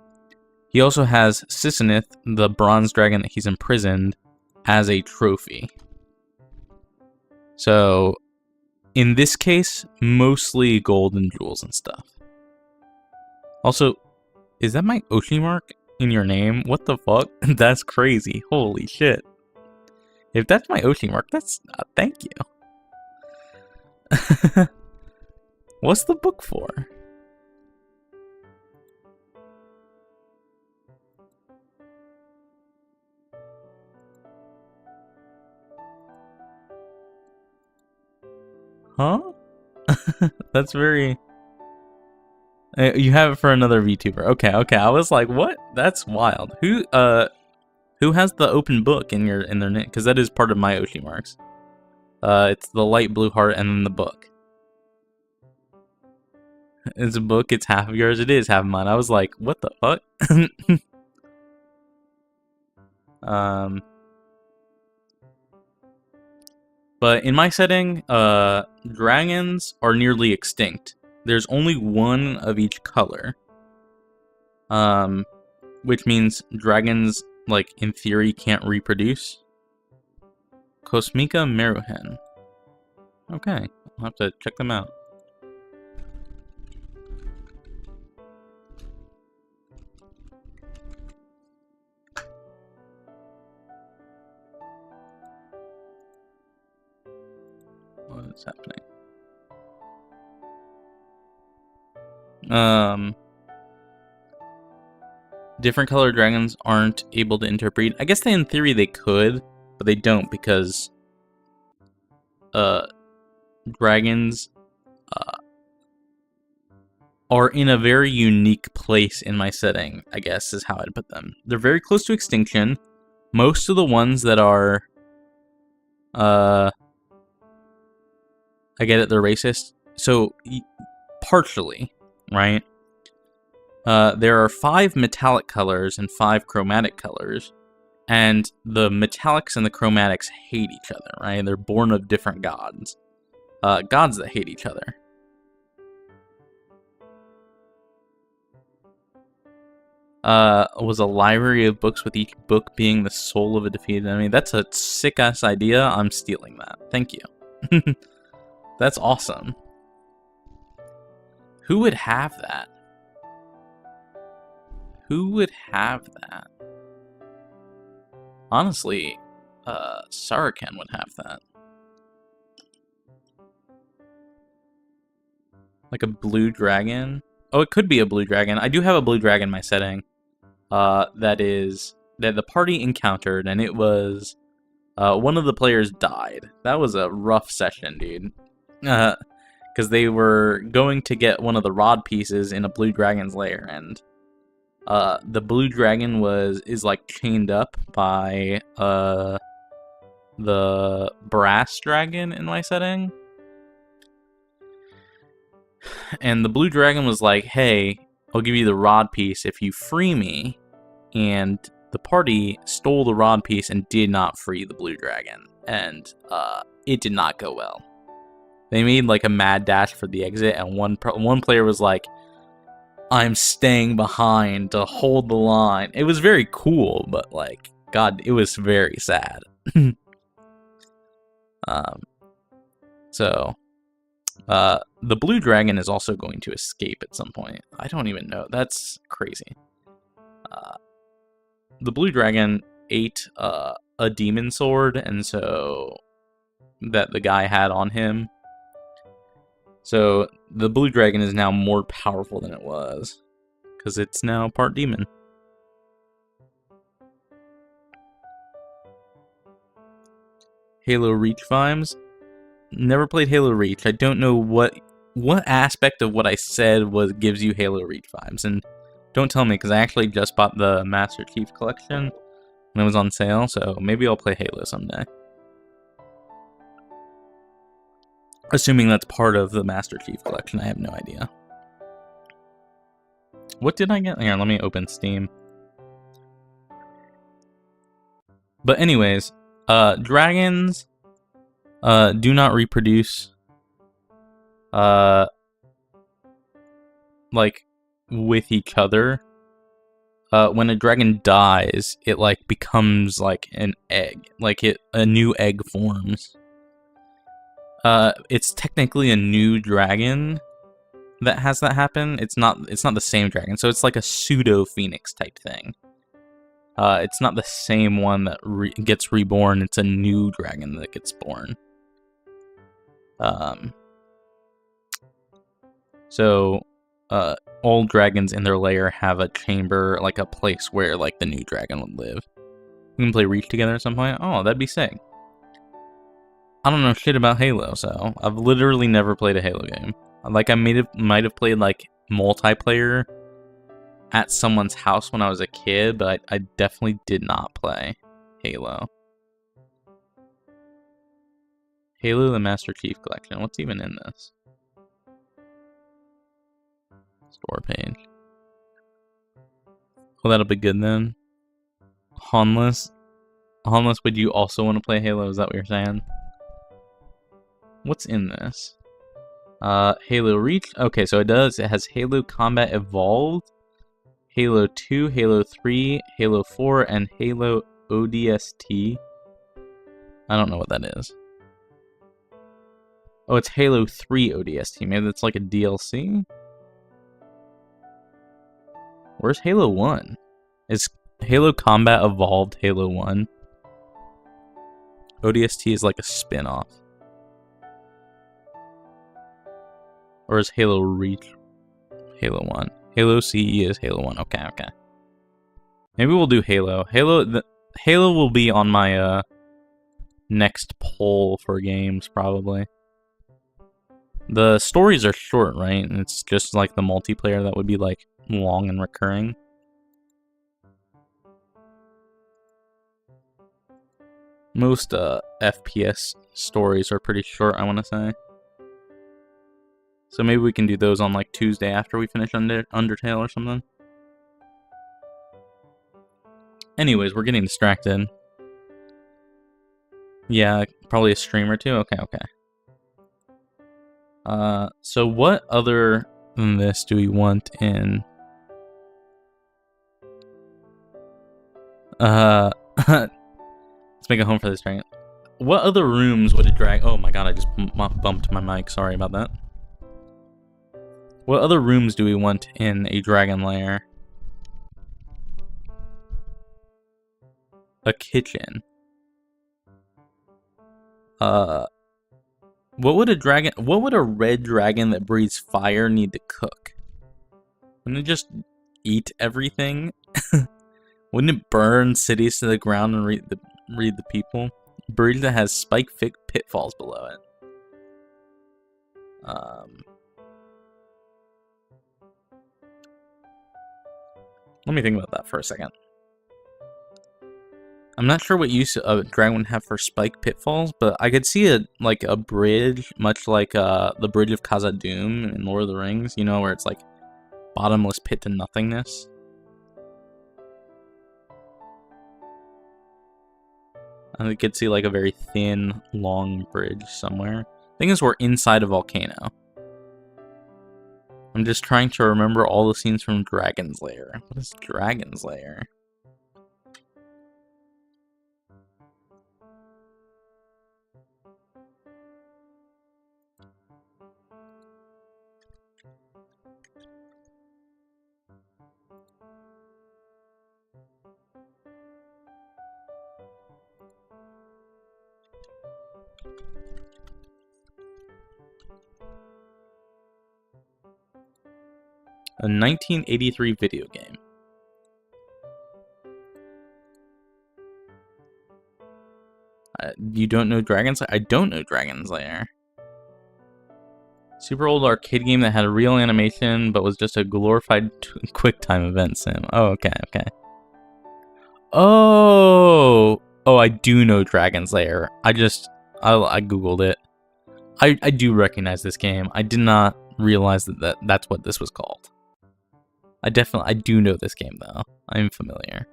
He also has Sissineth, the bronze dragon that he's imprisoned, as a trophy. So, in this case, mostly gold and jewels and stuff. Also, is that my Oshi mark in your name? What the fuck? That's crazy. Holy shit. If that's my Oshi mark, that's... thank you. What's the book for? Huh? That's very... you have it for another VTuber. Okay. I was like, what? That's wild. Who has the open book in their name? Because that is part of my Oshi marks. It's the light blue heart and then the book. It's a book, it's half of yours, it is half of mine. I was like, what the fuck? But in my setting, dragons are nearly extinct. There's only one of each color. Which means dragons, like, in theory, can't reproduce. Cosmica Meruhen. Okay, I'll have to check them out. What is happening? Different colored dragons aren't able to interbreed. I guess in theory they could, but they don't because dragons are in a very unique place in my setting, I guess is how I'd put them. They're very close to extinction. Most of the ones that are I get it, they're racist. So partially, right? There are 5 metallic colors and 5 chromatic colors, and the metallics and the chromatics hate each other, right? They're born of different gods. Gods that hate each other. Was a library of books with each book being the soul of a defeated enemy. That's a sick-ass idea. I'm stealing that. Thank you. That's awesome. Who would have that? Who would have that? Honestly, Saraken would have that. Like a blue dragon? Oh, it could be a blue dragon. I do have a blue dragon in my setting. That the party encountered, and it was one of the players died. That was a rough session, dude. Because they were going to get one of the rod pieces in a blue dragon's lair, and the blue dragon is like chained up by the brass dragon in my setting. And the blue dragon was like, hey, I'll give you the rod piece if you free me. And the party stole the rod piece and did not free the blue dragon. And it did not go well. They made like a mad dash for the exit, and one player was like, I'm staying behind to hold the line. It was very cool, but like, God, it was very sad. The blue dragon is also going to escape at some point. I don't even know. That's crazy. The blue dragon ate a demon sword, and so that the guy had on him. So the blue dragon is now more powerful than it was, because it's now part demon. Halo Reach vibes. Never played Halo Reach. I don't know what aspect of what I said gives you Halo Reach vibes, and don't tell me, because I actually just bought the Master Chief Collection when it was on sale, so maybe I'll play Halo someday. Assuming that's part of the Master Chief Collection, I have no idea. What did I get? Here, let me open Steam. But anyways, dragons do not reproduce like with each other. When a dragon dies, it like becomes like an egg, like a new egg forms. It's technically a new dragon that has that happen. It's not the same dragon, so it's like a pseudo phoenix type thing. It's not the same one that gets reborn. It's a new dragon that gets born. All dragons in their lair have a chamber, like a place where like the new dragon would live. We can play Reach together at some point. Oh, that'd be sick. I don't know shit about Halo, so I've literally never played a Halo game. Like, I might have played like multiplayer at someone's house when I was a kid, but I definitely did not play Halo. Halo the Master Chief Collection. What's even in this? Store page. Well, that'll be good then. Honless, would you also want to play Halo? Is that what you're saying? What's in this? Halo Reach. Okay, so it has Halo Combat Evolved, Halo 2, Halo 3, Halo 4, and Halo ODST. I don't know what that is. Oh, it's Halo 3 ODST. Maybe that's like a DLC? Where's Halo 1? Is Halo Combat Evolved Halo 1? ODST is like a spin-off. Or is Halo Reach Halo 1? Halo CE is Halo 1. Okay. Maybe we'll do Halo. Halo will be on my next poll for games, probably. The stories are short, right? And it's just like the multiplayer that would be like long and recurring. Most FPS stories are pretty short, I want to say. So maybe we can do those on like Tuesday after we finish Undertale or something. Anyways, we're getting distracted. Yeah, probably a stream or two. Okay. So what other than this do we want in Let's make a home for this dragon. What other rooms would a dragon... Oh my god, I just bumped my mic. Sorry about that. What other rooms do we want in a dragon lair? A kitchen. What would a red dragon that breathes fire need to cook? Wouldn't it just eat everything? Wouldn't it burn cities to the ground and read the people? A breed that has spike pitfalls below it. Let me think about that for a second. I'm not sure what use a dragon would have for spike pitfalls, but I could see a bridge, much like the bridge of Khazad-dûm in Lord of the Rings. You know, where it's like bottomless pit to nothingness. I could see like a very thin, long bridge somewhere. Thing is, we're inside a volcano. I'm just trying to remember all the scenes from Dragon's Lair. What is Dragon's Lair? A 1983 video game. You don't know Dragon's Lair? I don't know Dragon's Lair. Super old arcade game that had a real animation, but was just a glorified QuickTime event sim. Oh, okay, okay. Oh, I do know Dragon's Lair. I googled it. I do recognize this game. I did not realize that's what this was called. I do know this game though. I'm familiar.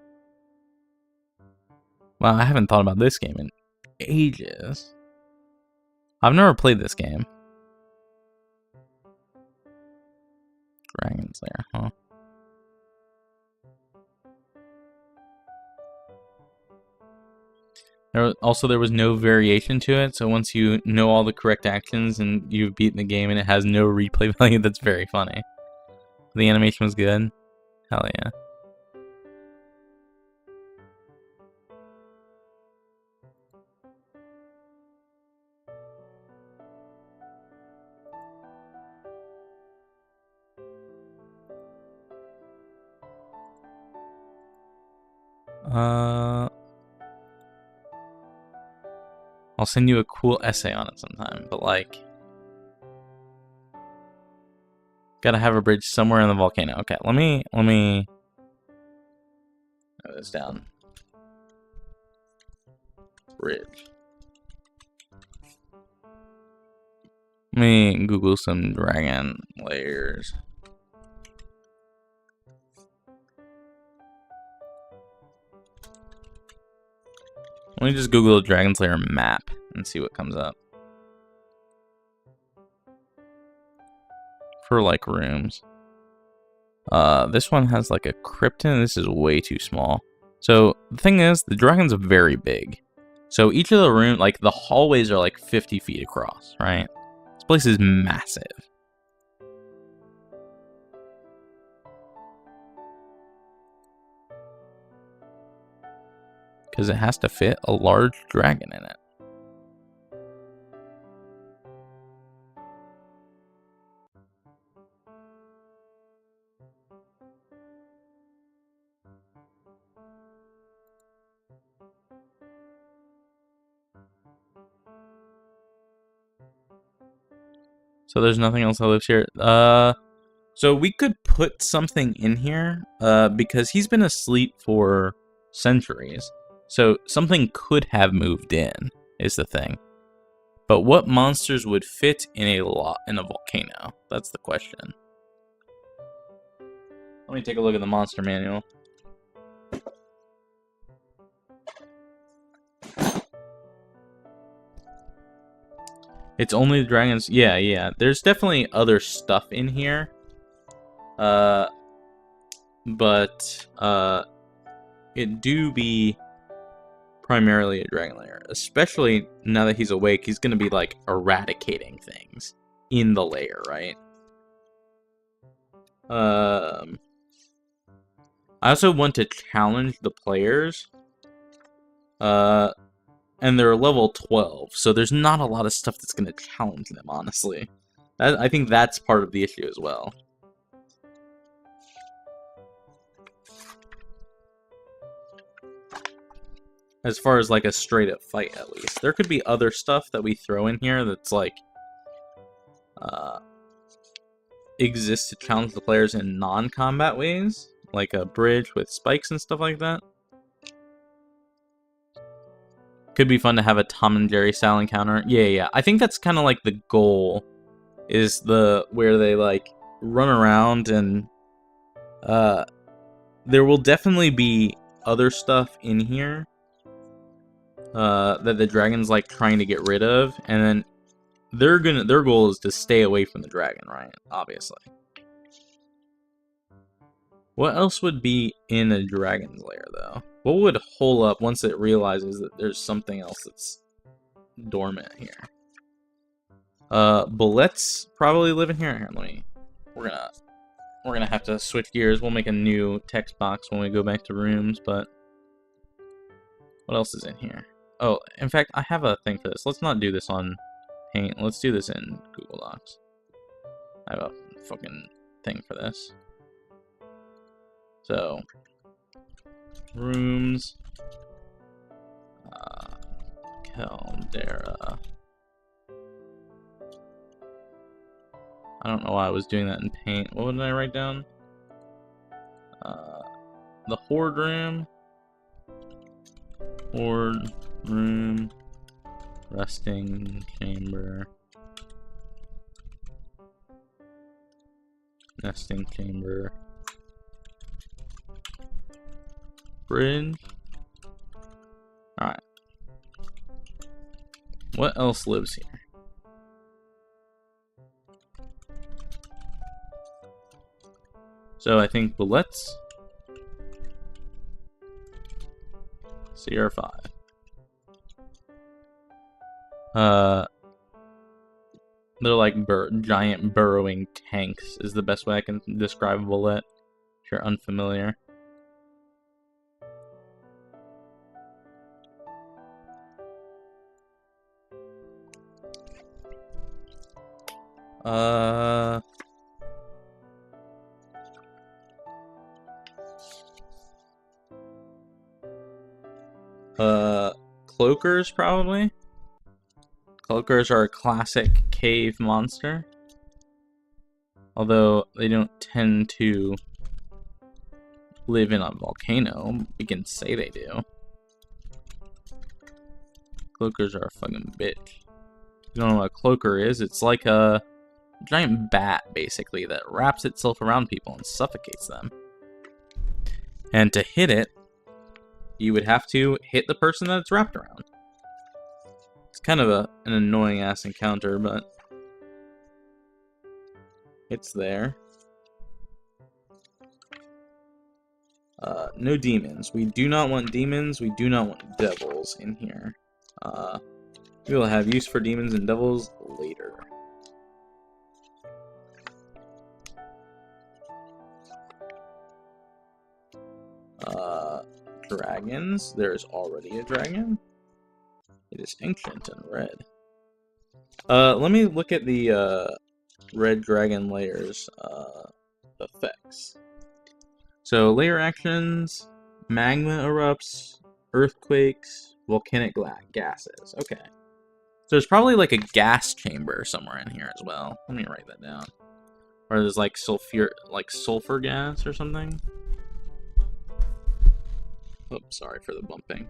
Wow, I haven't thought about this game in ages. I've never played this game. Dragon's Lair, huh? There was no variation to it, so once you know all the correct actions and you've beaten the game and it has no replay value, that's very funny. The animation was good. Hell yeah. I'll send you a cool essay on it sometime, but like, gotta have a bridge somewhere in the volcano. Okay, let me note this down. Bridge. Let me Google some dragon layers. Let me just Google a Dragon's Lair map and see what comes up. For like rooms. This one has like a krypton. This is way too small. So the thing is, the dragon's very big. So each of the rooms, like the hallways are like 50 feet across, right? This place is massive. Because it has to fit a large dragon in it. So there's nothing else that lives here. So we could put something in here, because he's been asleep for centuries. So something could have moved in, is the thing. But what monsters would fit in a volcano? That's the question. Let me take a look at the monster manual. It's only the dragons. Yeah. There's definitely other stuff in here. But it do be primarily a dragon lair. Especially now that he's awake, he's gonna be like eradicating things in the lair, right? I also want to challenge the players. And they're level 12, so there's not a lot of stuff that's gonna challenge them, honestly. I think that's part of the issue as well. As far as like a straight up fight, at least. There could be other stuff that we throw in here that's like exists to challenge the players in non-combat ways, like a bridge with spikes and stuff like that. Could be fun to have a Tom and Jerry style encounter. Yeah. I think that's kind of like the goal, is where they like run around, and there will definitely be other stuff in here that the dragon's like trying to get rid of, and then their goal is to stay away from the dragon, right? Obviously. What else would be in a dragon's lair, though? What would hole up once it realizes that there's something else that's dormant here? Bullets probably live in here. Here, we're gonna have to switch gears. We'll make a new text box when we go back to rooms, but what else is in here? Oh, in fact, I have a thing for this. Let's not do this on Paint. Let's do this in Google Docs. I have a fucking thing for this. So, rooms, Caldera. I don't know why I was doing that in Paint. What did I write down? The Horde Room. Horde Room. Resting Chamber. Nesting Chamber. Bridge. Alright. What else lives here? So I think bullets. CR5. They're like giant burrowing tanks is the best way I can describe a bullet, if you're unfamiliar. Cloakers, probably. Cloakers are a classic cave monster. Although they don't tend to live in a volcano. We can say they do. Cloakers are a fucking bitch. You don't know what a cloaker is? It's like a giant bat, basically, that wraps itself around people and suffocates them. And to hit it, you would have to hit the person that it's wrapped around. It's kind of an annoying ass encounter, but it's there. No demons. We do not want demons. We do not want devils in here. We will have use for demons and devils later. Dragons. There's already a dragon. It is ancient and red. Let me look at the red dragon layers effects. So layer actions, magma erupts, earthquakes, volcanic gases. Okay. So there's probably like a gas chamber somewhere in here as well. Let me write that down. Or there's like sulfur gas or something. Oops, sorry for the bumping.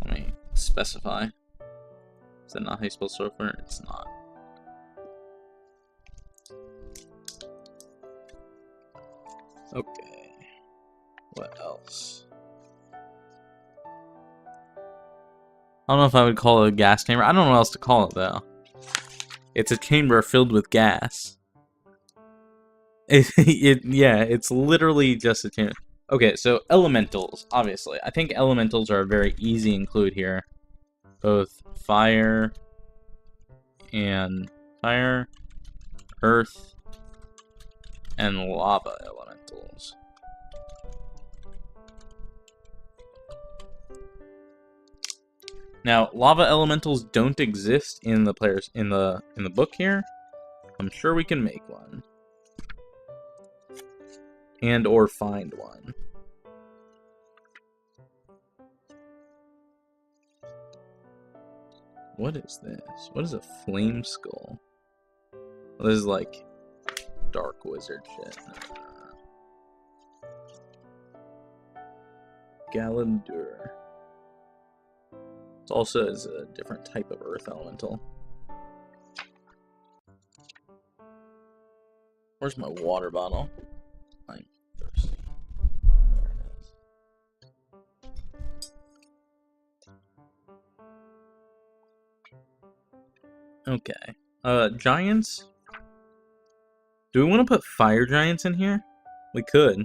Let me specify. Is that not how you spell sulfur? It's not. Okay. What else? I don't know if I would call it a gas chamber. I don't know what else to call it, though. It's a chamber filled with gas. Yeah, it's literally just a chamber. Okay, so elementals, obviously. I think elementals are a very easy include here. Both fire, earth, and lava elementals. Now, lava elementals don't exist in the players in the book here. I'm sure we can make one. And or find one. What is this? What is a flame skull? Well, this is like dark wizard shit. Galandur. It also is a different type of earth elemental. Where's my water bottle? I'm thirsty. There it is. Okay. Giants? Do we want to put fire giants in here? We could.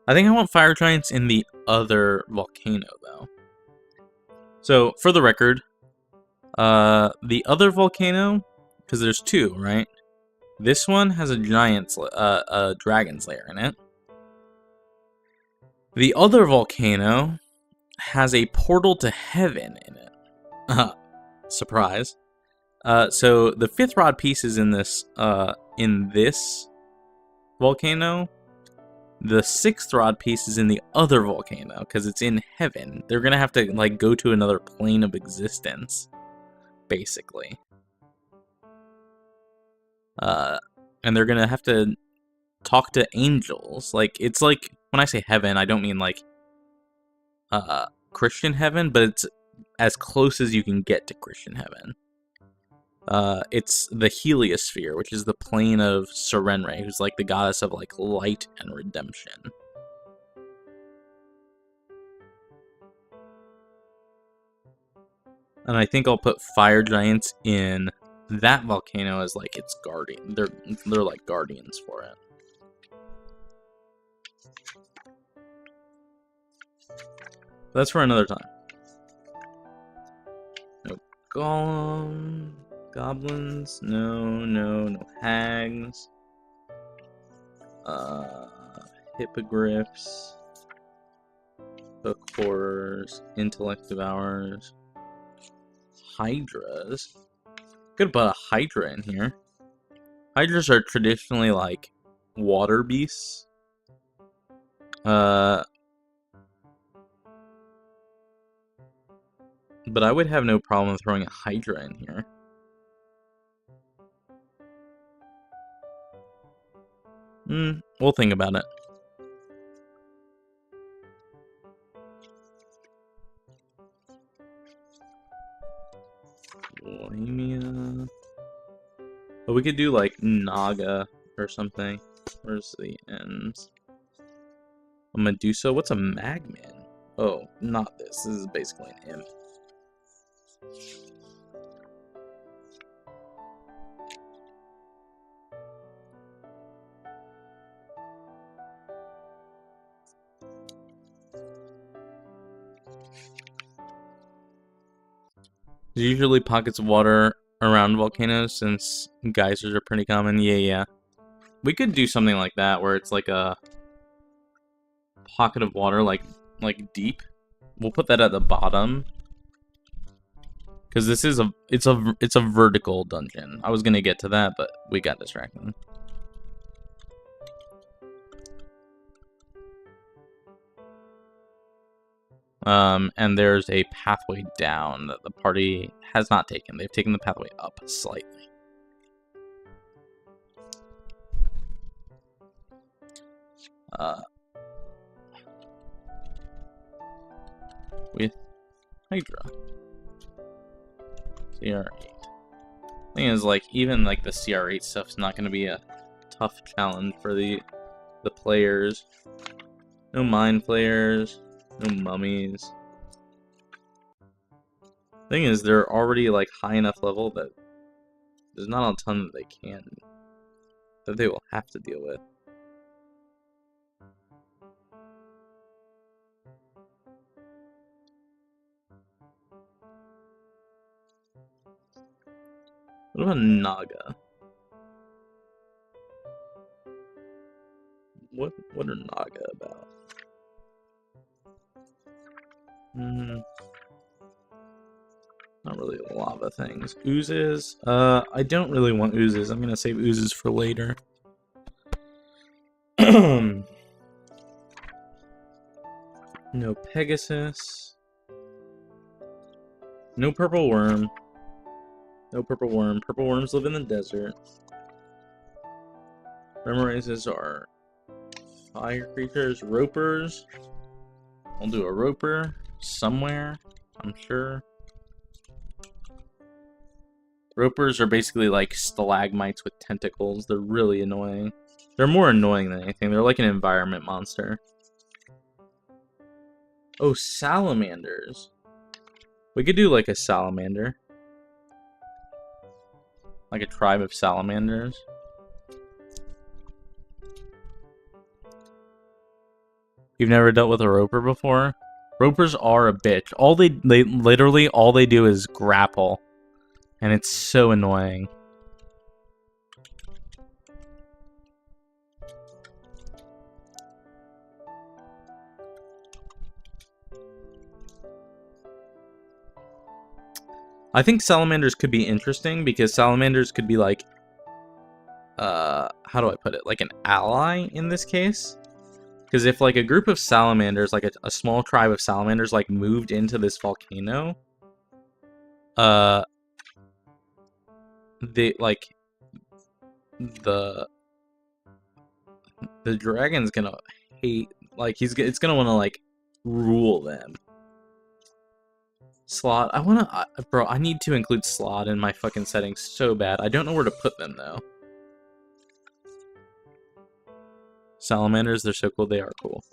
I think I want fire giants in the other volcano, though. So, for the record, the other volcano, because there's two, right? This one has a dragon's lair in it. The other volcano has a portal to heaven in it. Surprise. So the fifth rod piece is in this volcano. The sixth rod piece is in the other volcano because it's in heaven. They're gonna have to like go to another plane of existence, basically. And they're gonna have to talk to angels. Like it's like when I say heaven, I don't mean like Christian heaven, but it's as close as you can get to Christian heaven. It's the heliosphere, which is the plane of Serenre, who's like the goddess of like light and redemption. And I think I'll put fire giants in that volcano as like its guardian. They're like guardians for it. That's for another time. No golem. Goblins, no hags, hippogriffs, hook horrors, intellect devourers, hydras. Could put a hydra in here. Hydras are traditionally like water beasts. But I would have no problem throwing a hydra in here. We'll think about it. Lamia. But we could do like Naga or something. Where's the ends? A Medusa? What's a Magman? Oh, not this. This is basically an imp. There's usually pockets of water around volcanoes since geysers are pretty common. Yeah. We could do something like that where it's like a pocket of water, like deep. We'll put that at the bottom because this is it's a vertical dungeon. I was gonna get to that, but we got distracted. And there's a pathway down that the party has not taken. They've taken the pathway up slightly. With Hydra. CR8. Thing is, like, even like the CR8 stuff's not going to be a tough challenge for the players. No mind players. No mummies. Thing is, they're already like high enough level that There's not a ton that they will have to deal with. What about Naga? What are Naga about? Not really lava things. Oozes? I don't really want oozes. I'm gonna save oozes for later. No Pegasus. No purple worm. No purple worm. Purple worms live in the desert. Memorizes are fire creatures. Ropers. I'll do a roper somewhere, I'm sure. Ropers are basically like stalagmites with tentacles. They're really annoying. They're more annoying than anything. They're like an environment monster. Oh, salamanders. We could do like a salamander. Like a tribe of salamanders. You've never dealt with a roper before? Ropers are a bitch. They literally all they do is grapple. And it's so annoying. I think salamanders could be interesting because salamanders could be like how do I put it? Like an ally in this case. Because if like a group of salamanders, like a small tribe of salamanders like moved into this volcano, they like the dragon's gonna hate, like it's gonna want to like rule them. Slot, bro, I need to include slot in my fucking settings so bad. I don't know where to put them though. Salamanders, they're so cool. They are cool.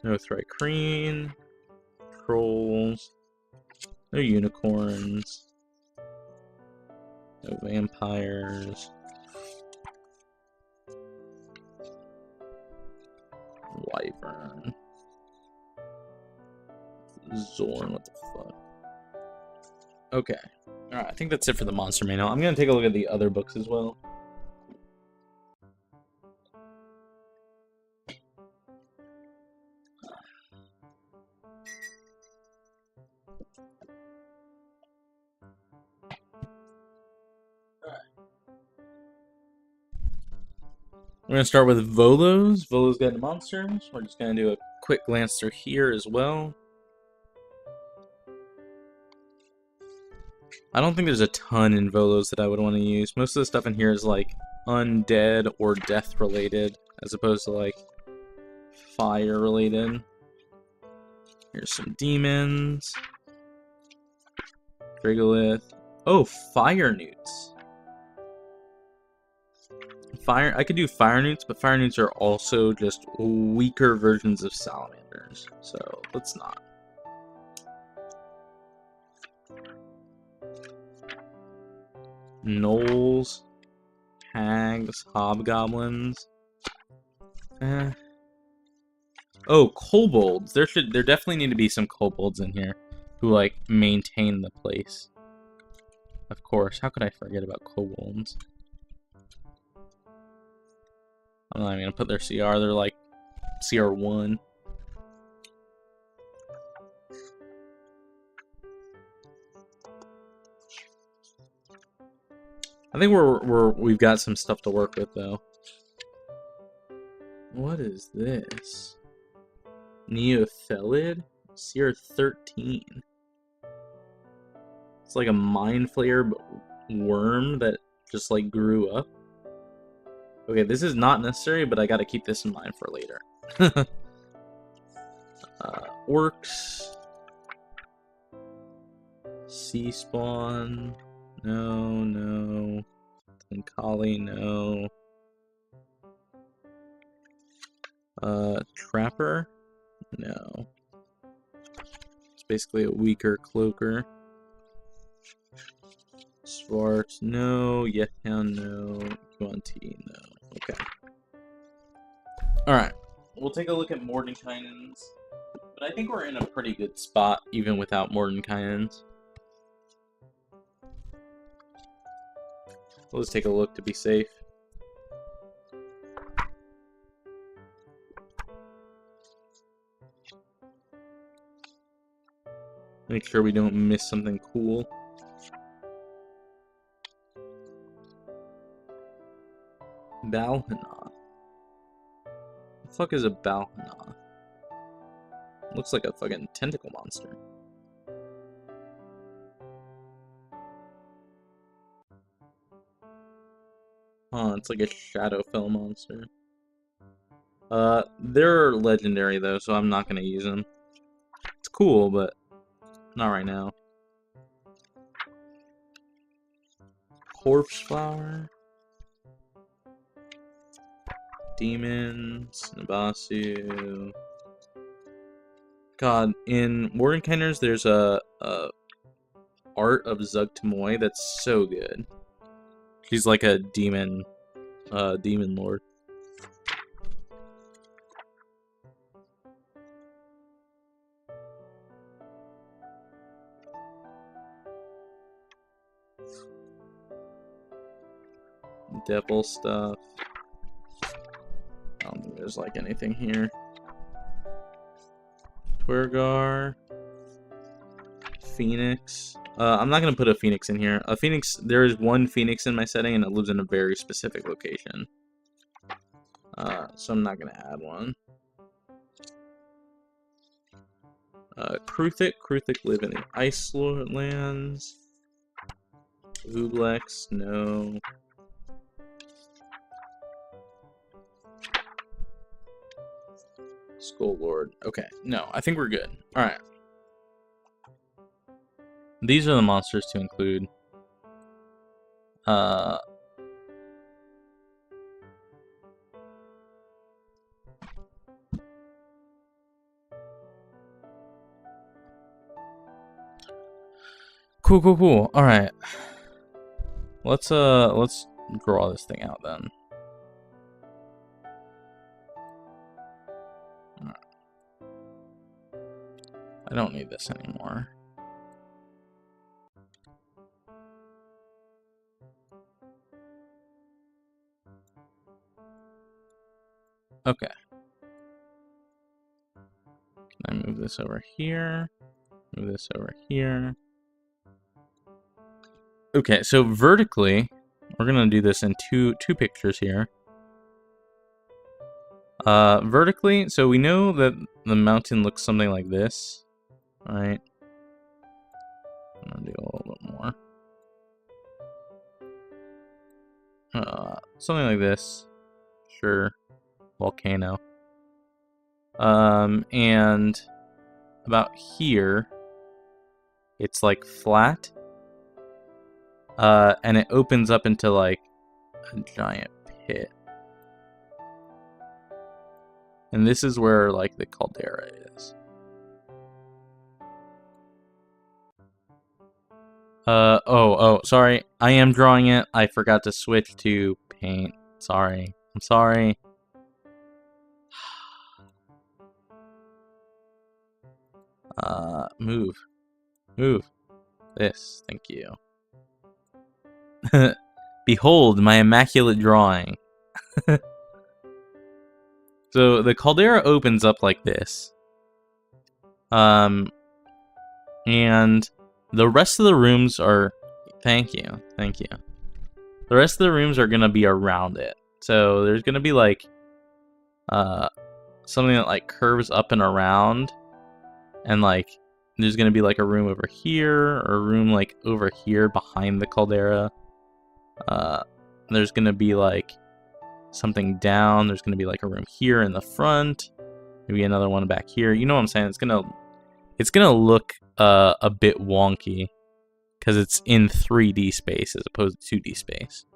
No Thrycreen. Trolls. No unicorns. No vampires. Wyvern. Zorn, what the fuck? Okay. Alright, I think that's it for the monster manual. I'm gonna take a look at the other books as well. We're going to start with Volos. Volos Guide to Monsters. We're just going to do a quick glance through here as well. I don't think there's a ton in Volos that I would want to use. Most of the stuff in here is like undead or death related, as opposed to like fire related. Here's some demons. Dragolith. Oh, fire newts. I could do fire newts, but fire newts are also just weaker versions of salamanders, so let's not. Gnolls, hags, hobgoblins. Oh, kobolds. There definitely need to be some kobolds in here who like maintain the place. Of course, how could I forget about kobolds? I'm not even gonna put their CR, they're like CR1. I think we've got some stuff to work with though. What is this? Neophelid? CR13. It's like a mind flayer worm that just like grew up. Okay, this is not necessary, but I gotta keep this in mind for later. Orcs. Sea spawn. No. Tenkali, no. Trapper? No. Let's basically a weaker cloaker. Svart, no. Yethound, no. Qt, no. Okay. Alright. We'll take a look at Mordenkainen's. But I think we're in a pretty good spot, even without Mordenkainen's. Let's take a look to be safe. Make sure we don't miss something cool. Balhanoth. The fuck is a Balhanoth? Looks like a fucking tentacle monster. Oh, it's like a Shadowfell monster. They're legendary though, so I'm not gonna use them. It's cool, but not right now. Corpse Flower. Demons. Nabasu. God, in Mordenkainen's there's a art of Zugtamoy that's so good. She's like a demon lord. Devil stuff. I don't think there's like anything here. Twergar. Phoenix. I'm not gonna put a Phoenix in here. A Phoenix, there is one Phoenix in my setting and it lives in a very specific location. So I'm not gonna add one. Kruthic live in the Ice Lands. Ublex, no. Skull Lord. Okay, no, I think we're good. Alright. These are the monsters to include. Cool. Alright. Let's draw this thing out then. I don't need this anymore. Okay. Can I move this over here? Move this over here. Okay, so vertically, we're gonna do this in two pictures here. Vertically, so we know that the mountain looks something like this, right? I'm gonna do a little bit more. Something like this. Sure. Volcano. And about here, it's like flat. And it opens up into like a giant pit. And this is where like the caldera is. Oh, sorry. I am drawing it. I forgot to switch to paint. Sorry. I'm sorry. Move. This. Thank you. Behold my immaculate drawing. So the caldera opens up like this. And the rest of the rooms are... Thank you. The rest of the rooms are gonna be around it. So there's gonna be like... something that like curves up and around. And like... There's gonna be like a room over here, or a room like over here behind the caldera. There's gonna be like... something down. There's gonna be like a room here in the front. Maybe another one back here. You know what I'm saying? It's gonna look a bit wonky because it's in 3D space as opposed to 2D space.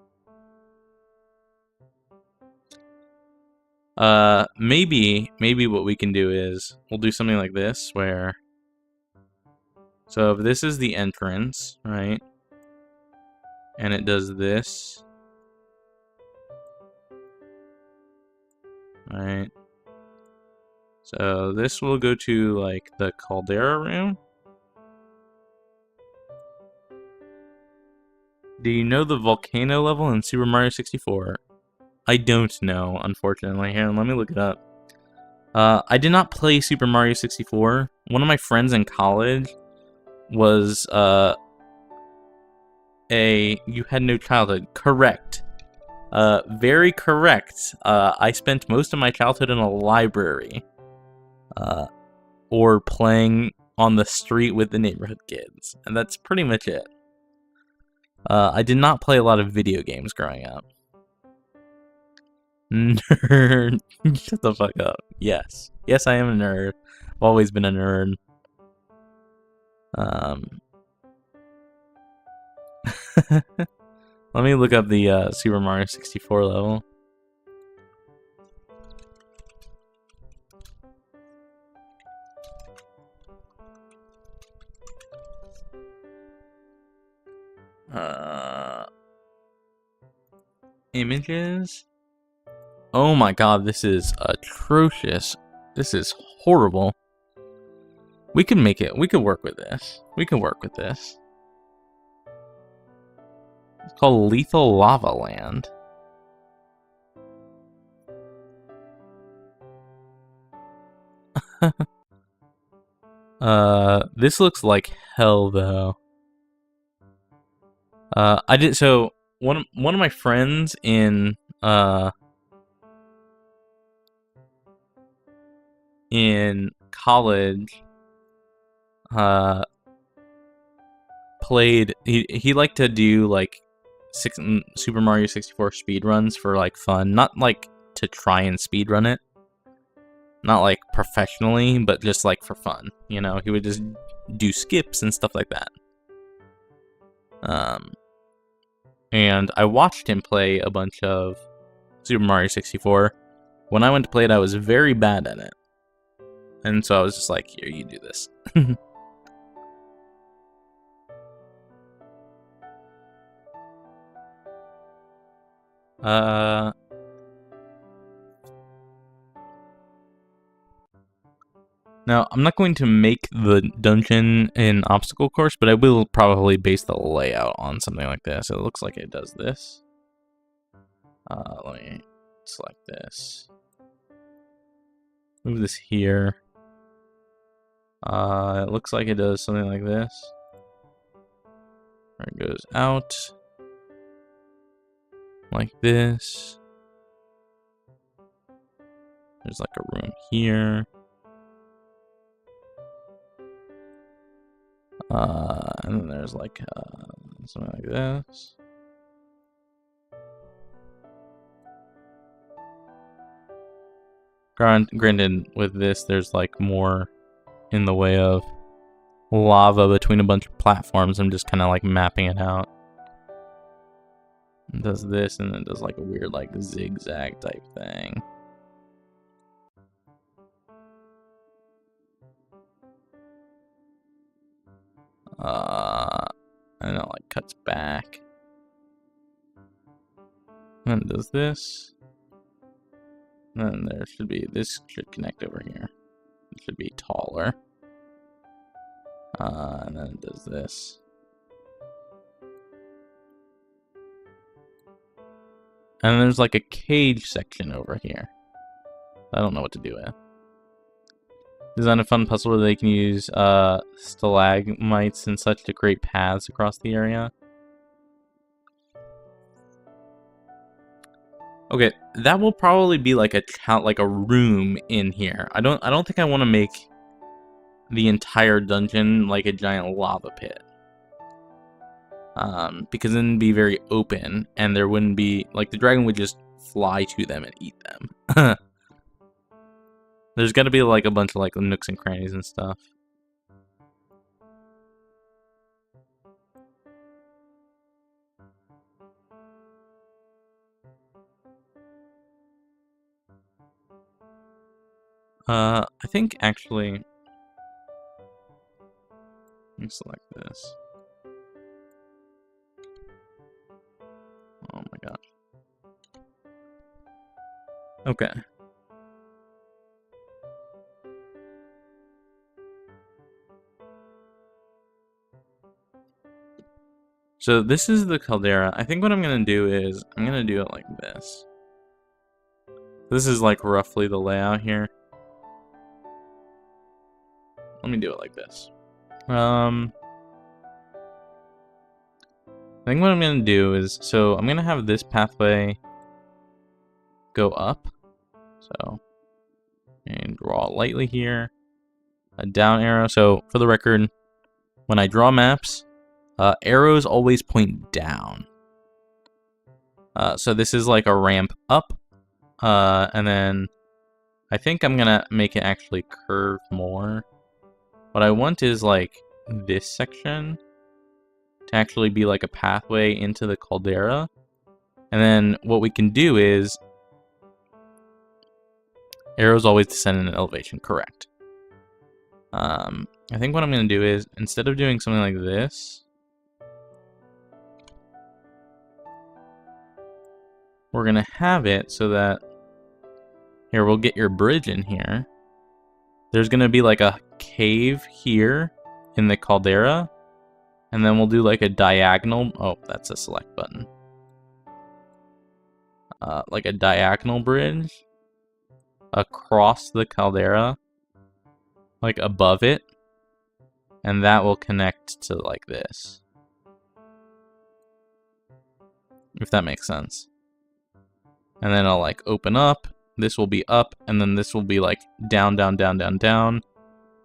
Maybe what we can do is we'll do something like this where So if this is the entrance, right? And it does this. Right. So this will go to, like, the caldera room. Do you know the volcano level in Super Mario 64? I don't know, unfortunately. Here, let me look it up. I did not play Super Mario 64. One of my friends in college was, you had no childhood. Correct. Very correct. I spent most of my childhood in a library. Or playing on the street with the neighborhood kids. And that's pretty much it. I did not play a lot of video games growing up. Nerd. Shut the fuck up. Yes. Yes, I am a nerd. I've always been a nerd. Let me look up the Super Mario 64 level. Images? Oh my god, this is atrocious. This is horrible. We can make it. We could work with this. We can work with this. It's called Lethal Lava Land. This looks like hell though. So one of my friends in college played he liked to do like Super Mario 64 speed runs for like fun, not like to try and speed run it. Not like professionally, but just like for fun. You know, he would just do skips and stuff like that. And I watched him play a bunch of Super Mario 64. When I went to play it, I was very bad at it. And so I was just like, here, you do this. Now, I'm not going to make the dungeon an obstacle course, but I will probably base the layout on something like this. It looks like it does this. Let me select this. Move this here. It looks like it does something like this. Where it goes out. Like this. There's like a room here. And then there's like something like this. Granted, with this, there's like more in the way of lava between a bunch of platforms. I'm just kind of like mapping it out. It does this, and then it does like a weird like zigzag type thing. And it like cuts back. And it does this. And then this should connect over here. It should be taller. And then it does this. And then there's like a cage section over here. I don't know what to do with. Design a fun puzzle where they can use stalagmites and such to create paths across the area. Okay, that will probably be like a room in here. I don't think I want to make the entire dungeon like a giant lava pit. Because then it'd be very open, and there wouldn't be like the dragon would just fly to them and eat them. There's got to be like a bunch of like nooks and crannies and stuff. I think actually Let me select this. Oh my gosh. Okay. So this is the caldera. I think what I'm gonna do is I'm gonna do it like this. This is like roughly the layout here. Let me do it like this. I think what I'm gonna do is, so I'm gonna have this pathway go up. So, and draw lightly here, a down arrow. So for the record, when I draw maps, arrows always point down. So this is like a ramp up, and then I think I'm gonna make it actually curve more. What I want is like this section to actually be like a pathway into the caldera. And then what we can do is arrows always descend in an elevation, correct. I think what I'm going to do is, instead of doing something like this, we're going to have it so that, here, we'll get your bridge in here. There's going to be like a cave here in the caldera, and then we'll do like a diagonal, oh, that's a select button. Like a diagonal bridge across the caldera, like above it, and that will connect to like this. If that makes sense. And then I'll like open up, this will be up, and then this will be like down, down, down, down, down.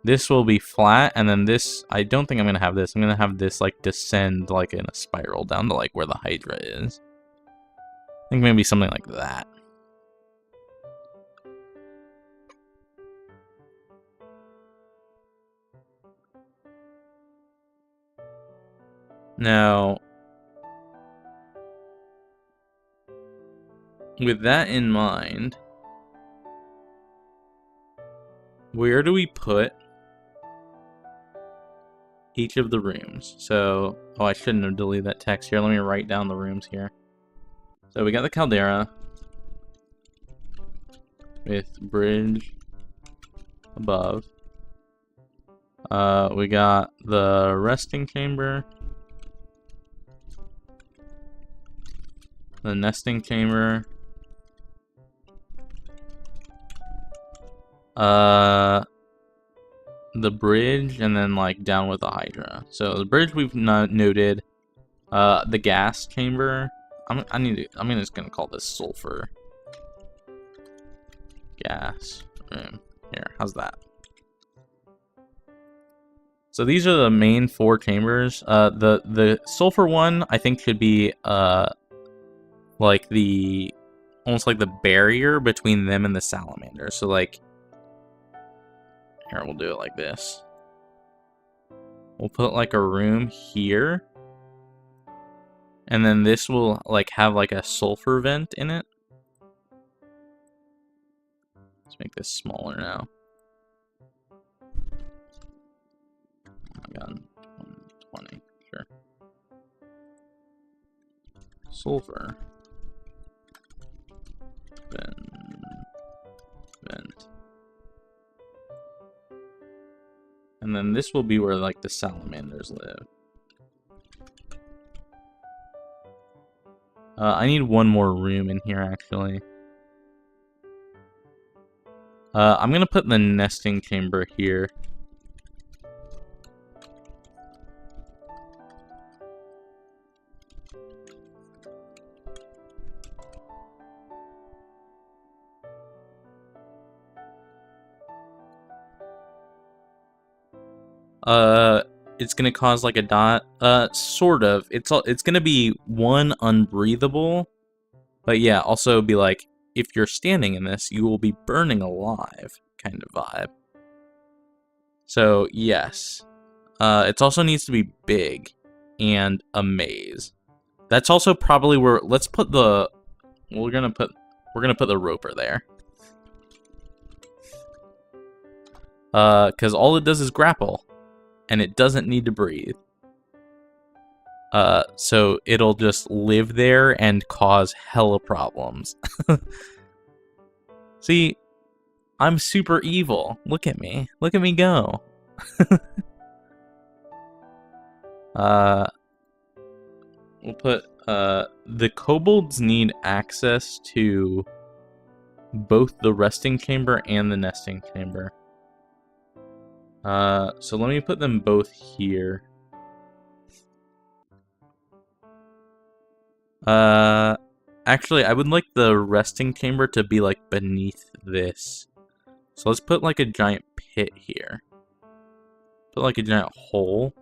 This will be flat, and then this, I don't think I'm gonna have this. I'm gonna have this like descend like in a spiral down to like where the Hydra is. I think maybe something like that. Now, with that in mind, where do we put each of the rooms? So, oh, I shouldn't have deleted that text here. Let me write down the rooms here. So we got the caldera with bridge above. We got the resting chamber, the nesting chamber, the bridge, and then like down with the Hydra. So the bridge we've noted. The gas chamber. I'm just gonna call this sulfur gas room. Here, how's that? So these are the main 4 chambers. The sulfur one I think should be like almost like the barrier between them and the salamander. So like, here, we'll do it like this. We'll put like a room here, and then this will like have like a sulfur vent in it. Let's make this smaller now. Oh my god, 120, sure. Sulfur vent. And then this will be where like the salamanders live. I need one more room in here actually. I'm gonna put the nesting chamber here. It's gonna cause like a dot. Sort of. It's gonna be one unbreathable, but yeah, also be like, if you're standing in this, you will be burning alive kind of vibe. So yes, it also needs to be big and a maze. That's also probably where let's put the we're gonna put the roper there. Because all it does is grapple. and it doesn't need to breathe. So it'll just live there and cause hella problems. See, I'm super evil. Look at me. Look at me go. We'll put, the kobolds need access to both the resting chamber and the nesting chamber. So let me put them both here. Actually, I would like the resting chamber to be, like, beneath this. So let's put, like, a giant pit here. Put, like, a giant hole.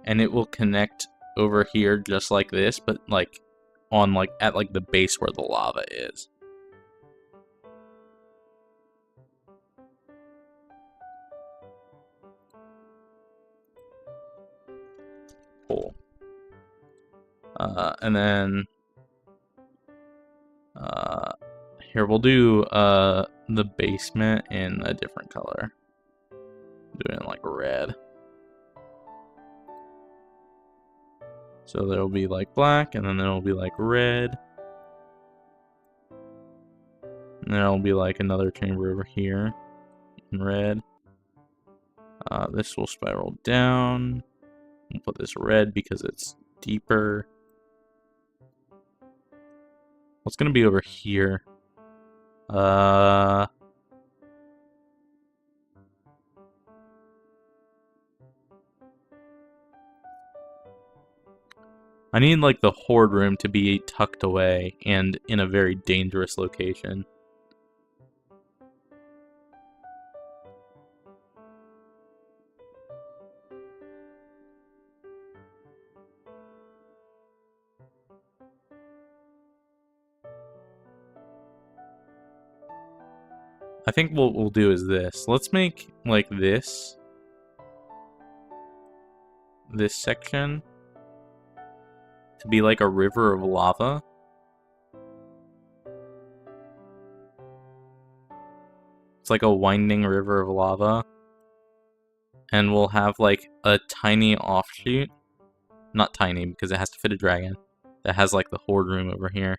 And it will connect over here just like this, but, like, on, like, at, like, the base where the lava is. Cool. And then here we'll do the basement in a different color. Do it in like red. So there'll be like black, and then there'll be like red. And there'll be like another chamber over here in red. This will spiral down. We'll put this red because it's deeper. What's gonna be over here? I need like the horde room to be tucked away and in a very dangerous location. I think what we'll do is this. Let's make like this section to be like a river of lava. It's like a winding river of lava. And we'll have like a tiny offshoot. Not tiny because it has to fit a dragon. That has like the horde room over here.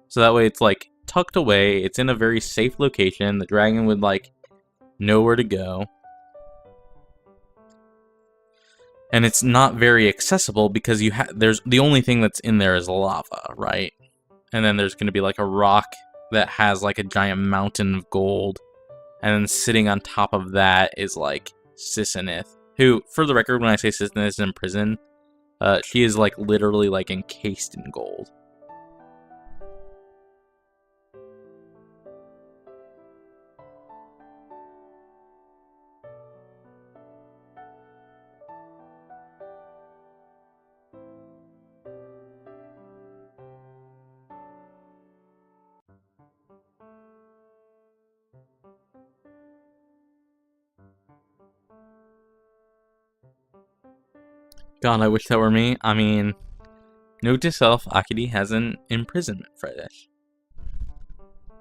So that way it's like tucked away. It's in a very safe location. The dragon would like know where to go. And it's not very accessible because there's the only thing that's in there is lava, right? And then there's going to be like a rock that has like a giant mountain of gold. And then sitting on top of that is like Sissinith, who, for the record, when I say Sissinith is in prison, she is like literally like encased in gold. God, I wish that were me. I mean, note to self, Akidi has an imprisonment fetish.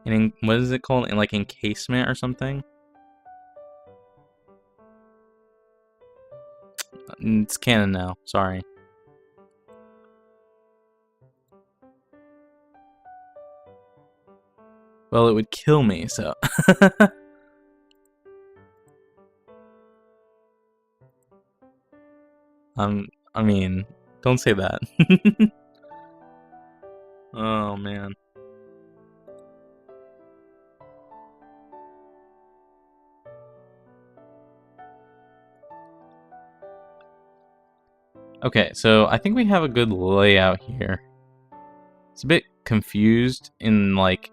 And what is it called? In like encasement or something? It's canon now. Sorry. Well, it would kill me, so... I mean, don't say that. Oh, man. Okay, so I think we have a good layout here. It's a bit confused in, like,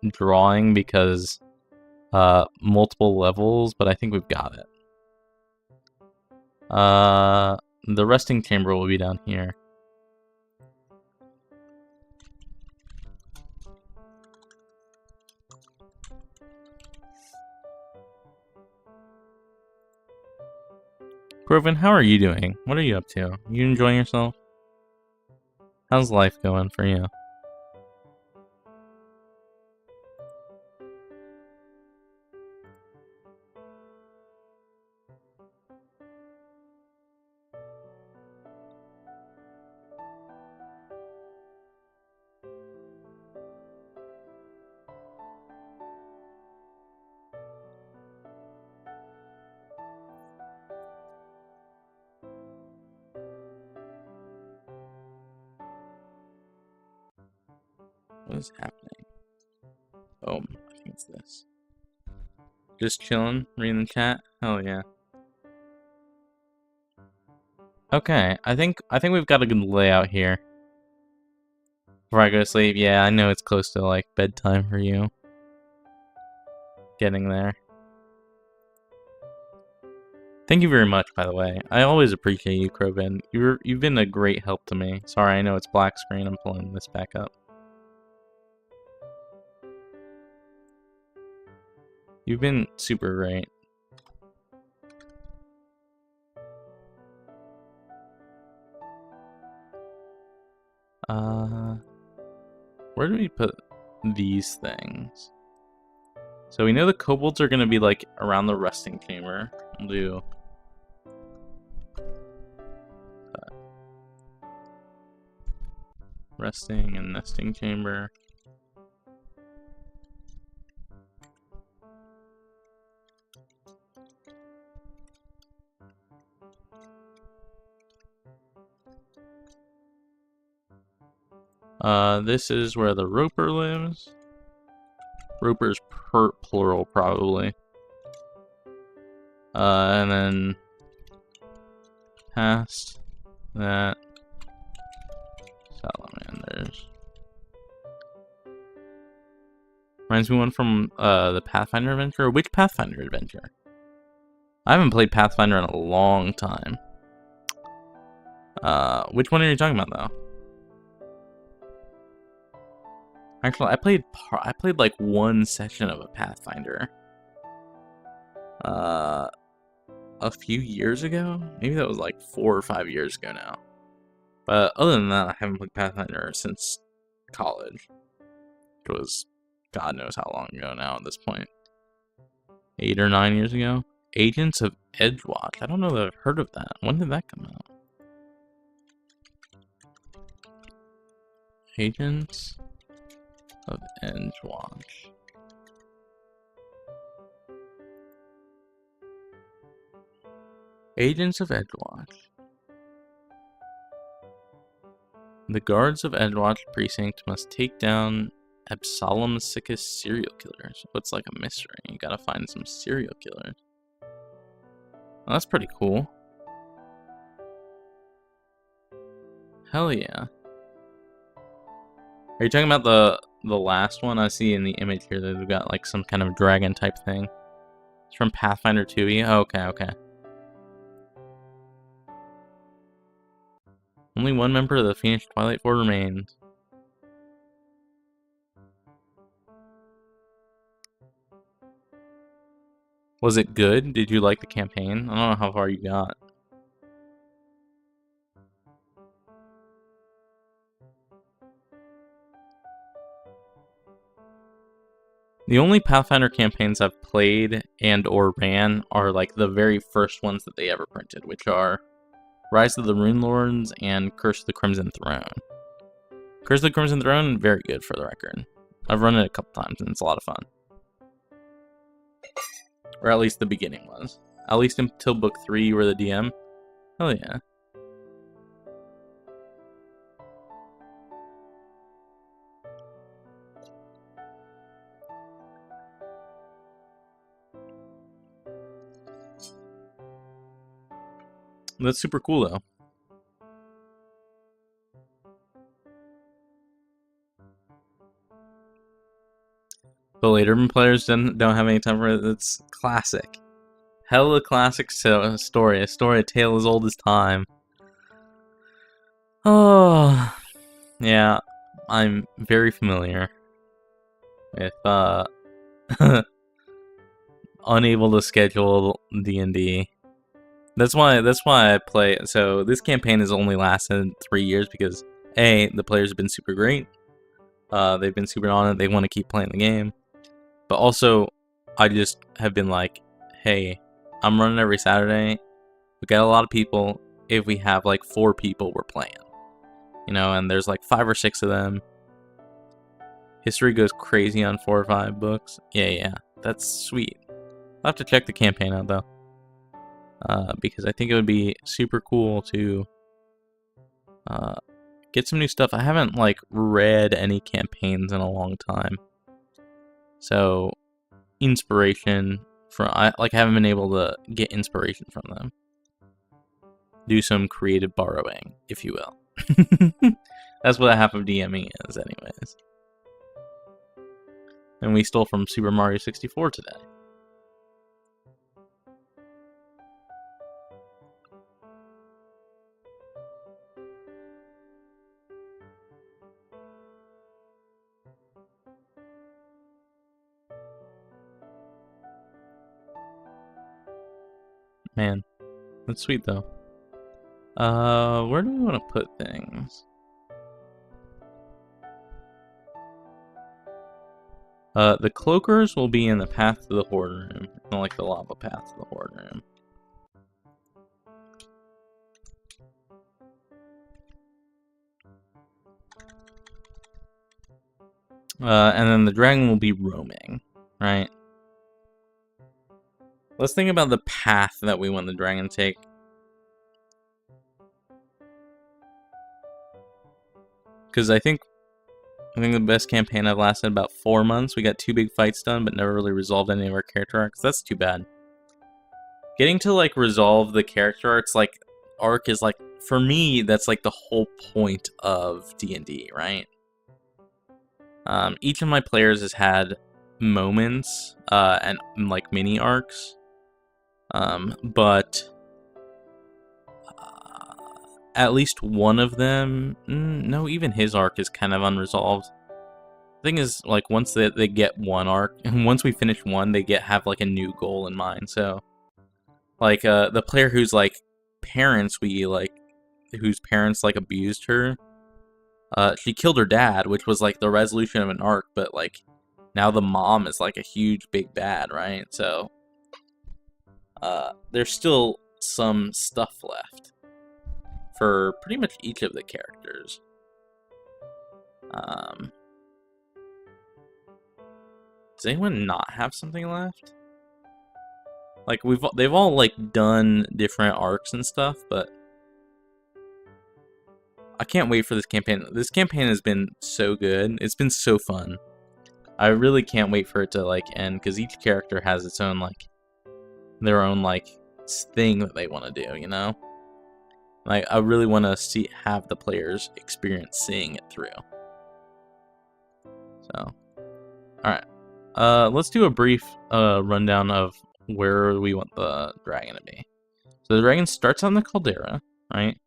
drawing because multiple levels, but I think we've got it. The resting chamber will be down here. Groven, how are you doing? What are you up to? You enjoying yourself? How's life going for you? What is happening? Oh, I think it's this. Just chilling, reading the chat. Hell yeah. Okay, I think we've got a good layout here. Before I go to sleep, yeah, I know it's close to like bedtime for you. Getting there. Thank you very much, by the way. I always appreciate you, Crowbin. You've been a great help to me. Sorry, I know it's black screen. I'm pulling this back up. You've been super great. Where do we put these things? So we know the kobolds are gonna be like around the resting chamber. We'll do that. Resting and nesting chamber. This is where the roper lives. Roper's plural, probably. And then past that, salamanders. Reminds me one from the Pathfinder adventure. Which Pathfinder adventure? I haven't played Pathfinder in a long time. Which one are you talking about, though? Actually, I played like one session of a Pathfinder. A few years ago? Maybe that was like 4 or 5 years ago now. But other than that, I haven't played Pathfinder since college. Which was God knows how long ago now at this point. 8 or 9 years ago? Agents of Edgewatch. I don't know that I've heard of that. When did that come out? Agents of Edgewatch. Agents of Edgewatch. The guards of Edgewatch Precinct must take down Absalom's sickest serial killers. What's like a mystery? You gotta find some serial killers. Well, that's pretty cool. Hell yeah. Are you talking about the last one? I see in the image here that they've got like some kind of dragon type thing. It's from Pathfinder 2e. Oh, okay. Only one member of the Phoenix Twilight Four remains. Was it good? Did you like the campaign? I don't know how far you got. The only Pathfinder campaigns I've played and or ran are like the very first ones that they ever printed, which are Rise of the Rune Lords and Curse of the Crimson Throne. Curse of the Crimson Throne, very good for the record. I've run it a couple times and it's a lot of fun. Or at least the beginning was. At least until book 3 you were the DM. Hell yeah. That's super cool though. The later players don't have any time for it. It's classic. Hella classic story. A story, a tale as old as time. Oh, yeah. I'm very familiar with unable to schedule D&D. That's why I play. So this campaign has only lasted 3 years because A, the players have been super great. They've been super on it. They want to keep playing the game. But also, I just have been like, hey, I'm running every Saturday. We got a lot of people. If we have like 4 people, we're playing. You know, and there's like 5 or 6 of them. History goes crazy on 4 or 5 books. Yeah, that's sweet. I'll have to check the campaign out though. Because I think it would be super cool to get some new stuff. I haven't like read any campaigns in a long time, so inspiration from I haven't been able to get inspiration from them. Do some creative borrowing, if you will. That's what half of DMing is, anyways. And we stole from Super Mario 64 today. Man, that's sweet though. Where do we want to put things? The cloakers will be in the path to the horde room, not like the lava path to the horde room. And then the dragon will be roaming, right? Let's think about the path that we want the dragon to take. Because I think the best campaign I've lasted about 4 months. We got 2 big fights done, but never really resolved any of our character arcs. That's too bad. Getting to like resolve the character arc is like, for me, that's like the whole point of D&D, right? Each of my players has had moments and like mini arcs, but at least one of them, no, even his arc is kind of unresolved. The thing is, like, once they get one arc, and once we finish one, they have like a new goal in mind. So, like, the player whose like parents whose parents like abused her, she killed her dad, which was like the resolution of an arc, but like now the mom is like a huge big bad, right? So, there's still some stuff left for pretty much each of the characters. Does anyone not have something left? Like they've all like done different arcs and stuff, but I can't wait for this campaign. This campaign has been so good. It's been so fun. I really can't wait for it to like end, because each character has its own like their own like thing that they want to do, you know? Like, I really want to have the players experience seeing it through. So, alright. Let's do a brief rundown of where we want the dragon to be. So the dragon starts on the caldera, right?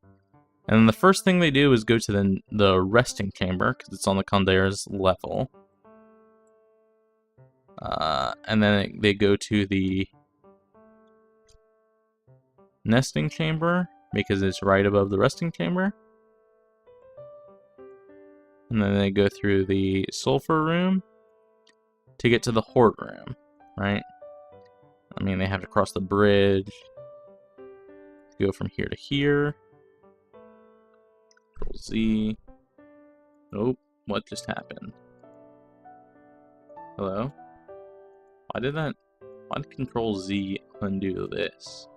And then the first thing they do is go to the resting chamber, because it's on the caldera's level. And then they go to the nesting chamber, because it's right above the resting chamber. And then they go through the sulfur room to get to the horde room, right? I mean, they have to cross the bridge, go from here to here. Control Z. Nope, what just happened? Hello? Why did Control Z undo this?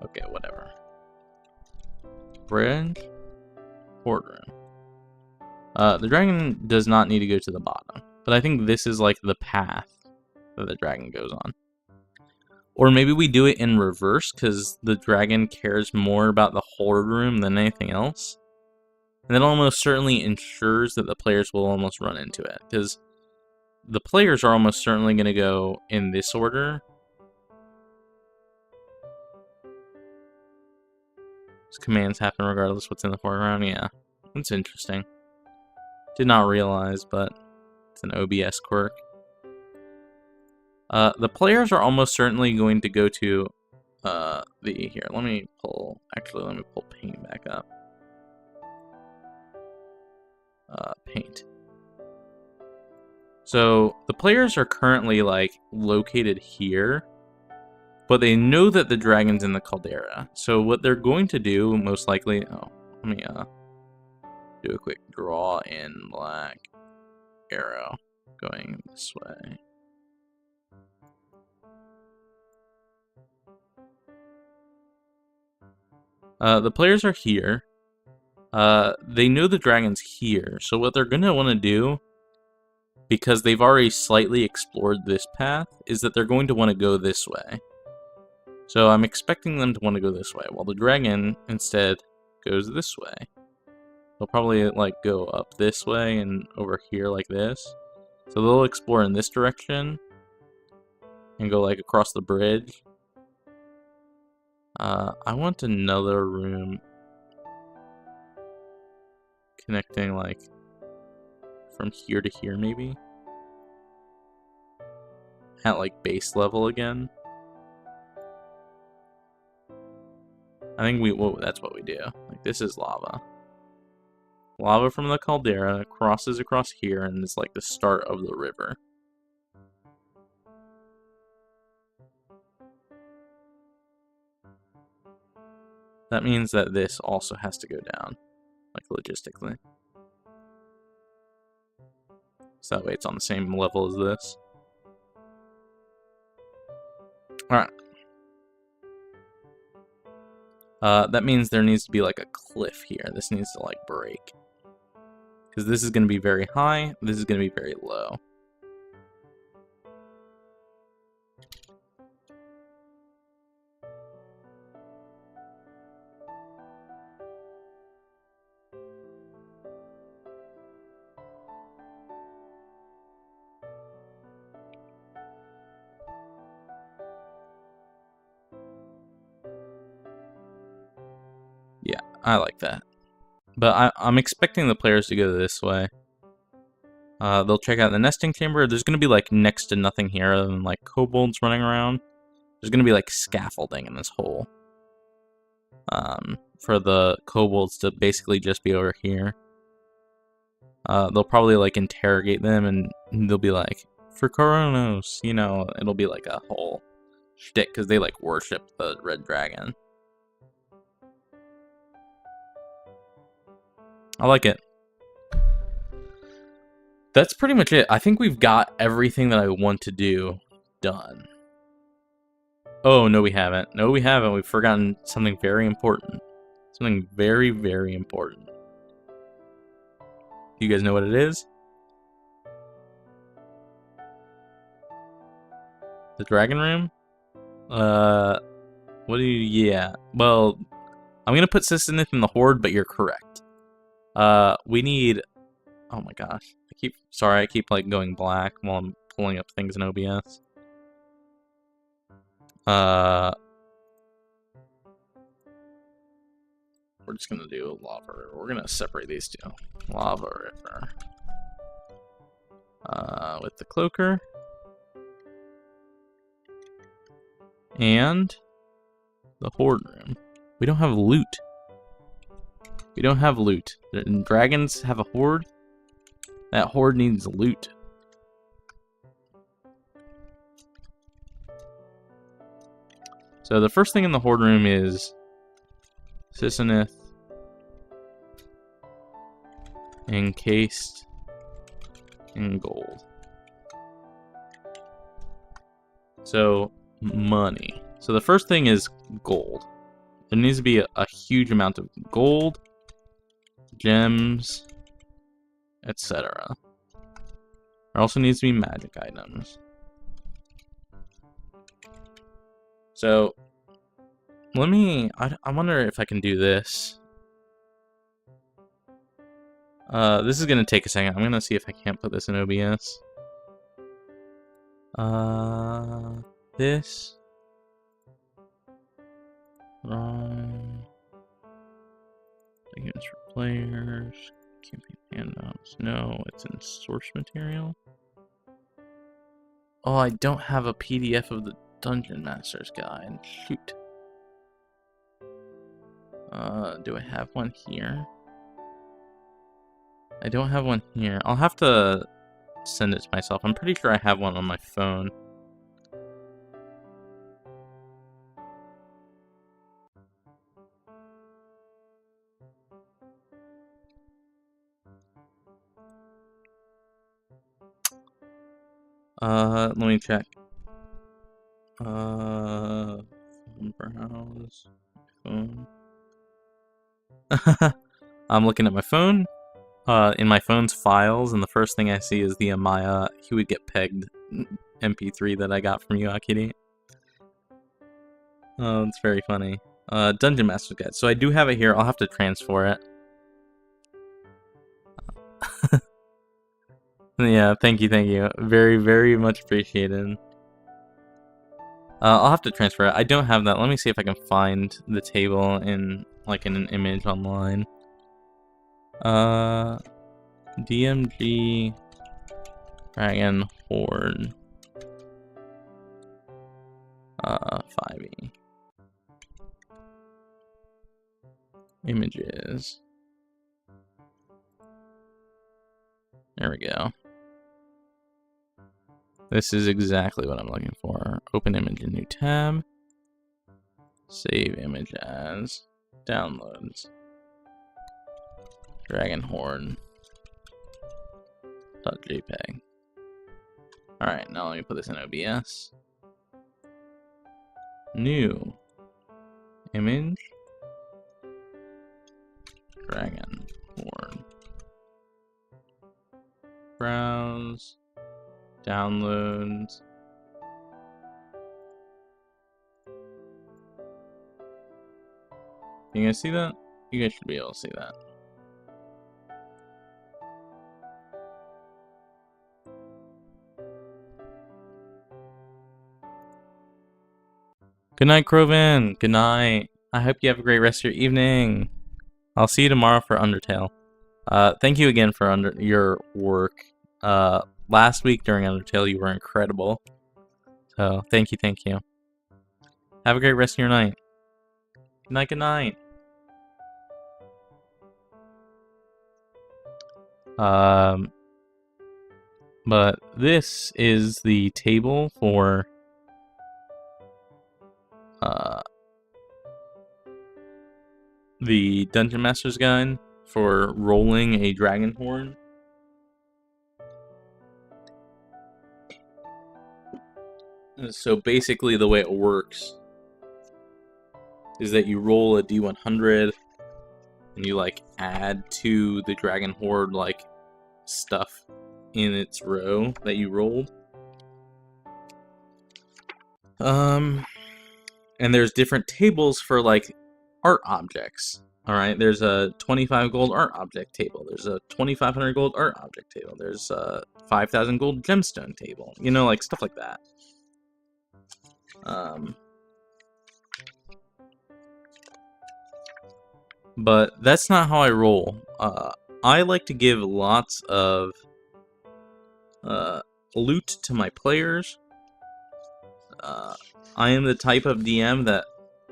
Okay, whatever. Bridge, horde room. The dragon does not need to go to the bottom, but I think this is like the path that the dragon goes on. Or maybe we do it in reverse, because the dragon cares more about the horde room than anything else. And that almost certainly ensures that the players will almost run into it, because the players are almost certainly going to go in this order. Commands happen regardless what's in the foreground. Yeah, that's interesting. Did not realize, but it's an OBS quirk. The players are almost certainly going to go to here. Let me pull paint back up. Paint. So the players are currently like located here, but they know that the dragon's in the caldera. So what they're going to do, most likely... Oh, let me do a quick draw in black arrow going this way. The players are here. They know the dragon's here, so what they're gonna want to do, because they've already slightly explored this path, is that they're going to want to go this way. So I'm expecting them to want to go this way, while the dragon instead goes this way. They'll probably like go up this way and over here like this. So they'll explore in this direction and go like across the bridge. I want another room connecting like from here to here maybe. At like base level again. I think that's what we do. Like this is lava. Lava from the caldera crosses across here and is like the start of the river. That means that this also has to go down, like logistically. So that way it's on the same level as this. Alright. That means there needs to be like a cliff here. This needs to like break. Because this is going to be very high, this is going to be very low. Yeah, I like that. But I'm expecting the players to go this way. They'll check out the nesting chamber. There's going to be like next to nothing here other than like kobolds running around. There's going to be like scaffolding in this hole. For the kobolds to basically just be over here. They'll probably like interrogate them and they'll be like, for Coronos, you know, it'll be like a whole shtick because they like worship the red dragon. I like it. That's pretty much it. I think we've got everything that I want to do done. Oh, no we haven't. No we haven't. We've forgotten something very important. Something very, very important. Do you guys know what it is? The dragon room? What do you... Yeah. Well, I'm gonna put Sissinith in the horde, but you're correct. We need... Oh my gosh. I keep like going black while I'm pulling up things in OBS. We're just gonna do lava river. We're gonna separate these two. Lava river. With the cloaker. And the horde room. We don't have loot. We don't have loot. Dragons have a horde. That horde needs loot. So the first thing in the horde room is Sissinith encased in gold. So money. So the first thing is gold. There needs to be a huge amount of gold, gems, etc. There also needs to be magic items. So, I wonder if I can do this. This is gonna take a second. I'm gonna see if I can't put this in OBS. This. Against for players. Campaign handouts. No, it's in source material. Oh, I don't have a PDF of the Dungeon Master's Guide. Shoot. Do I have one here? I don't have one here. I'll have to send it to myself. I'm pretty sure I have one on my phone. Let me check. Browse phone. I'm looking at my phone, in my phone's files, and the first thing I see is the Amaya He Would Get Pegged MP3 that I got from you, Akiri. Oh, it's very funny. Dungeon Master's Guide. So I do have it here. I'll have to transfer it. Yeah, thank you, thank you. Very, very much appreciated. I'll have to transfer it. I don't have that. Let me see if I can find the table in an image online. DMG Dragon Horde 5e images. There we go. This is exactly what I'm looking for. Open image in new tab. Save image as. Downloads. Dragon Horde. .jpg. Alright, now let me put this in OBS. New image. Dragon Horde. Browse. Downloads. You guys see that? You guys should be able to see that. Good night, Croven. Good night. I hope you have a great rest of your evening. I'll see you tomorrow for Undertale. Thank you again for your work. Last week during Undertale, you were incredible. So, thank you, thank you. Have a great rest of your night. Good night, good night. But this is the table for the Dungeon Master's Guide for rolling a Dragon Horde. So basically the way it works is that you roll a D100 and you add to the Dragon Horde stuff in its row that you rolled. And there's different tables for art objects. Alright, there's a 25 gold art object table. There's a 2,500 gold art object table. There's a 5,000 gold gemstone table. You know, stuff like that. But that's not how I roll. I like to give lots of loot to my players. I am the type of DM that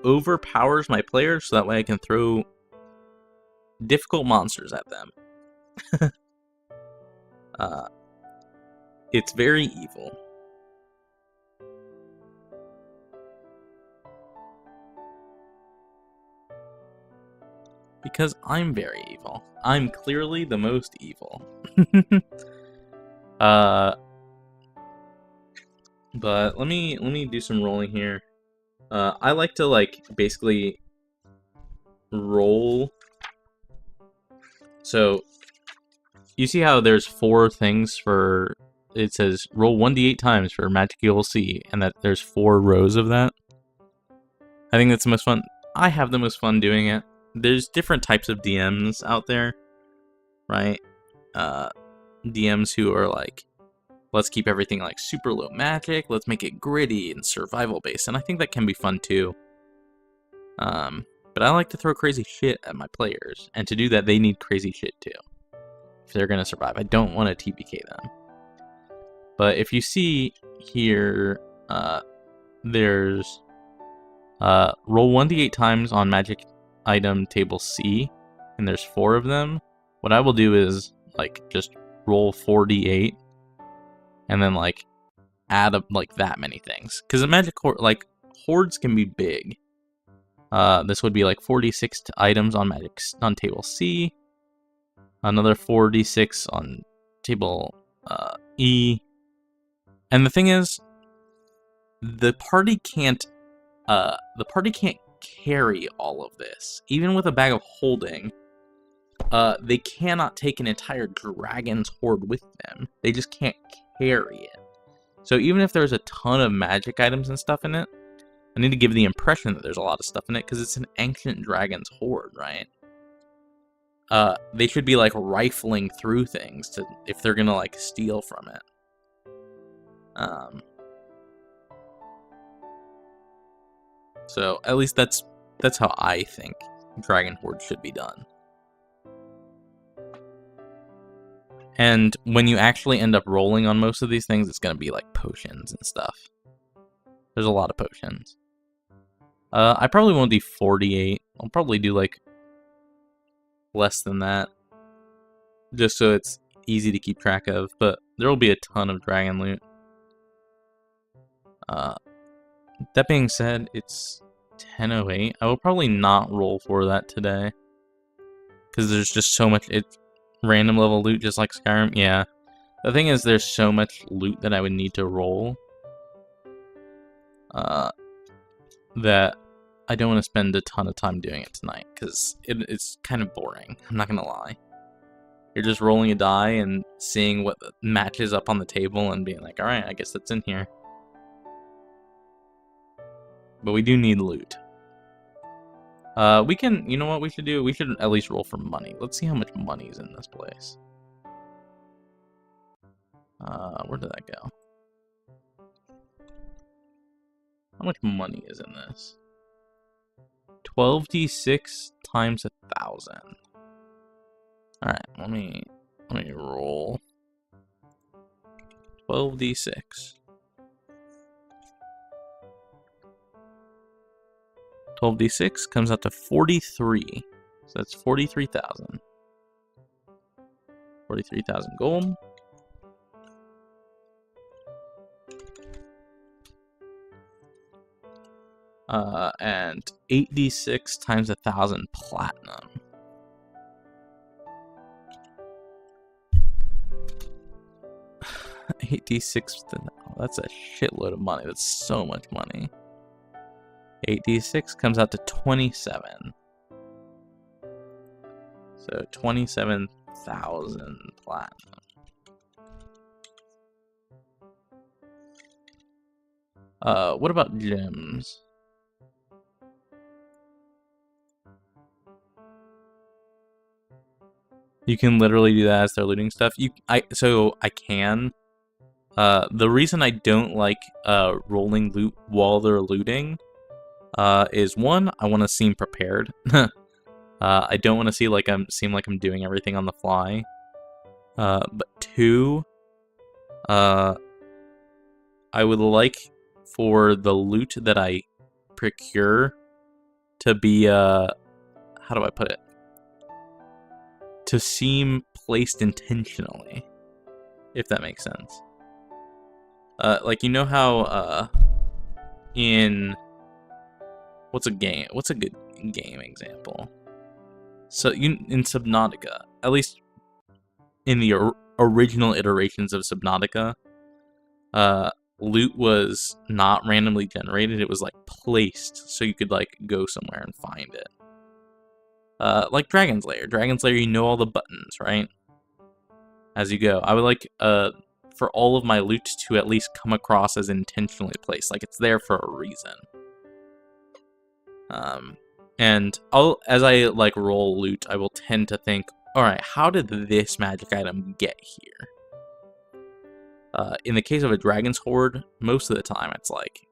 overpowers my players so that way I can throw difficult monsters at them. It's very evil. Because I'm very evil. I'm clearly the most evil. But let me do some rolling here. I like to basically roll. So you see how there's 4 things for, it says roll 1d8 times for magic you'll see, and that there's 4 rows of that. I think that's the most fun. I have the most fun doing it. There's different types of DMs out there, right? DMs who are let's keep everything super low magic, let's make it gritty and survival based, and I think that can be fun too. But I like to throw crazy shit at my players, and to do that they need crazy shit too, if they're gonna survive. I don't want to TPK them. But if you see here, there's roll 1d8 times on magic item table C, and there's 4 of them. What I will do is just roll 4d8 and then add up that many things, because the magic hordes can be big. This would be 46 items on table C, another 4d6 on table E, and the thing is, the party can't carry all of this. Even with a bag of holding, they cannot take an entire dragon's horde with them. They just can't carry it. So even if there's a ton of magic items and stuff in it, I need to give the impression that there's a lot of stuff in it because it's an ancient dragon's horde, right? They should be like rifling through things to if they're gonna like steal from it. So at least that's how I think Dragon Horde should be done. And when you actually end up rolling on most of these things, it's gonna be like potions and stuff. There's a lot of potions. I probably won't do 48. I'll probably do like less than that, just so it's easy to keep track of. But there will be a ton of dragon loot. That being said, it's 10:08. I will probably not roll for that today, because there's just so much. It's random level loot, just like Skyrim. Yeah, the thing is, there's so much loot that I would need to roll. That I don't want to spend a ton of time doing it tonight, because it's kind of boring. I'm not gonna lie. You're just rolling a die and seeing what matches up on the table and being like, all right, I guess that's in here. But we do need loot. We can, you know what we should do? We should at least roll for money. Let's see how much money is in this place. Where did that go? How much money is in this? 12d6 times 1,000. Alright, let me roll. 12d6. 12d6 comes out to 43. So that's 43,000. 43,000 gold. And 8d6 times 1,000 platinum. $8d6, that's a shitload of money. That's so much money. 8d6 comes out to 27. So 27,000 platinum. What about gems? You can literally do that as they're looting stuff. So I can. The reason I don't like rolling loot while they're looting is one, I want to seem prepared. I don't want to seem like I'm doing everything on the fly. But two, I would like for the loot that I procure to be how do I put it? To seem placed intentionally, if that makes sense. Like, you know how in what's a good game example? So in Subnautica, at least in the original iterations of Subnautica, loot was not randomly generated. It was like placed, so you could like go somewhere and find it. Like Dragon's Lair. Dragon's Lair, you know all the buttons, right? As you go. I would like for all of my loot to at least come across as intentionally placed, like it's there for a reason. And as I like roll loot, I will tend to think, all right, how did this magic item get here? In the case of a dragon's horde, most of the time it's like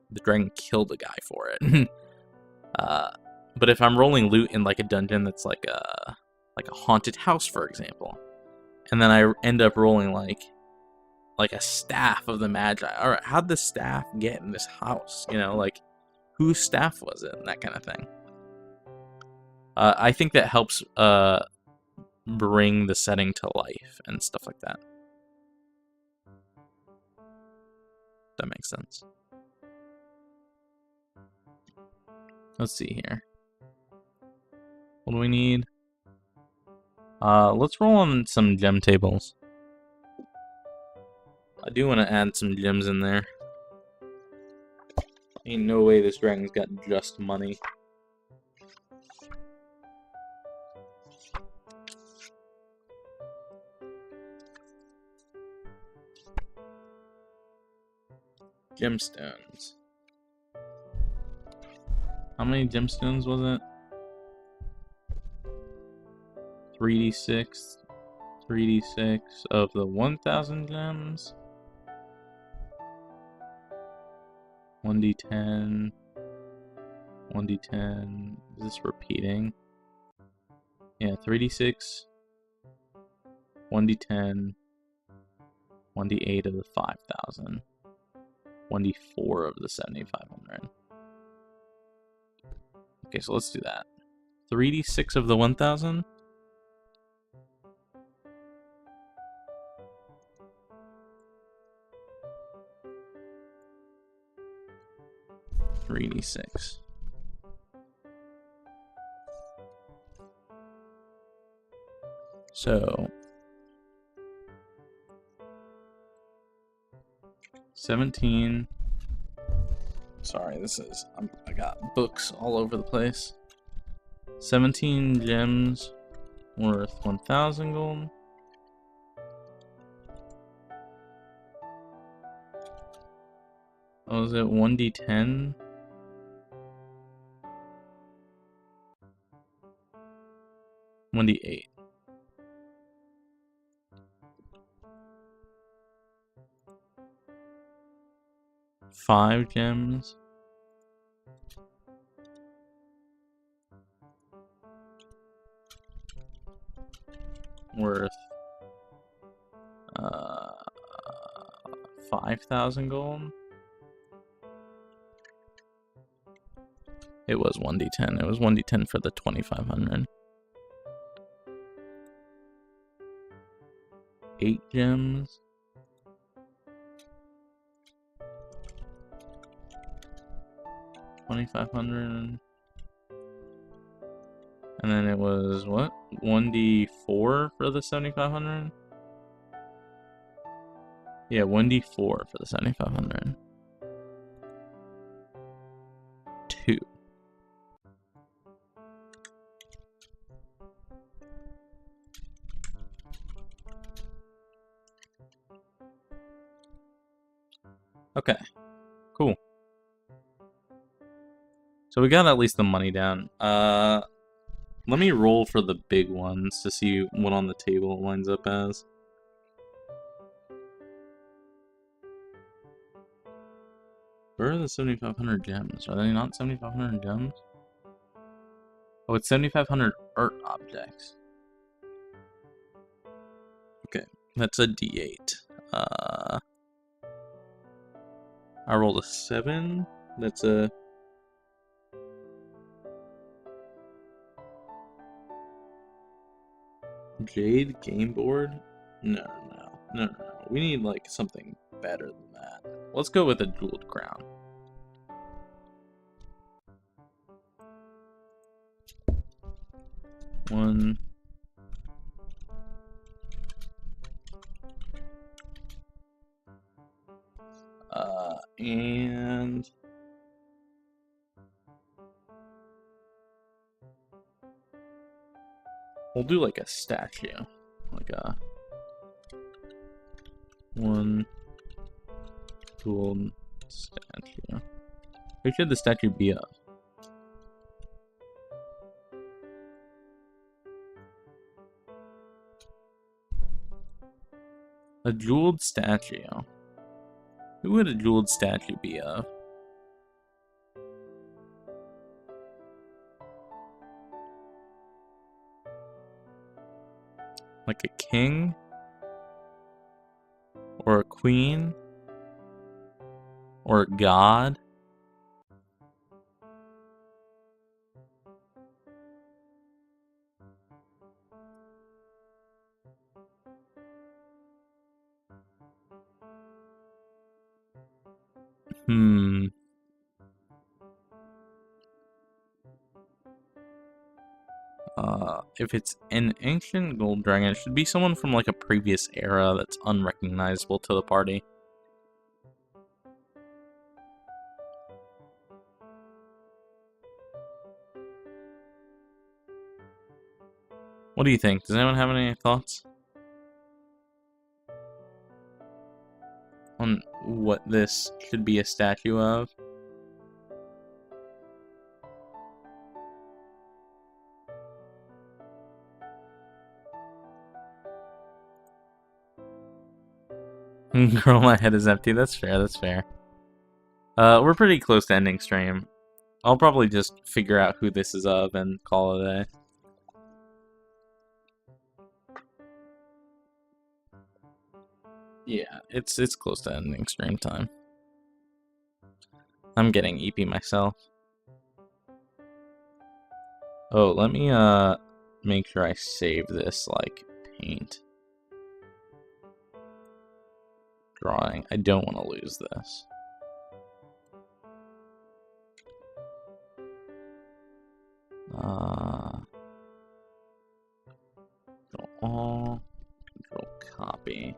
the dragon killed a guy for it. But if I'm rolling loot in like a dungeon that's like a haunted house, for example, and then I end up rolling like a staff of the Magi. All right, how'd the staff get in this house? You know, like whose staff was it? And that kind of thing. I think that helps bring the setting to life and stuff like that. That makes sense. Let's see here. What do we need? Let's roll on some gem tables. I do want to add some gems in there. Ain't no way this dragon's got just money. Gemstones. How many gemstones was it? 3d6. 3d6 of the 1,000 gems. 1d10. 1d10. Is this repeating? Yeah, 3d6. 1d10. 1d8 of the 5,000. 1d4 of the 7,500. Okay, so let's do that. 3d6 of the 1,000. $3d6. So 17. Sorry, I got books all over the place. 17 gems worth 1,000 gold. Oh, is it 1d10? $1d8. Five gems. Worth 5,000 gold. It was 1d10. It was 1d10 for the 2,500. 8 gems. $2,500. And then it was what? 1d4 for the 7,500? Yeah, 1d4 for the 7,500. 2. Okay, cool. So we got at least the money down. Let me roll for the big ones to see what on the table it lines up as. Where are the 7,500 gems? Are they not 7,500 gems? Oh, it's 7,500 art objects. Okay, that's a d8. I rolled a 7. That's a... Jade game board? No. We need like something better than that. Let's go with a jeweled crown. One. And we'll do like a statue, like a one gold statue. Who should the statue be of? A jeweled statue. Who would a jeweled statue be of? Like a king? Or a queen? Or a god? If it's an ancient gold dragon, it should be someone from like a previous era that's unrecognizable to the party. What do you think? Does anyone have any thoughts on what this should be a statue of? Girl, my head is empty. That's fair, that's fair. We're pretty close to ending stream. I'll probably just figure out who this is of and call it a day. Yeah, it's close to ending stream time. I'm getting EP myself. Oh, let me make sure I save this like paint drawing. I don't want to lose this. Control all, control copy.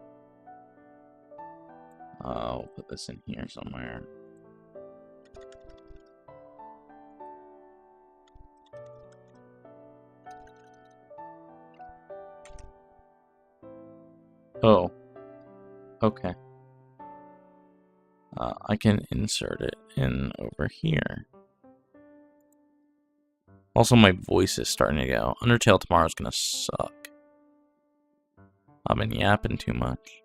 I'll put this in here somewhere. Oh, okay. I can insert it in over here. Also, my voice is starting to go. Undertale tomorrow's gonna suck. I've been yapping too much.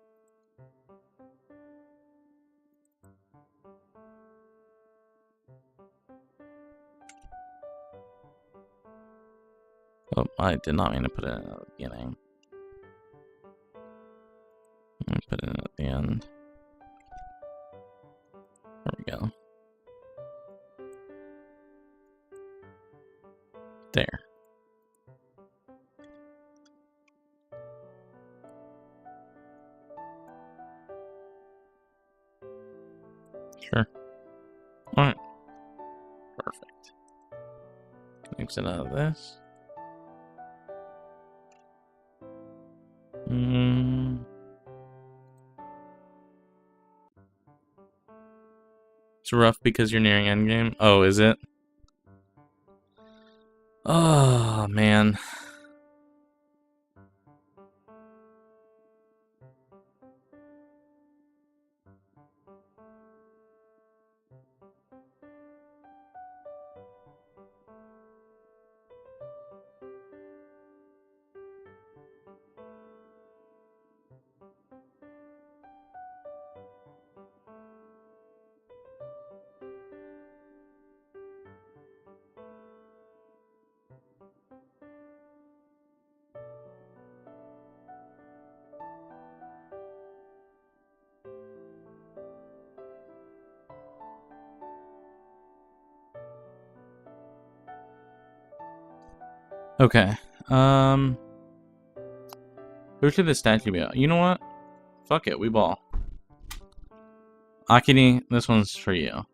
Oh, I did not mean to put it in at the beginning. Let me put it in at the end. There we go. There. Sure. Alright. Perfect. Exit out of this. It's rough because you're nearing endgame. Oh, is it? Oh, man. Okay. Who should the statue be? You know what? Fuck it, we ball. Akini, this one's for you.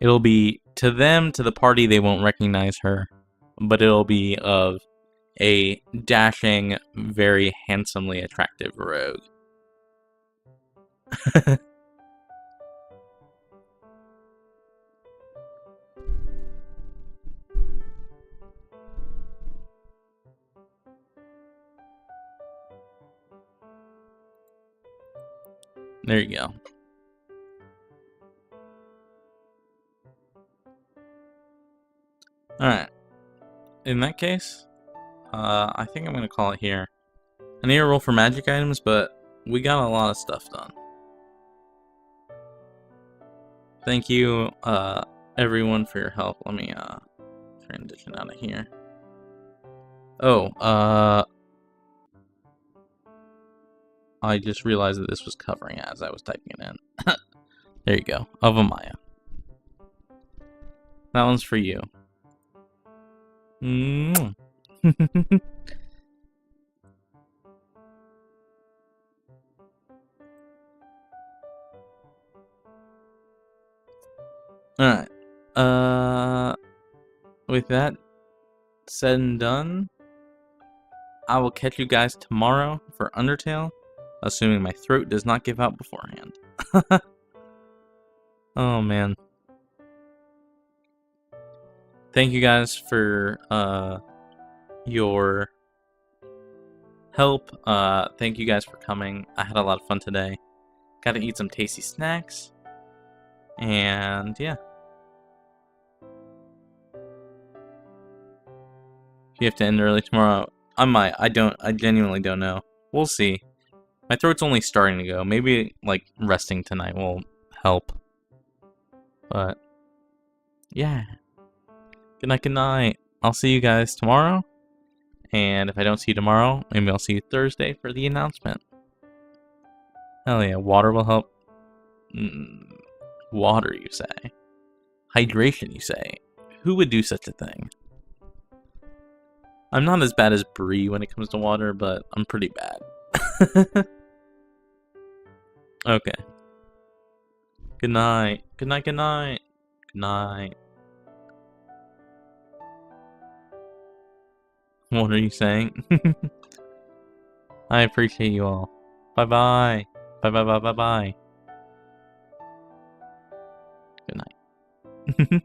It'll be, to them, to the party, they won't recognize her. But it'll be of a dashing, very handsomely attractive rogue. There you go. Alright. In that case, I think I'm going to call it here. I need to roll for magic items, but we got a lot of stuff done. Thank you, everyone, for your help. Let me transition out of here. Oh, I just realized that this was covering as I was typing it in. There you go. Of Amaya. That one's for you. Alright. With that said and done, I will catch you guys tomorrow for Undertale, assuming my throat does not give out beforehand. Oh, man. thank you guys for your help. Thank you guys for coming. I had a lot of fun today. Got to eat some tasty snacks. And yeah. If you have to end early tomorrow, I might. I genuinely don't know. We'll see. My throat's only starting to go. Maybe, like, resting tonight will help. But, yeah. Good night, good night. I'll see you guys tomorrow. And if I don't see you tomorrow, maybe I'll see you Thursday for the announcement. Hell yeah, water will help. Water, you say? Hydration, you say? Who would do such a thing? I'm not as bad as Bree when it comes to water, but I'm pretty bad. Okay. Good night. Good night, good night. Good night. What are you saying? I appreciate you all. Bye-bye. Bye-bye-bye-bye-bye. Good night.